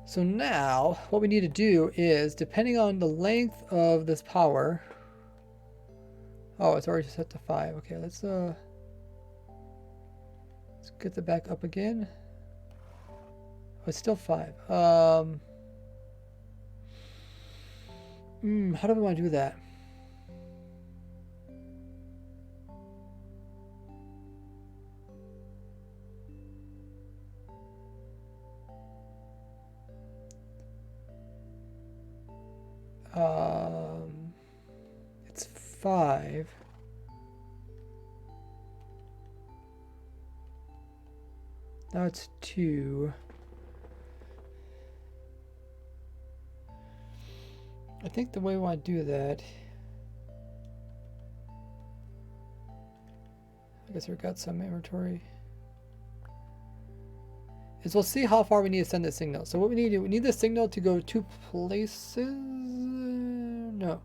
So now, what we need to do is, depending on the length of this power... Oh, it's already set to 5. Okay, let's get the back up again. Oh, it's still 5. How do we want to do that? It's 5. Now it's 2. I think the way we want to do that, I guess we've got some inventory, is we'll see how far we need to send the signal. So what we need to do, we need the signal to go 2 places. No.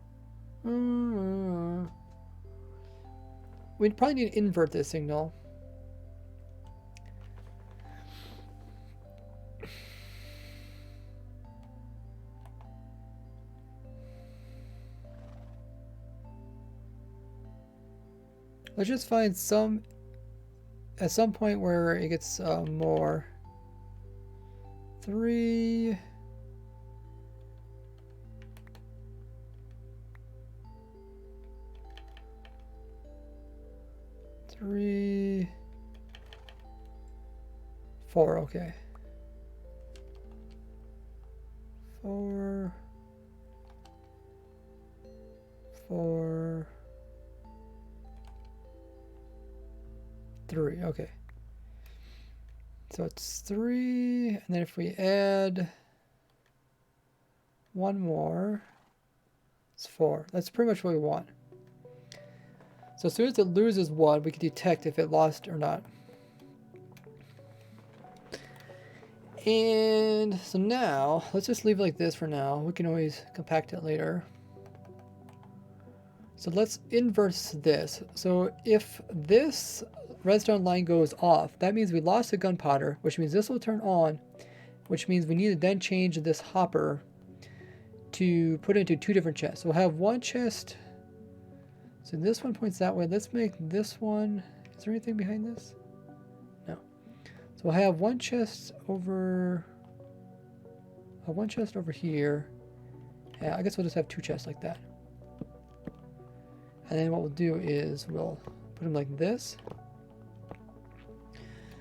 We'd probably need to invert this signal. Let's just find some, at some point where it gets more. 3. Three, 4, okay. 4, 4, 3, okay. So it's 3, and then if we add 1 more, it's 4. That's pretty much what we want. So as soon as it loses 1, we can detect if it lost or not. And so now, let's just leave it like this for now. We can always compact it later. So let's inverse this. So if this redstone line goes off, that means we lost the gunpowder, which means this will turn on, which means we need to then change this hopper to put it into 2 different chests. So we'll have 1 chest. So this one points that way. Let's make this one. Is there anything behind this? No. So we'll have 1 chest over. 1 chest over here. Yeah, I guess we'll just have 2 chests like that. And then what we'll do is we'll put them like this.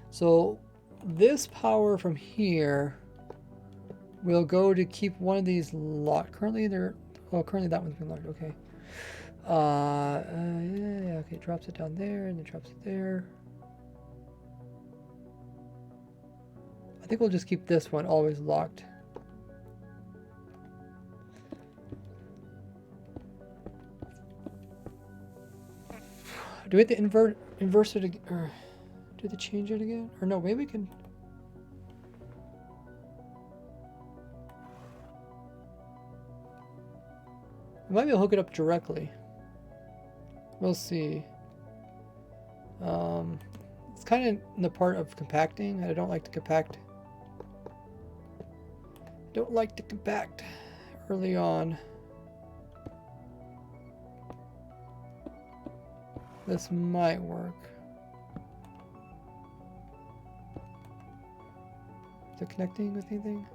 So this power from here will go to keep one of these locked. Currently they're, oh, currently that one's been locked. Okay. Yeah, okay, drops it down there and then drops it there. I think we'll just keep this one always locked. Do we have to inverse it again, or do they change it again? Or no, maybe we can. We might be able to hook it up directly. We'll see. It's kind of in the part of compacting. I don't like to compact. Don't like to compact early on. This might work. Is it connecting with anything?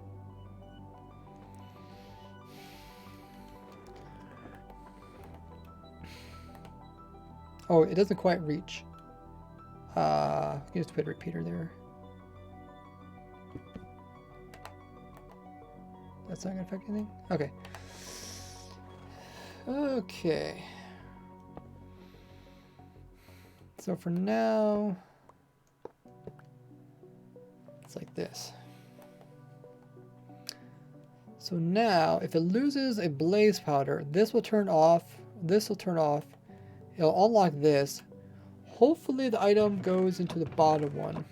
Oh, it doesn't quite reach. You can just put a repeater there. That's not gonna affect anything? Okay. Okay. So for now, it's like this. So now, if it loses a blaze powder, this will turn off, this will turn off, it'll unlock this. Hopefully the item goes into the bottom one.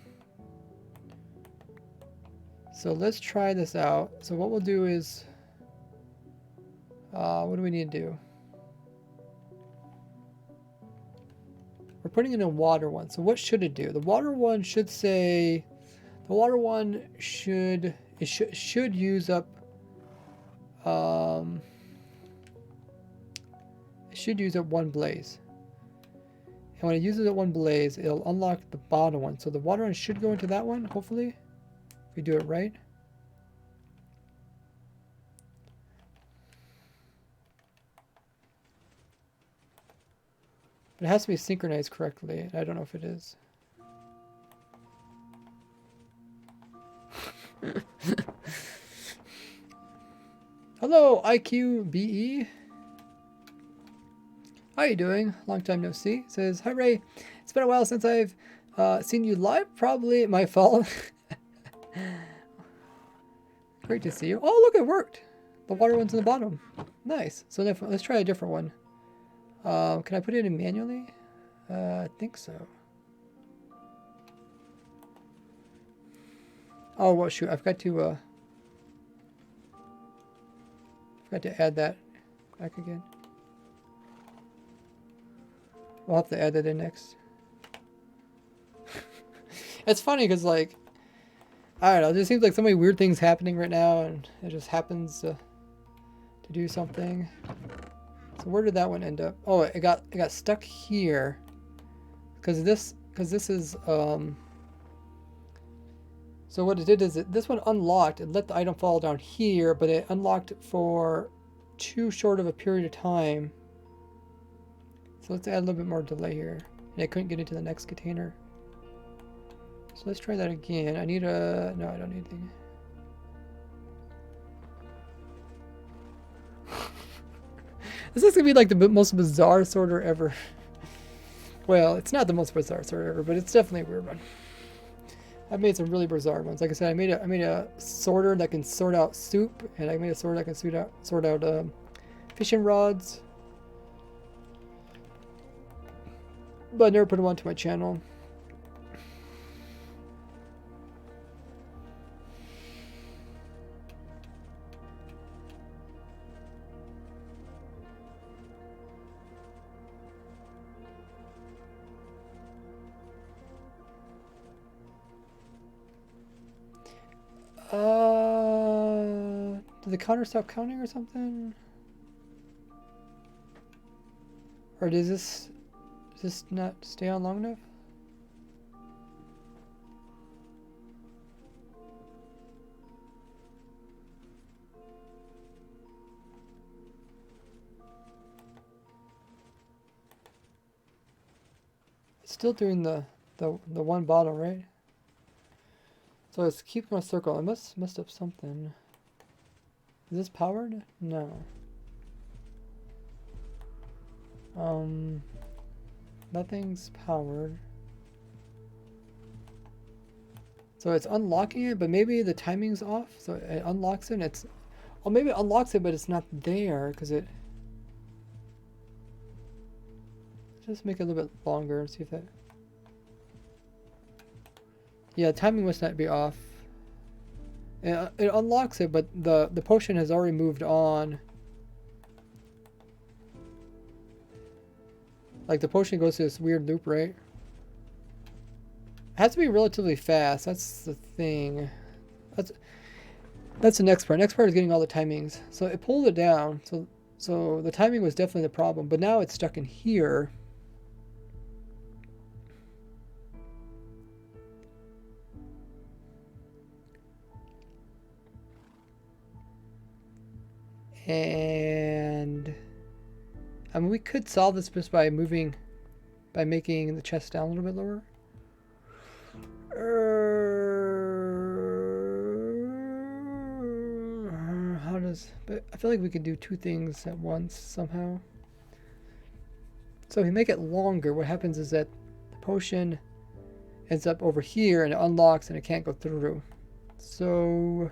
So let's try this out. So what we'll do is, what do we need to do? We're putting in a water one. So what should it do? The water one should say, the water one should, it should use up, it should use up 1 blaze. And when it uses up 1 blaze, it'll unlock the bottom one. So the water one should go into that one, hopefully, if we do it right. But it has to be synchronized correctly, and I don't know if it is. Hello, IQBE. How you doing? Long time no see. Says, hi Ray. It's been a while since I've seen you live. Probably my fault. Great to see you. Oh, look, it worked. The water one's in the bottom. Nice. So let's try a different one. Can I put it in manually? I think so. Oh, well, shoot. I've got to add that back again. We'll have to add that in next. It's funny because, like, I don't know, there seems like so many weird things happening right now, and it just happens to do something. So where did that one end up? Oh, it got stuck here because this is so what it did is this one unlocked. It let the item fall down here, but it unlocked for too short of a period of time. So let's add a little bit more delay here. And I couldn't get into the next container. So let's try that again. I need a... No, I don't need anything. This is going to be like the most bizarre sorter ever. Well, it's not the most bizarre sorter ever, but it's definitely a weird one. I've made some really bizarre ones. Like I said, I made a sorter that can sort out soup, and I made a sorter that can sort out fishing rods. But I never put them onto my channel. Did the counter stop counting or something? Or does this not stay on long enough? It's still doing the one bottle, right? So it's keeping my circle. I messed up something. Is this powered? No. Nothing's powered. So it's unlocking it, but maybe the timing's off. So it unlocks it and it's... Oh, maybe it unlocks it, but it's not there because it... Just make it a little bit longer and see if that... Yeah, timing must not be off. It unlocks it, but the potion has already moved on. Like the potion goes to this weird loop, right? It has to be relatively fast. That's the thing. That's the next part. Next part is getting all the timings. So it pulled it down. So the timing was definitely the problem. But now it's stuck in here. And I mean, we could solve this just by making the chest down a little bit lower. But I feel like we could do two things at once somehow. So if we make it longer, what happens is that the potion ends up over here and it unlocks and it can't go through. So...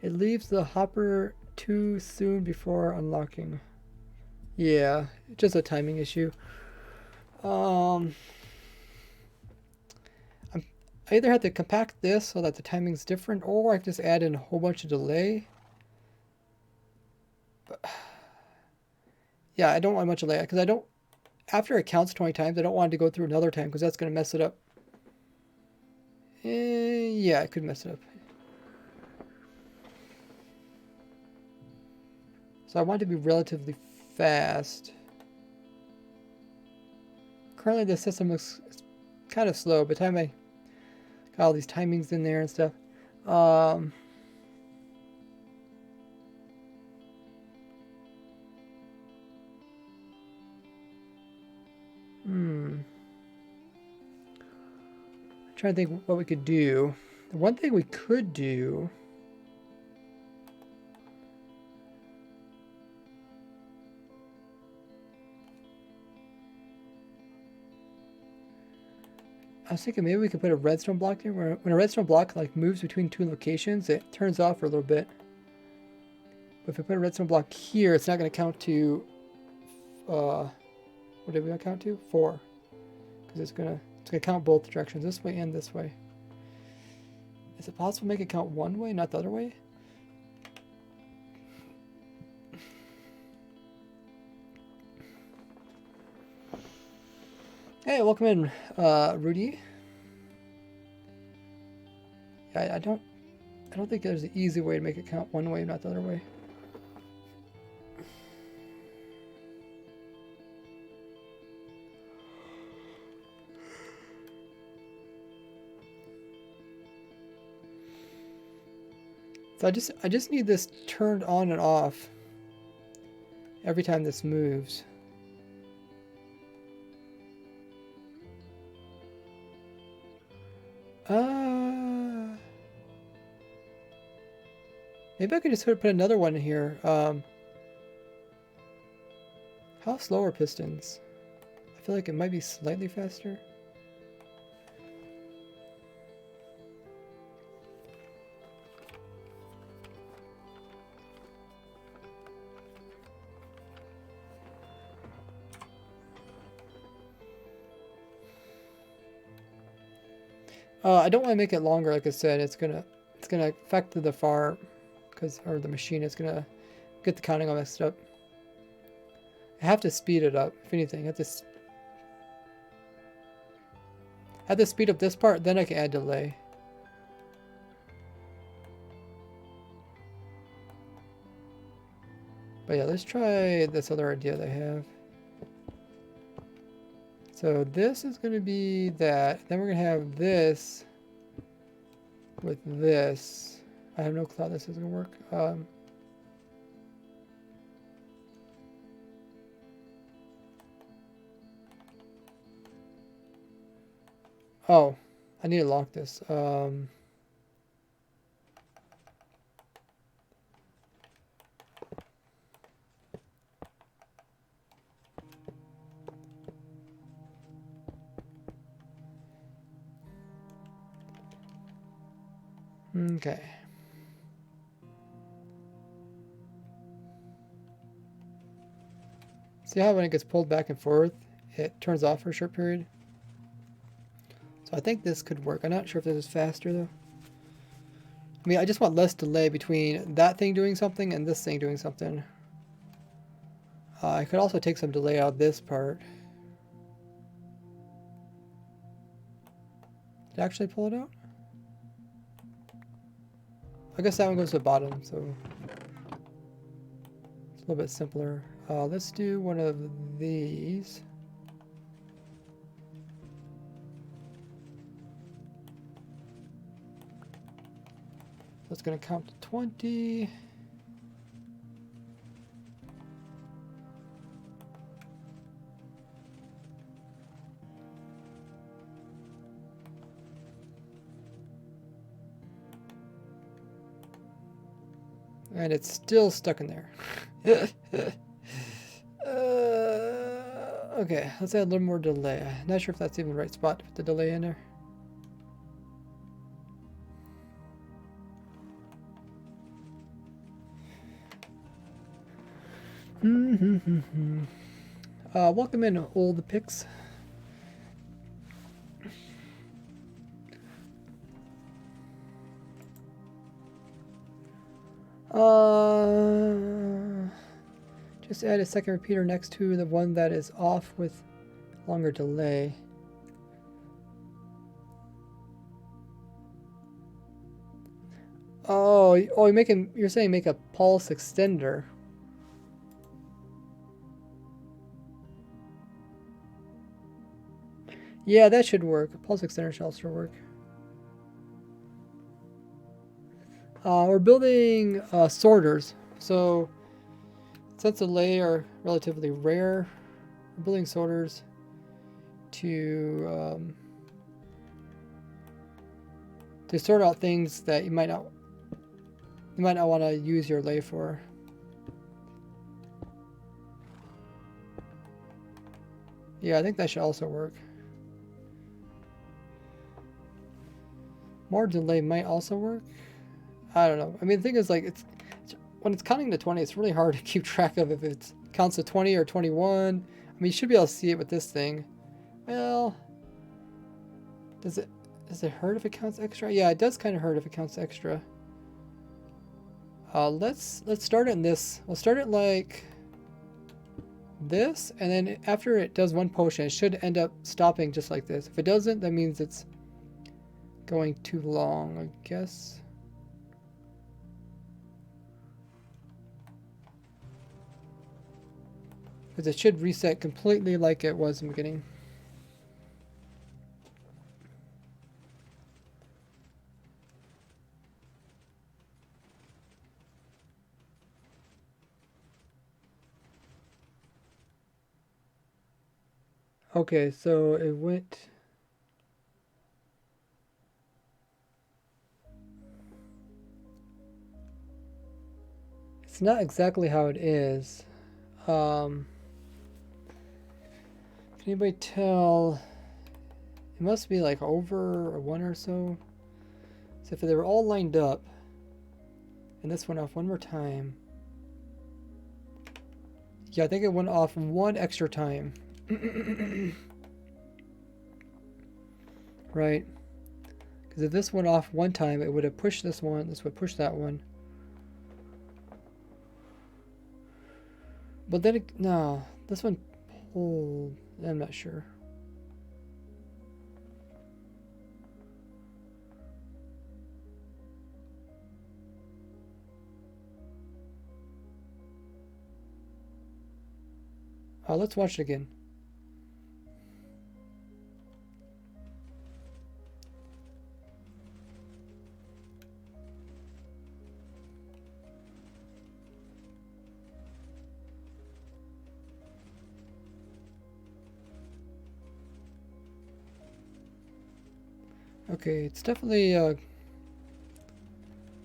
It leaves the hopper too soon before unlocking. Yeah, just a timing issue. I either have to compact this so that the timing's different, or I can just add in a whole bunch of delay. But, yeah, I don't want much delay because I don't. After it counts 20 times, I don't want it to go through another time because that's going to mess it up. Yeah, it could mess it up. So I want it to be relatively fast. Currently the system looks kind of slow, by the time I got all these timings in there and stuff. trying to think what we could do. The one thing we could do. I was thinking maybe we could put a redstone block there. Where when a redstone block like moves between two locations, it turns off for a little bit. But if we put a redstone block here, it's not going to count to. What did we count to? 4, because it's gonna count both directions, this way and this way. Is it possible to make it count one way, not the other way? Hey, welcome in, Rudy. Yeah, I don't think there's an easy way to make it count one way, not the other way. So I just need this turned on and off every time this moves. Maybe I could just put another one in here. How slow are pistons? I feel like it might be slightly faster. I don't want to make it longer, like I said. It's gonna affect the farm, or the machine is gonna get the counting all messed up. I have to speed it up. If anything, I have to speed up this part, then I can add delay. But yeah, let's try this other idea that I have. So this is going to be that. Then we're going to have this with this. I have no clue how this is going to work. Oh, I need to lock this. Okay. See how when it gets pulled back and forth, it turns off for a short period? So I think this could work. I'm not sure if this is faster though. I mean, I just want less delay between that thing doing something and this thing doing something. I could also take some delay out of this part. Did it actually pull it out? I guess that one goes to the bottom, so it's a little bit simpler. Let's do one of these. So it's going to count to 20. And it's still stuck in there. Okay, let's add a little more delay. Not sure if that's even the right spot to put the delay in there. Welcome in, old pics. Just add a second repeater next to the one that is off with longer delay. Oh, you're saying make a pulse extender. Yeah, that should work. A pulse extender should also work. We're building sorters. So since delay are relatively rare, we're building sorters to to sort out things that you might not want to use your lay for. Yeah, I think that should also work. More delay might also work. I don't know. I mean, the thing is, like, it's when it's counting to 20, it's really hard to keep track of if it counts to 20 or 21. I mean, you should be able to see it with this thing. Well, does it hurt if it counts extra? Yeah, it does kind of hurt if it counts extra. Let's start it in this. We'll start it like this, and then after it does one potion, it should end up stopping just like this. If it doesn't, that means it's going too long, I guess. Because it should reset completely like it was in the beginning. Okay, so it went... It's not exactly how it is. Can anybody tell? It must be like over a 1 or so. So if they were all lined up, and this went off one more time. Yeah, I think it went off one extra time. Right. Because if this went off one time, it would have pushed this one. This would push that one. But then, no. This one pulled. I'm not sure. Let's watch it again. Okay, it's definitely,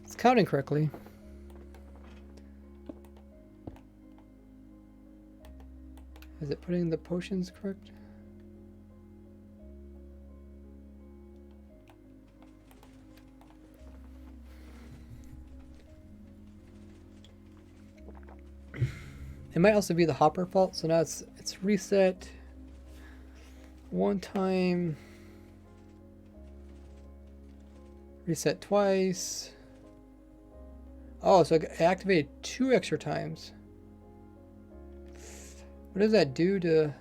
it's counting correctly. Is it putting the potions correct? It might also be the hopper fault, so now it's reset one time. Reset twice. Oh, so it activated 2 extra times. What does that do to...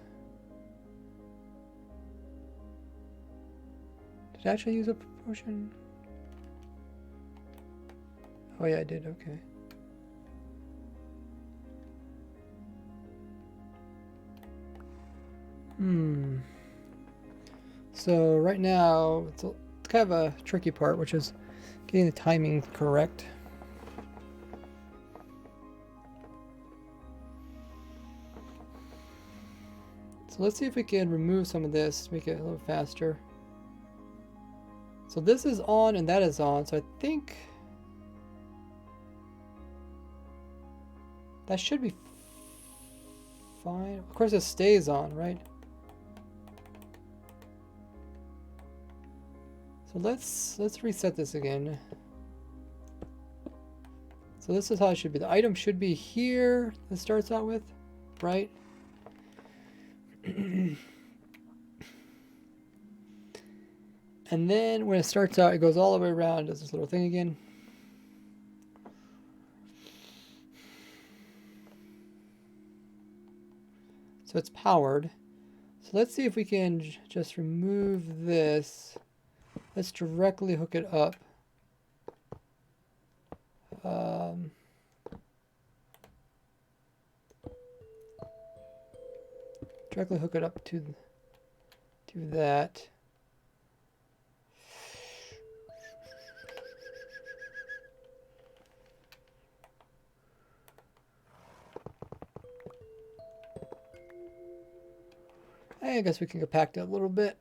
Did I actually use a potion? Oh yeah, I did, okay. So right now, it's kind of a tricky part, which is getting the timing correct. So let's see if we can remove some of this to make it a little faster. So this is on and that is on, so I think that should be fine. Of course it stays on, right? So let's reset this again. So this is how it should be. The item should be here. It starts out with, right? And then when it starts out, it goes all the way around, does this little thing again. So it's powered. So let's see if we can just remove this. Let's directly hook it up. Directly hook it up to that. I guess we can compact it a little bit.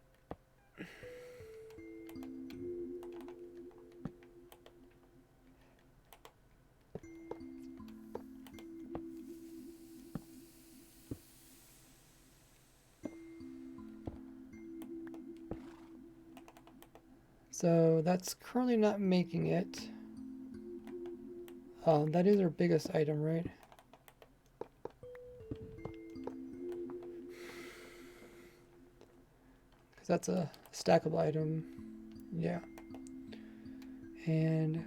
So that's currently not making it. That is our biggest item, right? Because that's a stackable item. Yeah. And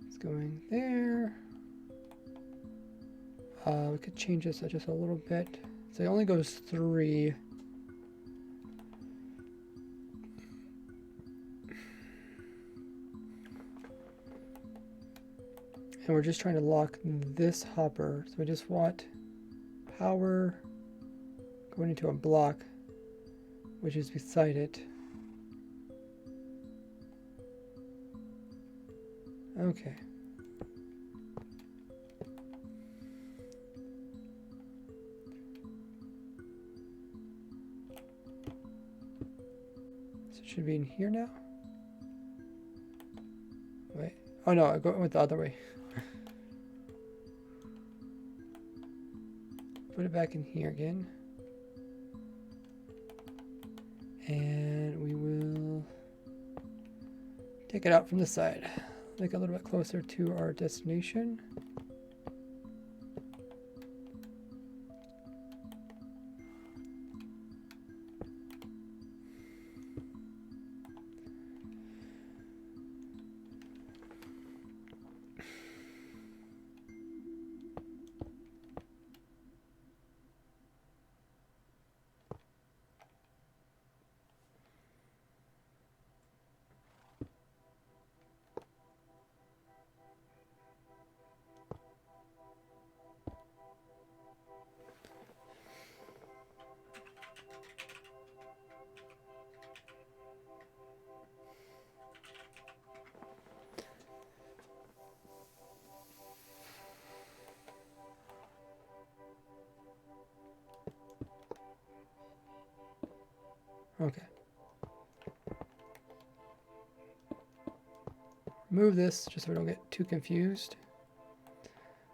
it's going there. We could change this just a little bit. So it only goes 3. And we're just trying to lock this hopper. So we just want power going into a block, which is beside it. Okay. So it should be in here now. Wait. Oh no, I went the other way. Put it back in here again. And we will take it out from the side. Make it a little bit closer to our destination. Okay. Move this just so we don't get too confused.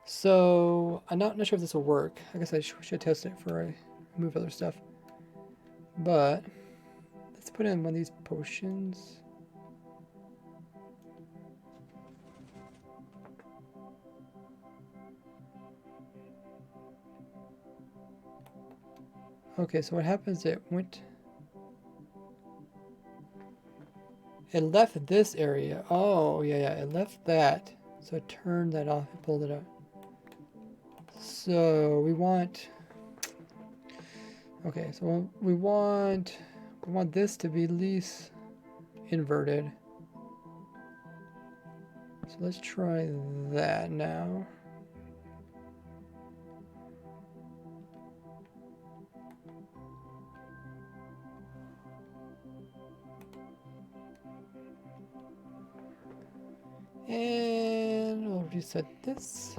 So I'm not sure if this will work. I guess I should test it before I move other stuff. But let's put in one of these potions. Okay, so what happens? It left this area. Oh, yeah, it left that. So it turned that off and pulled it out. So we want, okay, so we want this to be at least inverted. So let's try that now. And we'll reset this.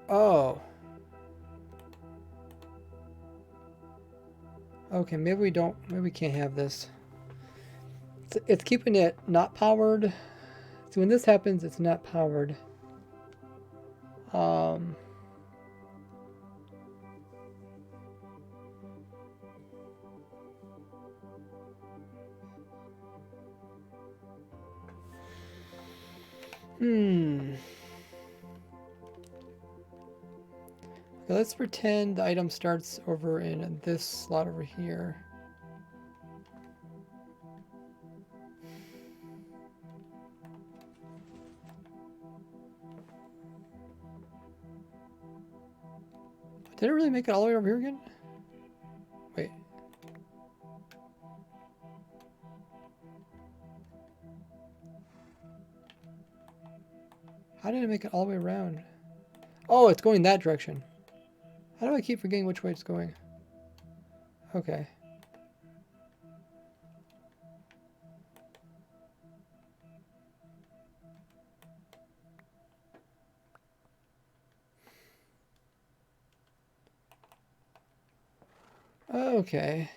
Oh. Okay, maybe we can't have this. It's keeping it not powered. So when this happens, it's not powered. Okay, let's pretend the item starts over in this slot over here. Did it really make it all the way over here again? Wait. How did it make it all the way around? Oh, it's going that direction. How do I keep forgetting which way it's going? Okay. Okay.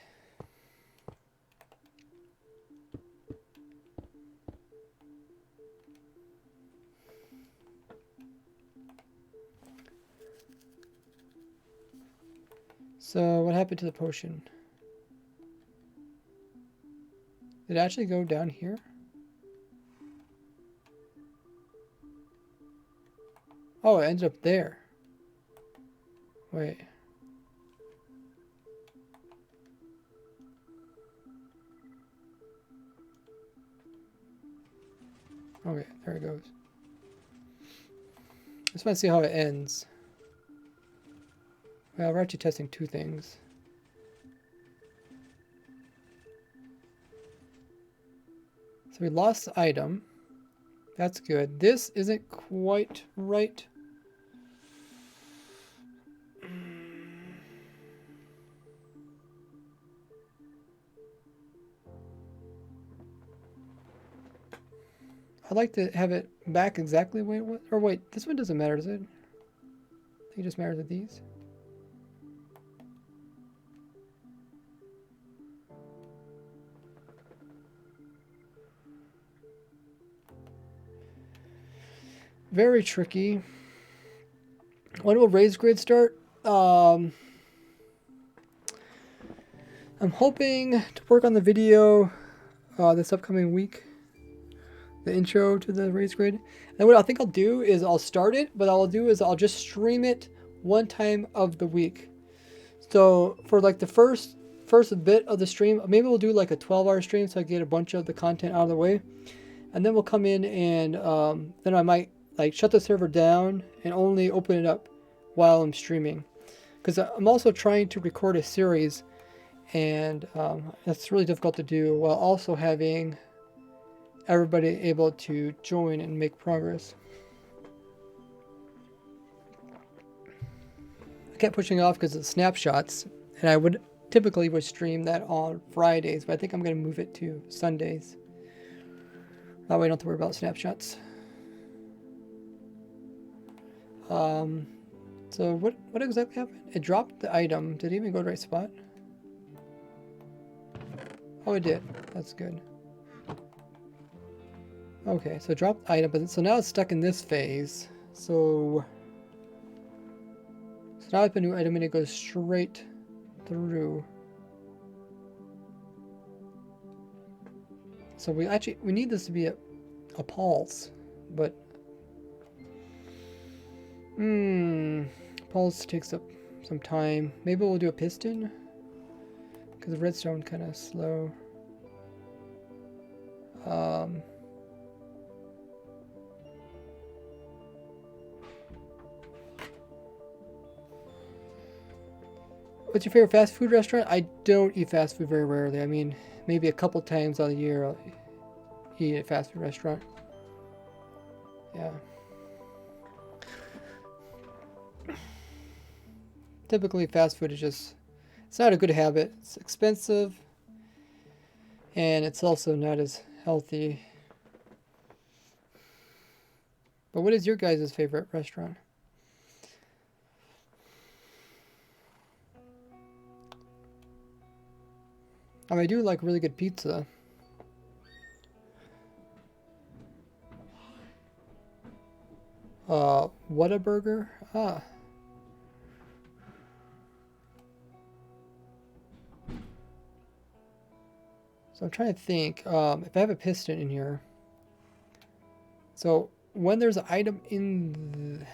So what happened to the potion? Did it actually go down here? Oh, it ended up there. Wait. Okay, there it goes. Just want to see how it ends. Well, we're actually testing two things. So we lost the item. That's good. This isn't quite right. I'd like to have it back exactly the way it was. Or wait, this one doesn't matter, does it? I think it just matters with these. Very tricky. When will raise grid start? I'm hoping to work on the video this upcoming week. The intro to the raise grid. And what I think I'll do is I'll start it, but all I'll do is I'll just stream it one time of the week. So for like the first bit of the stream, maybe we'll do like a 12-hour stream so I get a bunch of the content out of the way. And then we'll come in and then I might like shut the server down and only open it up while I'm streaming. Because I'm also trying to record a series, and that's really difficult to do while also having everybody able to join and make progress. I kept pushing off because of snapshots, and I would typically stream that on Fridays, but I think I'm going to move it to Sundays. That way I don't have to worry about snapshots. So what exactly happened? It dropped the item. Did it even go to the right spot? Oh, it did. That's good. Okay, so it dropped the item, but so now it's stuck in this phase. So now I put a new item and it goes straight through. So we need this to be a pulse, but pulse takes up some time. Maybe we'll do a piston because the redstone kind of slow. What's your favorite fast food restaurant? I don't eat fast food very rarely. I mean, maybe a couple times out of the year I'll eat at a fast food restaurant. Yeah. Typically fast food is just, it's not a good habit. It's expensive and it's also not as healthy. But what is your guys' favorite restaurant? I mean, I do like really good pizza. Whataburger? Ah. So I'm trying to think, if I have a piston in here. So when there's an item in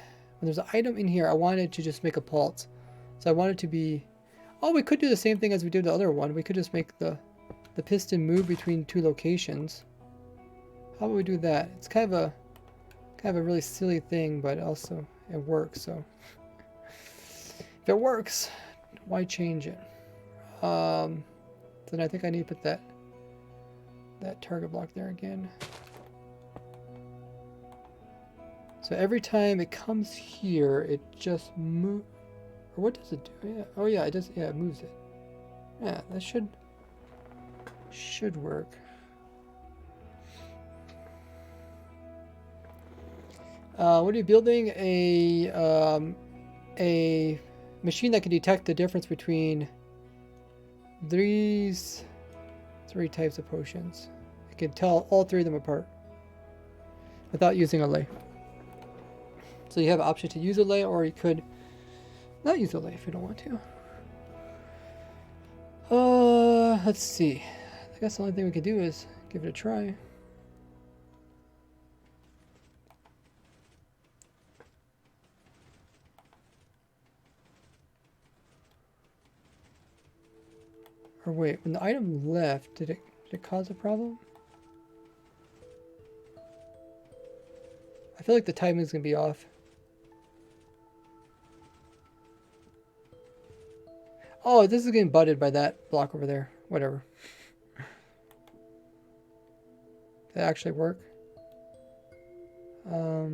here, I wanted to just make a pulse. So I want it to be, oh, we could do the same thing as we did the other one. We could just make the piston move between two locations. How would we do that? It's kind of a really silly thing, but also it works. So if it works, why change it? Then I think I need to put that target block there again. So every time it comes here, it just moves. Or what does it do? Yeah. Oh yeah, it does. Yeah, it moves it. Yeah, that should work. What are you building? A machine that can detect the difference between these three types of potions. I can tell all three of them apart without using Allay. So you have an option to use Allay, or you could not use Allay if you don't want to. Let's see. I guess the only thing we could do is give it a try. Or wait, when the item left, did it cause a problem? I feel like the timing's gonna be off. Oh, this is getting butted by that block over there. Whatever. Did that actually work? Yeah,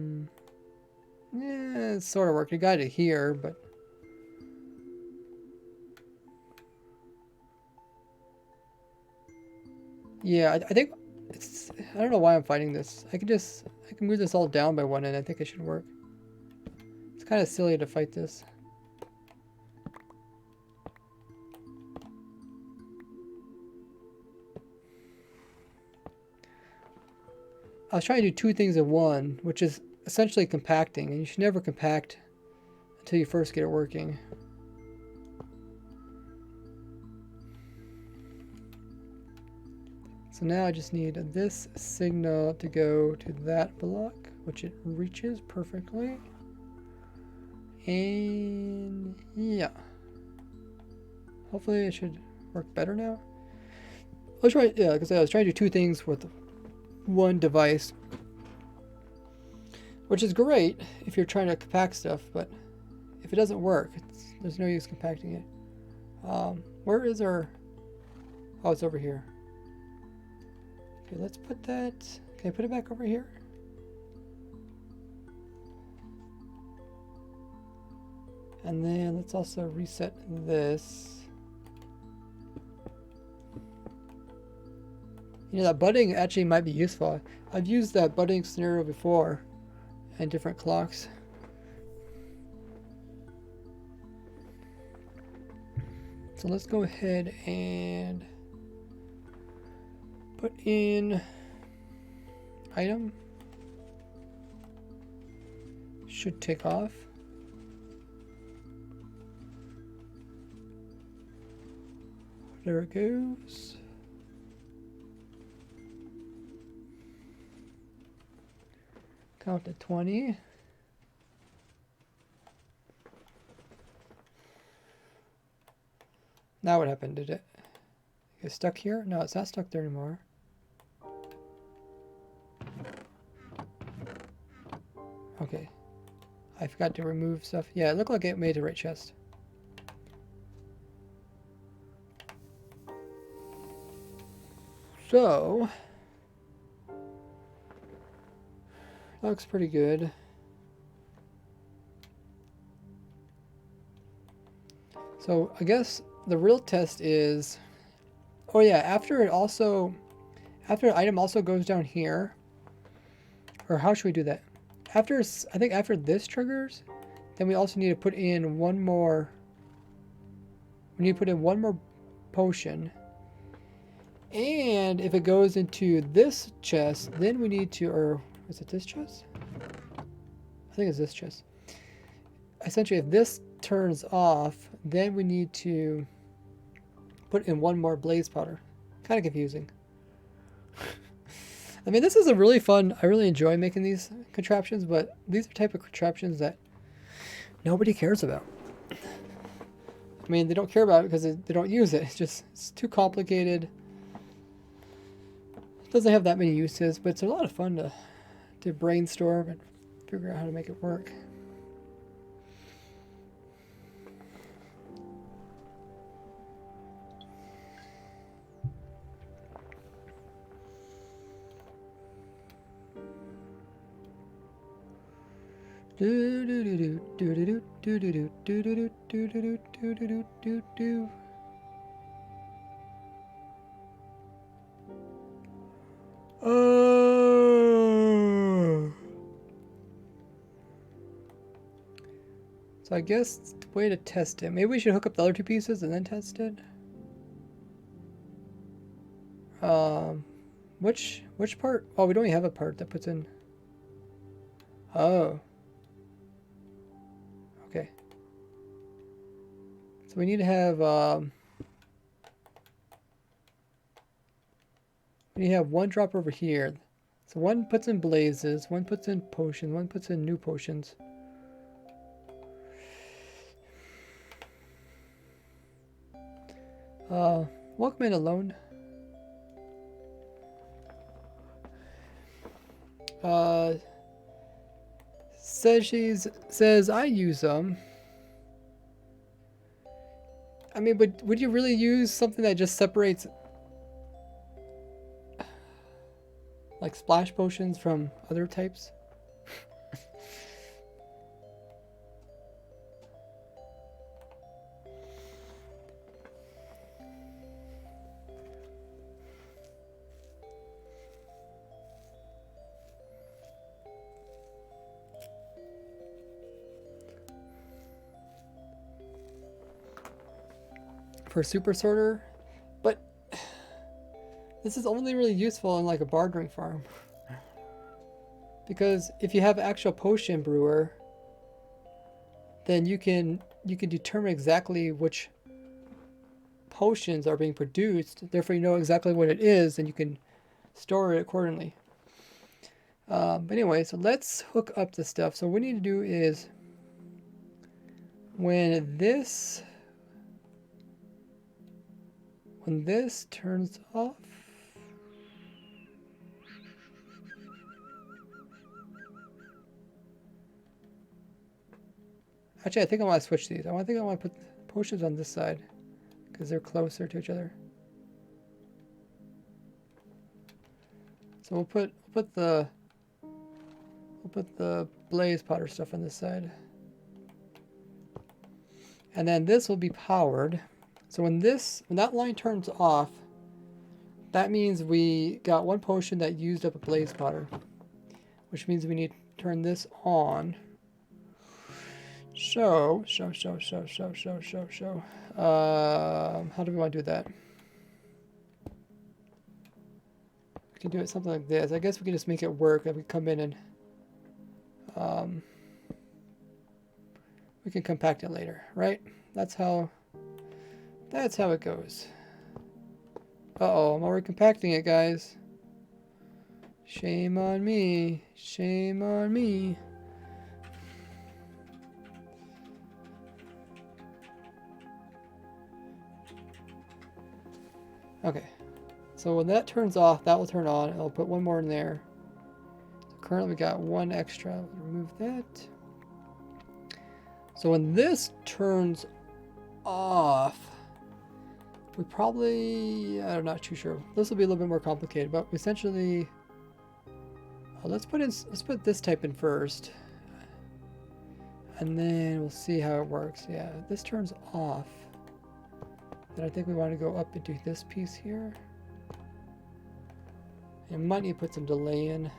it sort of worked. You got it here, but yeah, I think it's. I don't know why I'm fighting this. I can move this all down by one, and I think it should work. It's kind of silly to fight this. I was trying to do two things in one, which is essentially compacting, and you should never compact until you first get it working. So now I just need this signal to go to that block, which it reaches perfectly. And yeah. Hopefully it should work better now. Let's try, yeah, because I was trying to do two things with one device, which is great if you're trying to compact stuff, but if it doesn't work, there's no use compacting it. Where is our... Oh, it's over here. Okay, let's put that... Can I put it back over here? And then let's also reset this. You know, that budding actually might be useful. I've used that budding scenario before in different clocks. So let's go ahead and put in item. Should take off. There it goes. Count to 20. Now what happened? Did it get stuck here? No, it's not stuck there anymore. Okay. I forgot to remove stuff. Yeah, it looked like it made the right chest. So... looks pretty good. So I guess the real test is, oh yeah, after an item also goes down here, or how should we do that? I think after this triggers, then we also need to put in one more, potion. And if it goes into this chest, then we need to, or is it this chest? I think it's this chest. Essentially, if this turns off, then we need to put in one more blaze powder. Kind of confusing. I mean, this is a really fun, I really enjoy making these contraptions, but these are the type of contraptions that nobody cares about. I mean, they don't care about it because they don't use it. It's too complicated. It doesn't have that many uses, but it's a lot of fun to brainstorm and figure out how to make it work. So I guess the way to test it, maybe we should hook up the other two pieces and then test it. Which part? Oh, we don't even have a part that puts in. Oh. Okay. So we need to have we need to have one drop over here. So one puts in blazes, one puts in potions, one puts in new potions. Welcome in alone. Says I use them. I mean, but would you really use something that just separates like splash potions from other types? For super sorter, but this is only really useful in like a bartering farm. Because if you have actual potion brewer, then you can determine exactly which potions are being produced. Therefore, you know exactly what it is, and you can store it accordingly. But anyway, so let's hook up the stuff. So what we need to do is when this turns off. Actually, I think I want to switch these. I think I want to put potions on this side because they're closer to each other. So we'll put the blaze powder stuff on this side. And then this will be powered. So when that line turns off, that means we got one potion that used up a blaze powder, which means we need to turn this on. How do we want to do that? We can do it something like this. I guess we can just make it work. That we come in and we can compact it later, right? That's how it goes. Uh-oh, I'm already compacting it, guys. Shame on me. Shame on me. Okay. So when that turns off, that will turn on. I'll put one more in there. So currently we got one extra. Remove that. So when this turns off, we probably, I'm not too sure. This will be a little bit more complicated, but essentially, let's put this type in first, and then we'll see how it works. Yeah, if this turns off, then I think we want to go up into this piece here. And might need to put some delay in.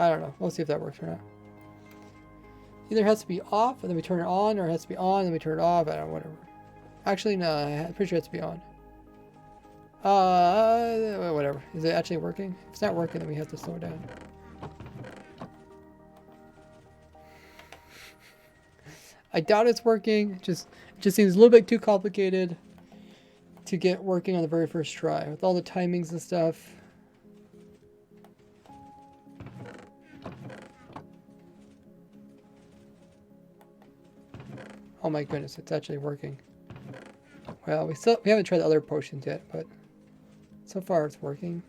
I don't know. We'll see if that works or not. Either has to be off and then we turn it on, or it has to be on and then we turn it off. I don't know, whatever. Actually, no, I'm pretty sure it has to be on. Whatever. Is it actually working? If it's not working, then we have to slow it down. I doubt it's working. It just seems a little bit too complicated to get working on the very first try with all the timings and stuff. Oh my goodness, it's actually working. Well, we haven't tried the other potions yet, but so far it's working.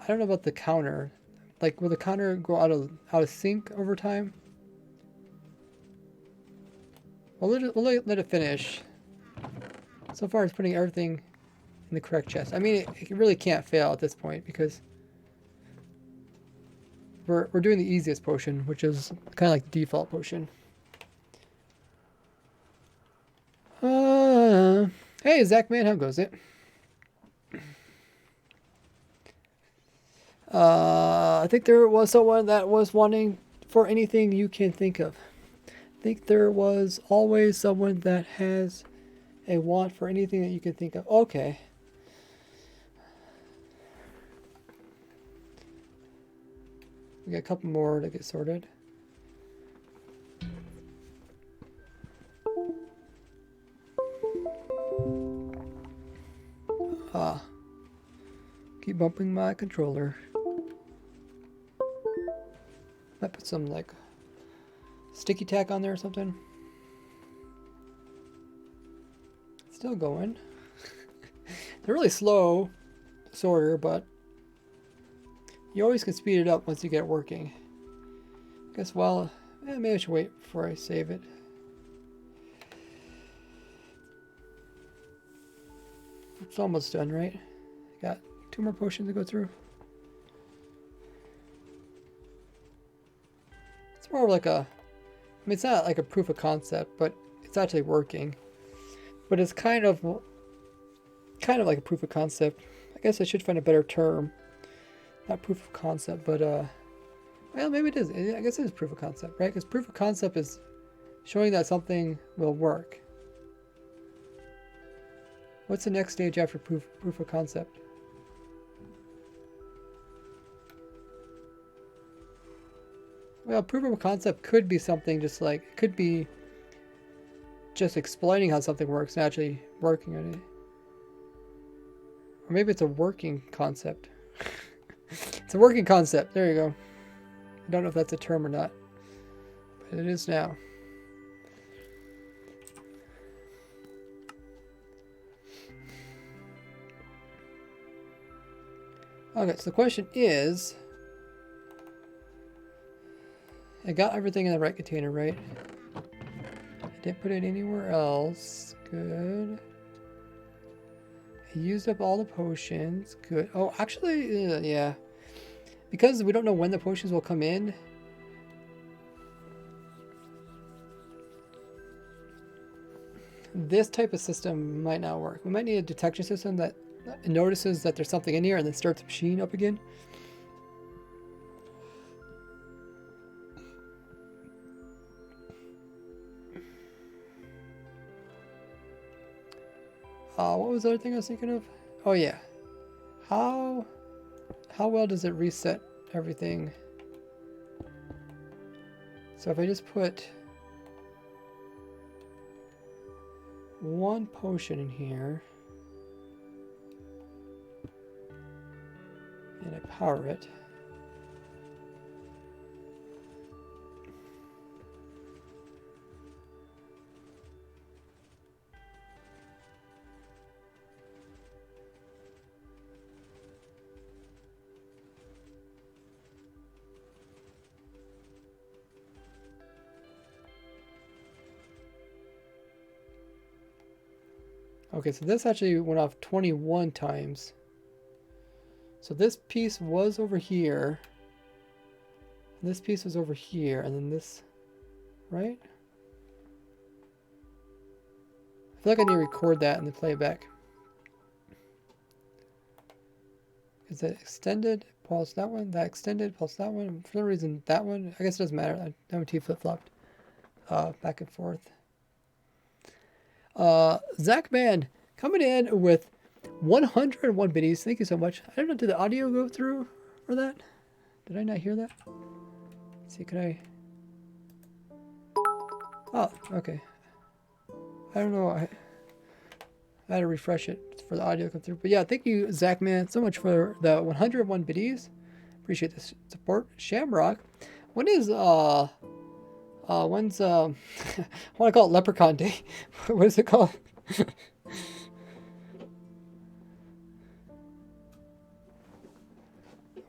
I don't know about the counter. Like, will the counter go out of sync over time? We'll let it finish. So far, it's putting everything in the correct chest. I mean, it really can't fail at this point because we're doing the easiest potion, which is kind of like the default potion. Hey, Zach, man, how goes it? I think there was someone that was wanting for anything you can think of. I think there was always someone that has a want for anything that you can think of. Okay. We got a couple more to get sorted. Ah. Keep bumping my controller. Might put some like sticky tack on there or something. Still going. They're really slow sorter, but you always can speed it up once you get it working. I guess maybe I should wait before I save it. It's almost done, right? Got 2 more potions to go through. It's more of like I mean, it's not like a proof of concept, but it's actually working. But it's kind of like a proof of concept. I guess I should find a better term. Not proof of concept, but well, maybe it is. I guess it is proof of concept, right? Because proof of concept is showing that something will work. What's the next stage after proof of concept? Well, proof of concept could be something just like, it could be just explaining how something works and actually working on it. Or maybe it's a working concept. It's a working concept. There you go. I don't know if that's a term or not, but it is now. Okay, so the question is, I got everything in the right container, right? I didn't put it anywhere else. Good. I used up all the potions. Good. Oh, actually, yeah. Because we don't know when the potions will come in. This type of system might not work. We might need a detection system that notices that there's something in here and then starts the machine up again. What was the other thing I was thinking of? Oh yeah. How well does it reset everything? So if I just put 1 potion in here and I power it. Okay, so this actually went off 21 times. So this piece was over here. This piece was over here, and then this, right? I feel like I need to record that and then play it back. Is it extended? Pulse that one. That extended. Pulse that one. For some reason, that one. I guess it doesn't matter. That one T flip-flopped back and forth. Zach Man coming in with 101 biddies. Thank you so much. I don't know. Did the audio go through for that? Did I not hear that? Let's see, can I? Oh, okay. I don't know. I had to refresh it for the audio to come through. But yeah, thank you, Zach Man, so much for the 101 biddies. Appreciate the support. Shamrock. When is when's I want to call it Leprechaun Day. What is it called?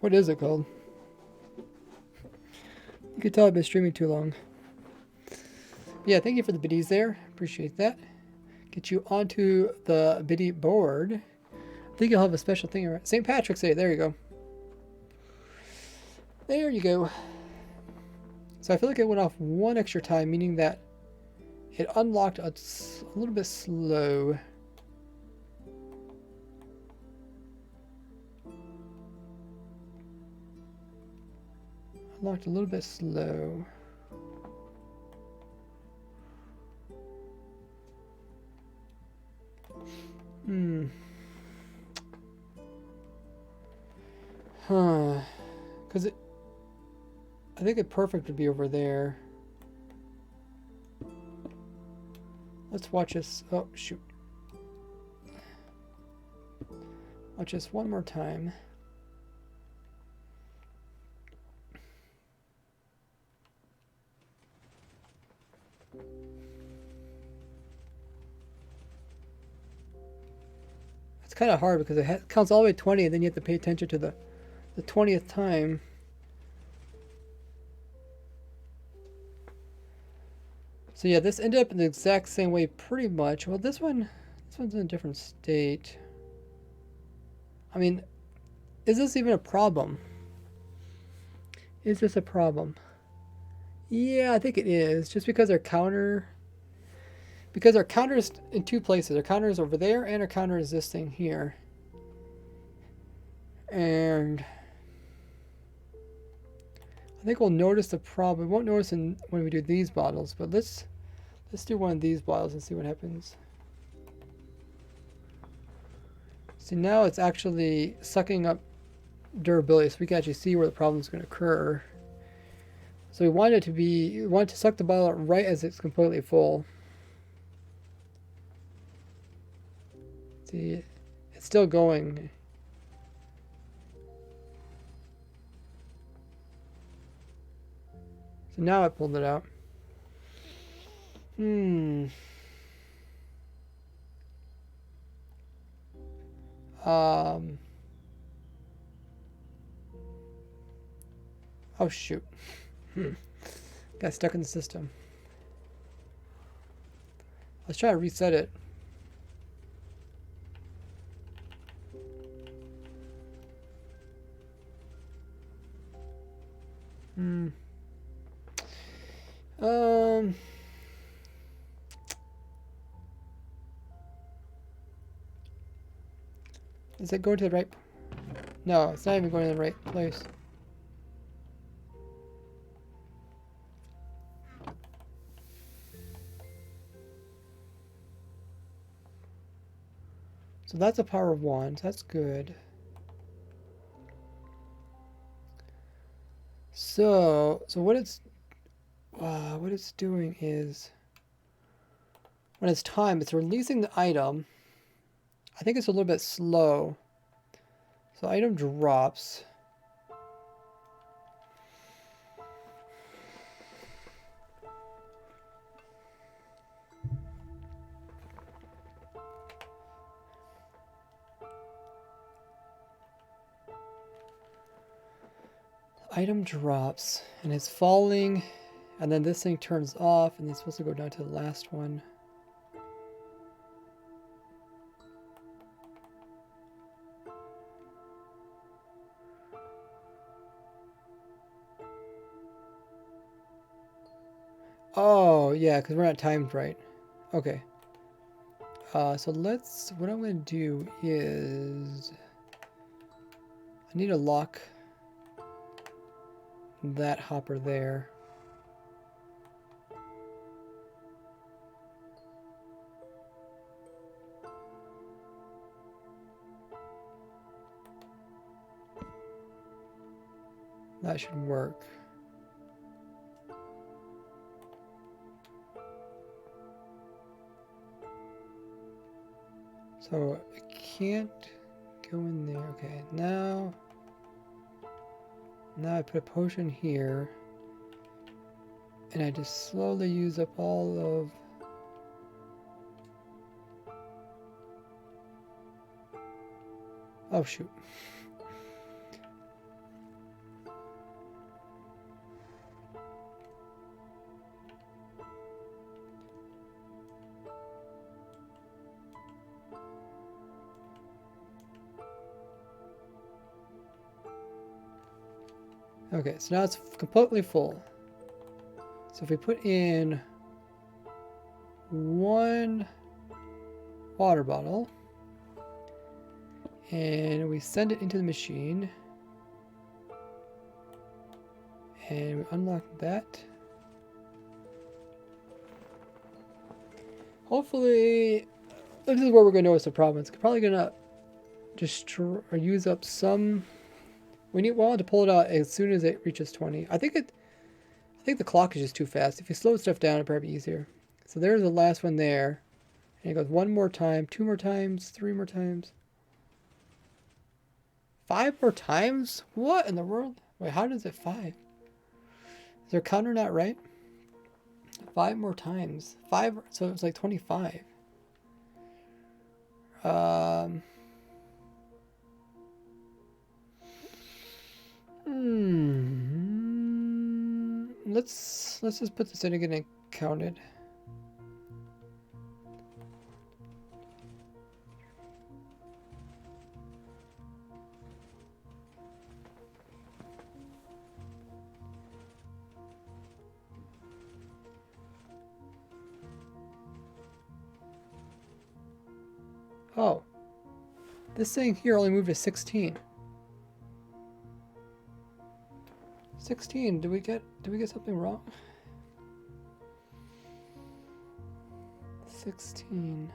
What is it called? You can tell I've been streaming too long. Yeah, thank you for the biddies there. Appreciate that. Get you onto the biddy board. I think you'll have a special thing around St. Patrick's Day. There you go. There you go. So I feel like it went off 1 extra time, meaning that it unlocked a little bit slow. Locked a little bit slow. Huh. Because I think it perfect would be over there. Let's watch this. Oh, shoot. Watch this one more time. It's kind of hard because it counts all the way to 20 and then you have to pay attention to the 20th time. So yeah, this ended up in the exact same way pretty much. Well, this one's in a different state. I mean, is this even a problem? Is this a problem? Yeah, I think it is. Just because our counter's in two places. Our counter is over there and our counter is this thing here. And I think we'll notice the problem. We won't notice when we do these bottles, but let's do one of these bottles and see what happens. See, now it's actually sucking up durability, so we can actually see where the problem is going to occur. So we want it to suck the bottle out right as it's completely full. See, it's still going. So now I pulled it out. Oh shoot. Got stuck in the system. Let's try to reset it. Is it going to the right? No, it's not even going to the right place. So that's a power of 1, so that's good. So what it's doing is, when it's time, it's releasing the item. I think it's a little bit slow. So item drops. Item drops and it's falling, and then this thing turns off and it's supposed to go down to the last one. Oh, yeah, because we're not timed right. Okay. So what I'm going to do is, I need to lock that hopper there. That should work. So it can't go in there. Okay, now I put a potion here, and I just slowly use up all of oh shoot. Okay, so now it's completely full. So if we put in 1 water bottle and we send it into the machine, And we unlock that. Hopefully, this is where we're going to notice the problem. It's probably going to destroy or use up some. We want to pull it out as soon as it reaches 20. I think the clock is just too fast. If you slow stuff down, it'd probably be easier. So there's the last one there. And it goes one more time, 2 more times, 3 more times. 5 more times? What in the world? Wait, how does it 5? Is their counter not right? 5 more times. 5, so it's like 25. Let's just put this in again and count it. Oh, this thing here only moved to 16. 16. Did we get something wrong? 16.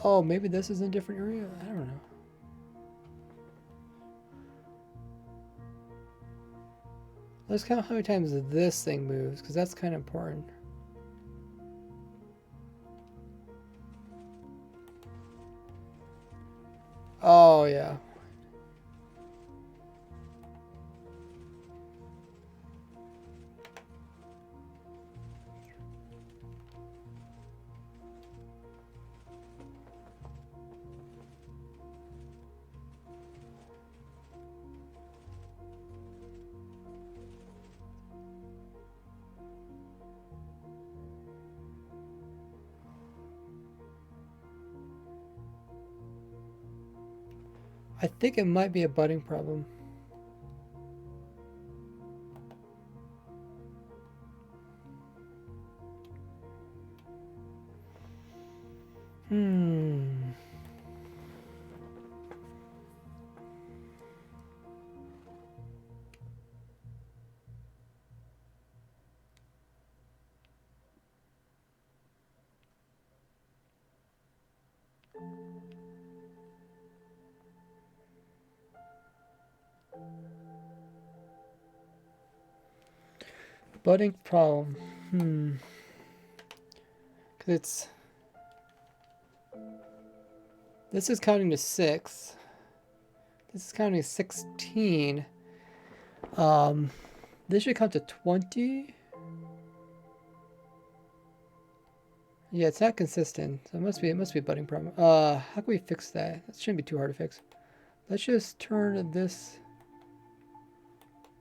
Oh, maybe this is in a different area? I don't know. Let's count how many times this thing moves, because that's kind of important. Oh, yeah. I think it might be a budding problem. Budding problem. Because this is counting to 6. This is counting to 16. This should count to 20. Yeah, it's not consistent. So it must be a budding problem. How can we fix that? That shouldn't be too hard to fix. Let's just turn this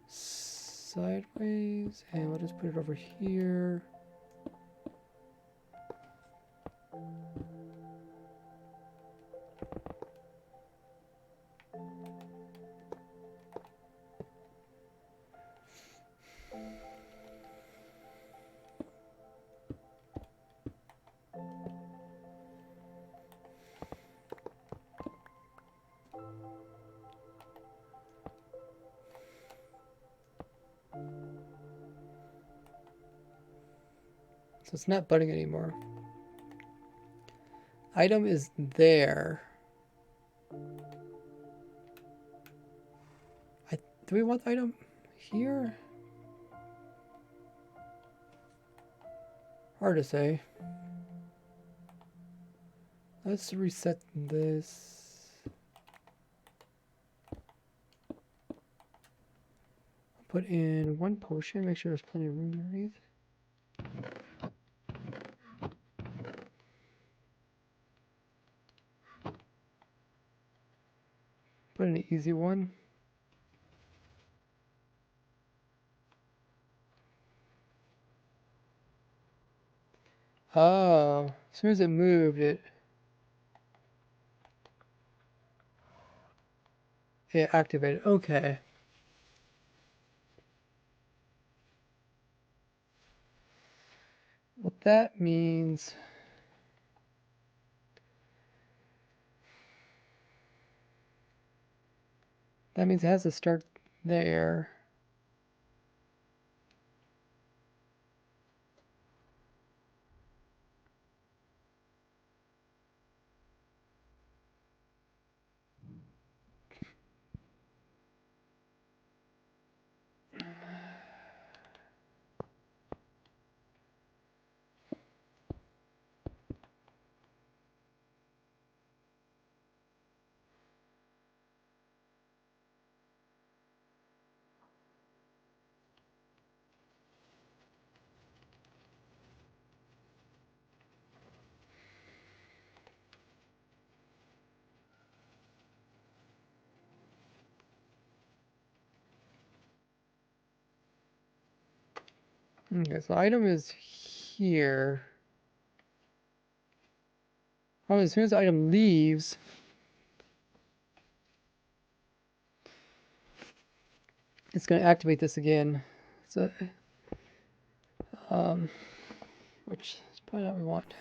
sideways and we'll just put it over here. So it's not budding anymore. Item is there. Do we want the item here? Hard to say. Let's reset this. Put in 1 potion, make sure there's plenty of room underneath. Put in an easy one. Oh, as soon as it moved, it activated. Okay. What that means... That means it has to start there. Okay, so item is here. Oh, as soon as the item leaves, it's going to activate this again. So, which is probably not what we want.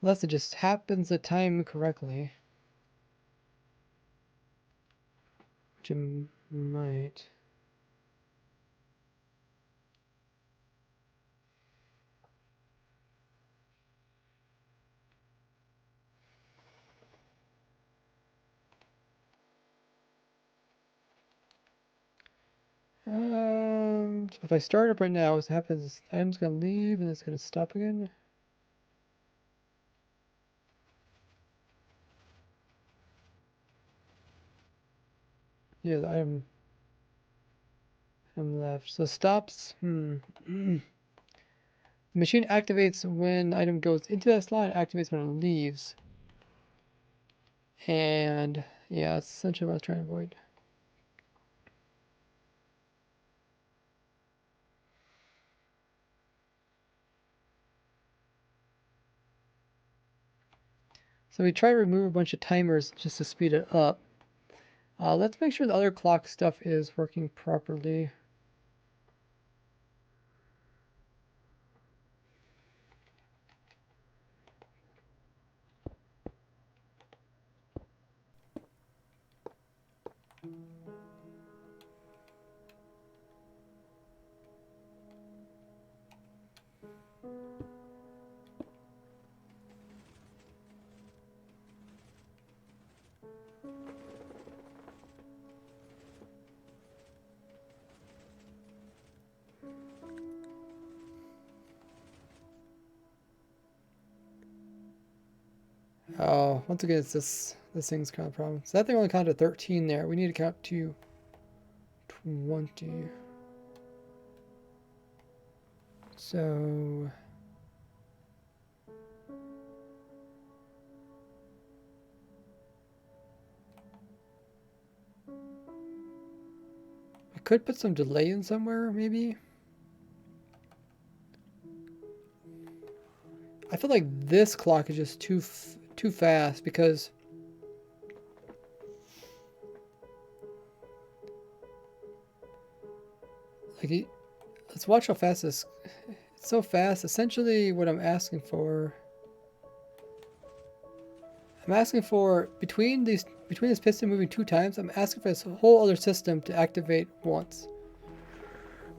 Unless it just happens to time correctly. Which it might. So if I start up right now, what happens is the item's going to leave and it's going to stop again. Yeah, the item left. So stops. The machine activates when the item goes into that slot, activates when it leaves. And yeah, that's essentially what I was trying to avoid. So we try to remove a bunch of timers just to speed it up. Let's make sure the other clock stuff is working properly. Oh, once again, it's this thing's kind of problem. So that thing only counted 13 there. We need to count to 20. So I could put some delay in somewhere, maybe. I feel like this clock is just too fast because like let's watch how fast this. It's so fast. Essentially, what I'm asking for. I'm asking for between this piston moving 2 times. I'm asking for this whole other system to activate once,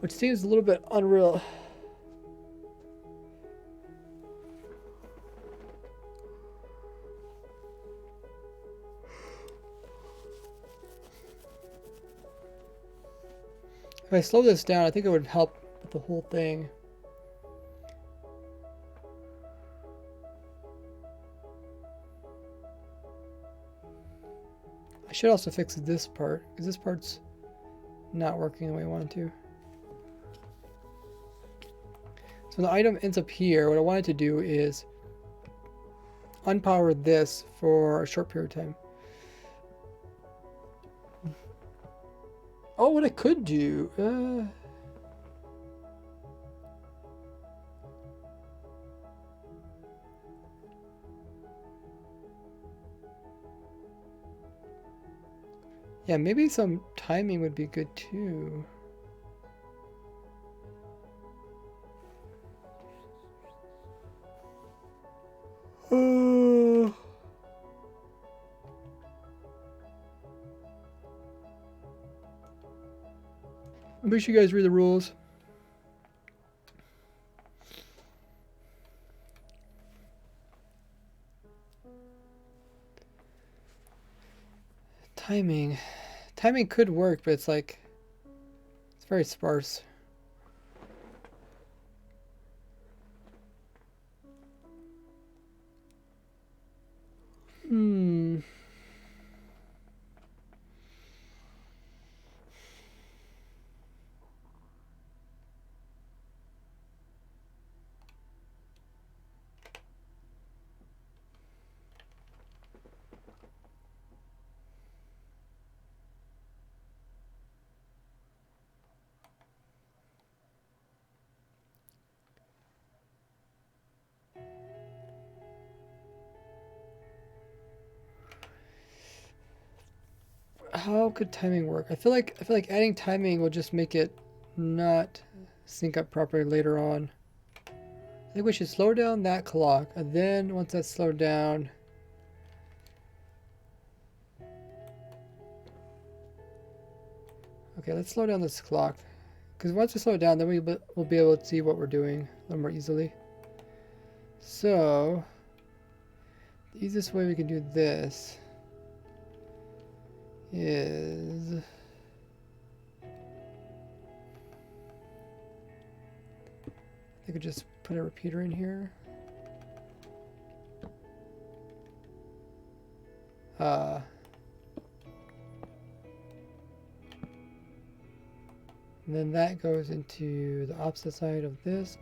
which seems a little bit unreal. If I slow this down, I think it would help with the whole thing. I should also fix this part, because this part's not working the way I want it to. So the item ends up here. What I wanted to do is unpower this for a short period of time. Oh, what I could do... Yeah, maybe some timing would be good too. Make sure you guys read the rules. Timing. Timing could work, but it's like, it's very sparse. Hmm. How could timing work? I feel like adding timing will just make it not sync up properly later on. I think we should slow down that clock, and then once that's slowed down, okay, let's slow down this clock. Because once we slow it down, then we'll be able to see what we're doing a little more easily. So, the easiest way we can do this is I could just put a repeater in here. And then that goes into the opposite side of this.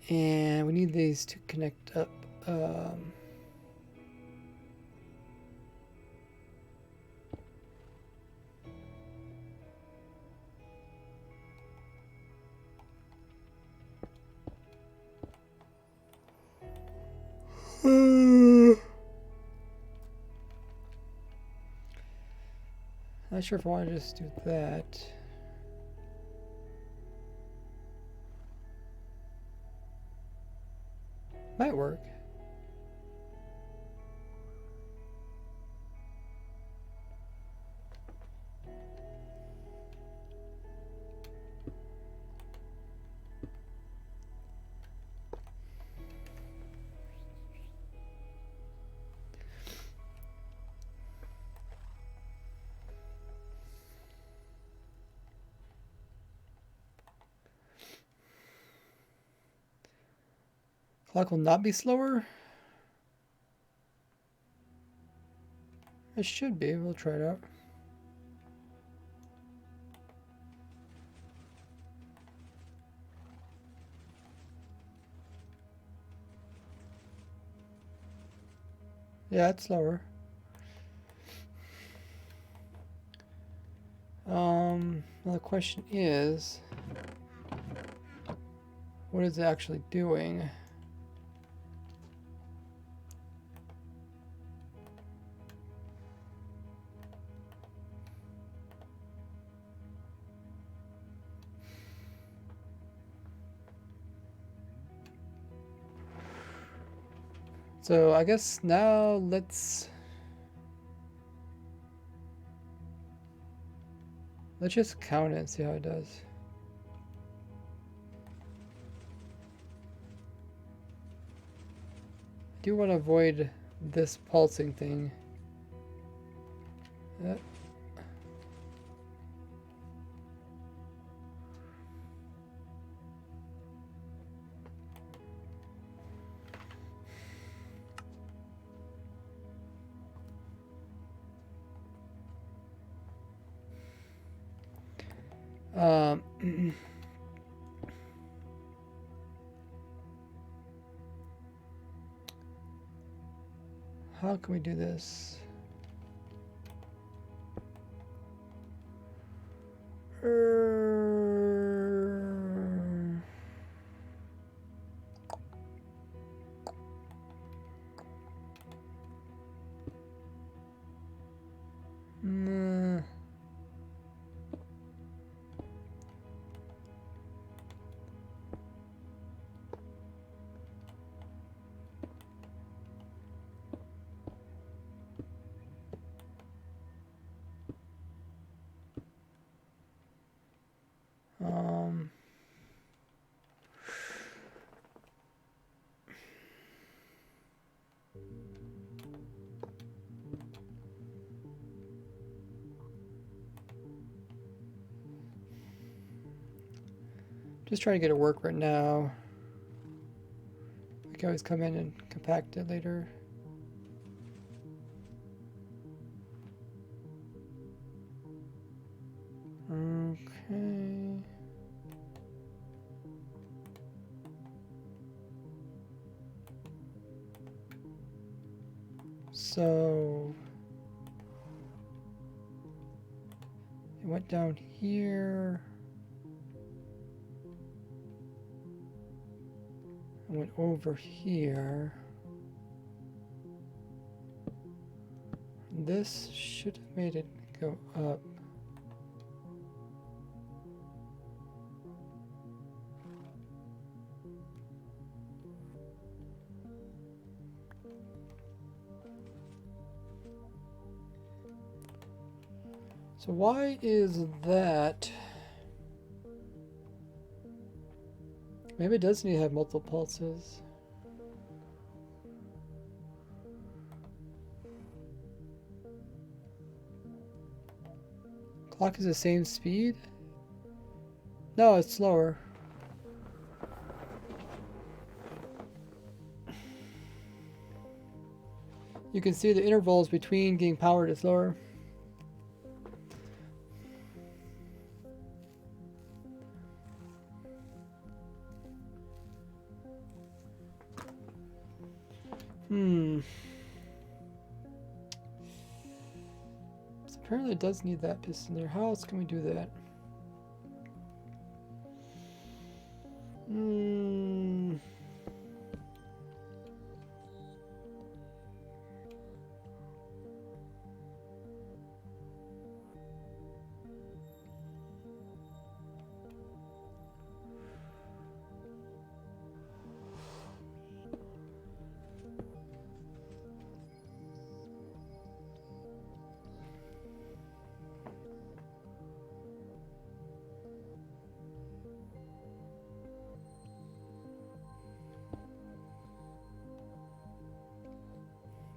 And we need these to connect up. Not sure if I want to just do that. Might work. Clock will not be slower. It should be. We'll try it out. Yeah, it's slower. Now the question is, what is it actually doing? So I guess now let's just count it and see how it does. I do want to avoid this pulsing thing. How can we do this? Just trying to get it work right now. We can always come in and compact it later. Okay. So it went down here. I went over here. This should have made it go up. So why is that? Maybe it does need to have multiple pulses. Clock is the same speed? No, it's slower. You can see the intervals between getting powered is lower. So apparently it does need that piston there. How else can we do that?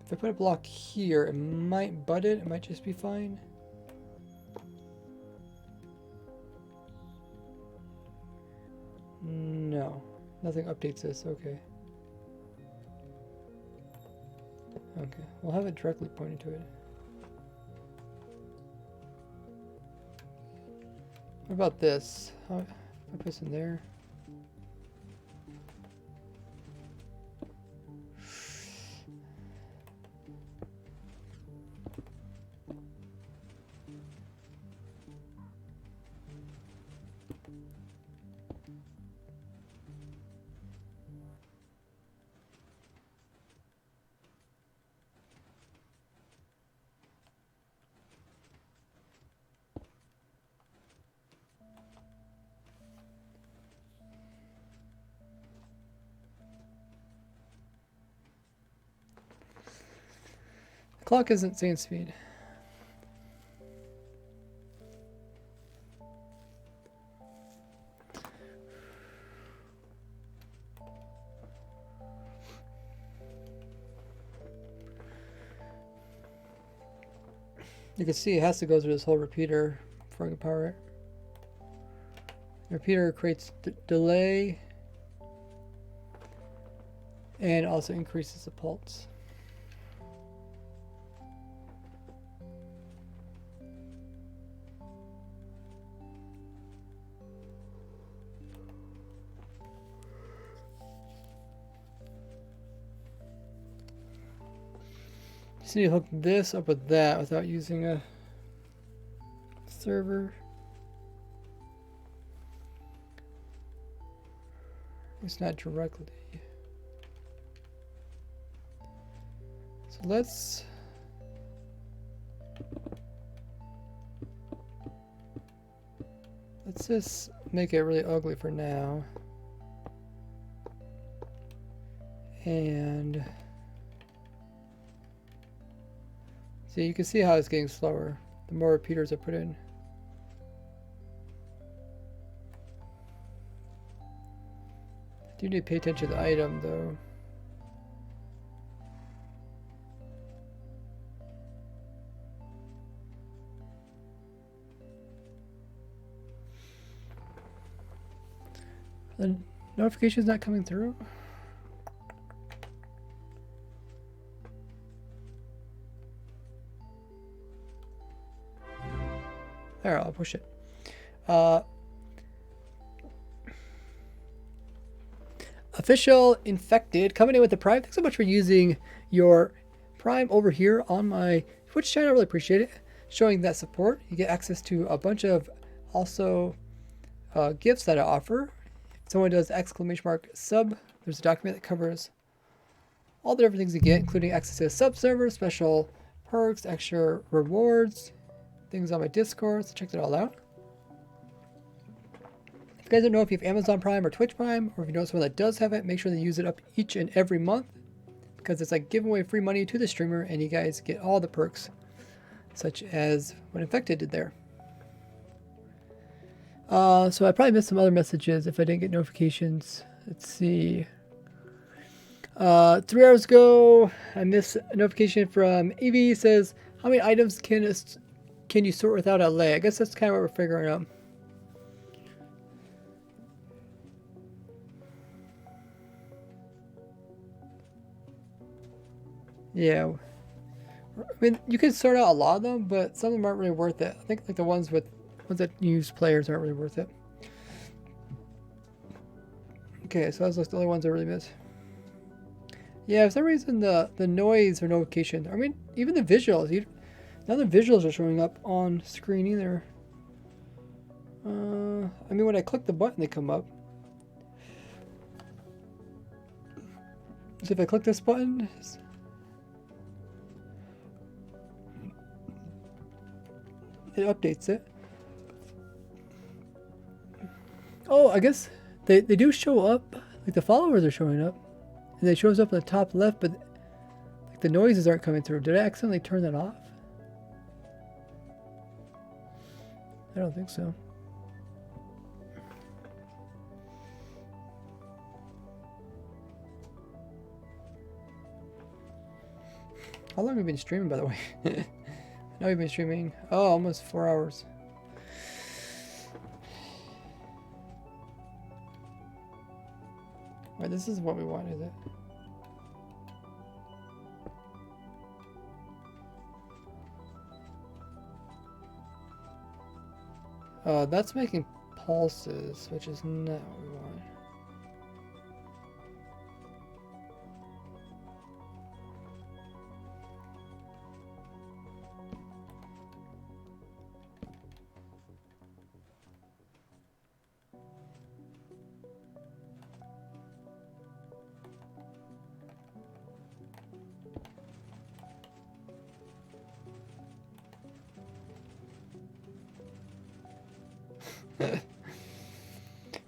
If I put a block here, it might butt it. It might just be fine. No, nothing updates this. Okay. Okay, we'll have it directly pointing to it. What about this? How, if I put this in there? The clock isn't saying speed. You can see it has to go through this whole repeater before I can power it. The repeater creates delay and also increases the pulse. Just need to hook this up with that without using a server. It's not directly. So let's just make it really ugly for now. And see, you can see how it's getting slower the more repeaters I put in. I do need to pay attention to the item though. The notification's not coming through. There, I'll push it. Official infected coming in with the Prime. Thanks so much for using your Prime over here on my Twitch channel. I really appreciate it. Showing that support. You get access to a bunch of also gifts that I offer. If someone does !sub, there's a document that covers all the different things you get, including access to a sub server, special perks, extra rewards, things on my Discord. So check that all out. If you guys don't know if you have Amazon Prime or Twitch Prime, or if you know someone that does have it, make sure they use it up each and every month, because it's like giving away free money to the streamer, and you guys get all the perks, such as what Infected did there. So I probably missed some other messages if I didn't get notifications. Let's see. 3 hours ago, I missed a notification from Evie. Says, how many items can you sort without Allay? I guess that's kind of what we're figuring out. Yeah, I mean, you can sort out a lot of them, but some of them aren't really worth it. I think like the ones that use players aren't really worth it. Okay, so those are the only ones I really miss. Yeah, for some reason the noise or notification, I mean, even the visuals, none of the visuals are showing up on screen either. I mean, when I click the button, they come up. So if I click this button, it updates it. Oh, I guess they do show up. Like the followers are showing up. And it shows up in the top left, but like the noises aren't coming through. Did I accidentally turn that off? I don't think so. How long have you been streaming, by the way? I know you've been streaming, almost 4 hours. Right, this is what we want, is it? That's making pulses, which is not what we want.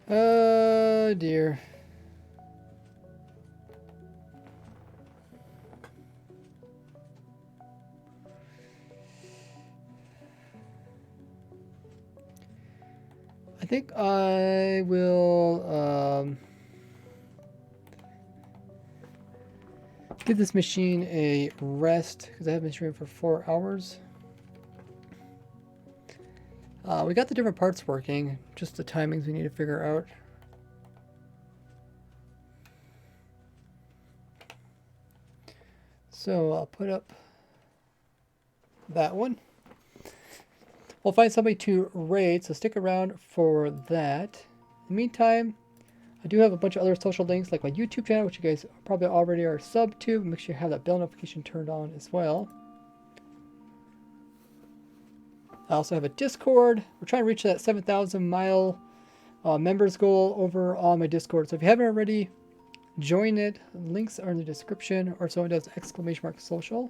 Oh dear. I think I will give this machine a rest because I have been streaming for 4 hours. We got the different parts working, just the timings we need to figure out. So I'll put up that one. We'll find somebody to raid, so stick around for that. In the meantime, I do have a bunch of other social links like my YouTube channel, which you guys probably already are sub to. Make sure you have that bell notification turned on as well. I also have a Discord. We're trying to reach that 7,000 mile members goal over on my Discord. So if you haven't already, join it. Links are in the description, or so it does !social.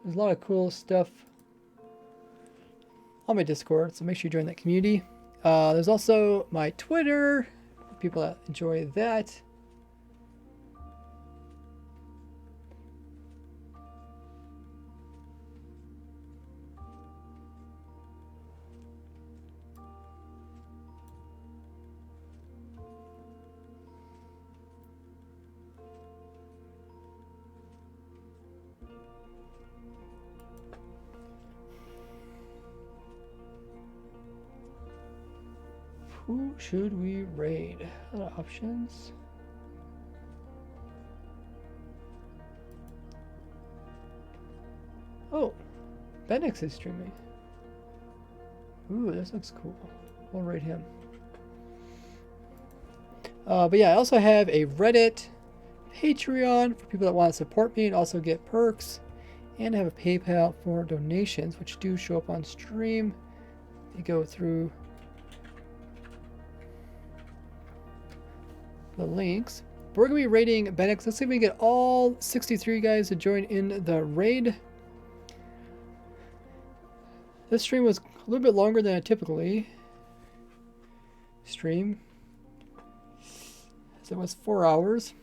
There's a lot of cool stuff on my Discord, so make sure you join that community. There's also my Twitter, for people that enjoy that. Who should we raid? A lot of options. Oh, Benix is streaming. Ooh, this looks cool. We'll raid him. But yeah, I also have a Reddit, Patreon for people that want to support me and also get perks. And I have a PayPal for donations, which do show up on stream. You go through the links. But we're going to be raiding Benix. Let's see if we can get all 63 guys to join in the raid. This stream was a little bit longer than I typically stream. So it was 4 hours.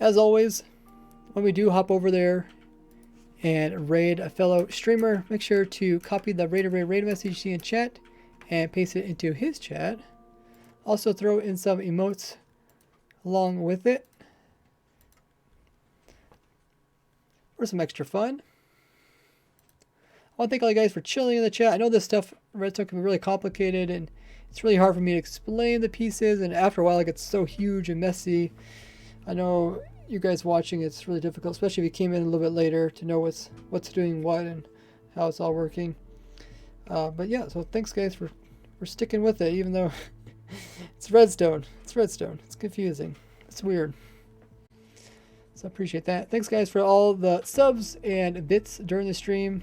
As always, when we do hop over there and raid a fellow streamer, make sure to copy the raid message you see in chat and paste it into his chat. Also throw in some emotes along with it for some extra fun. I want to thank all you guys for chilling in the chat. I know this stuff, Redstone, can be really complicated and it's really hard for me to explain the pieces, and after a while it gets so huge and messy. I know you guys watching, it's really difficult, especially if you came in a little bit later, to know what's doing what and how it's all working. But yeah, so thanks guys for sticking with it, even though it's Redstone. It's Redstone. It's confusing. It's weird. So I appreciate that. Thanks guys for all the subs and bits during the stream.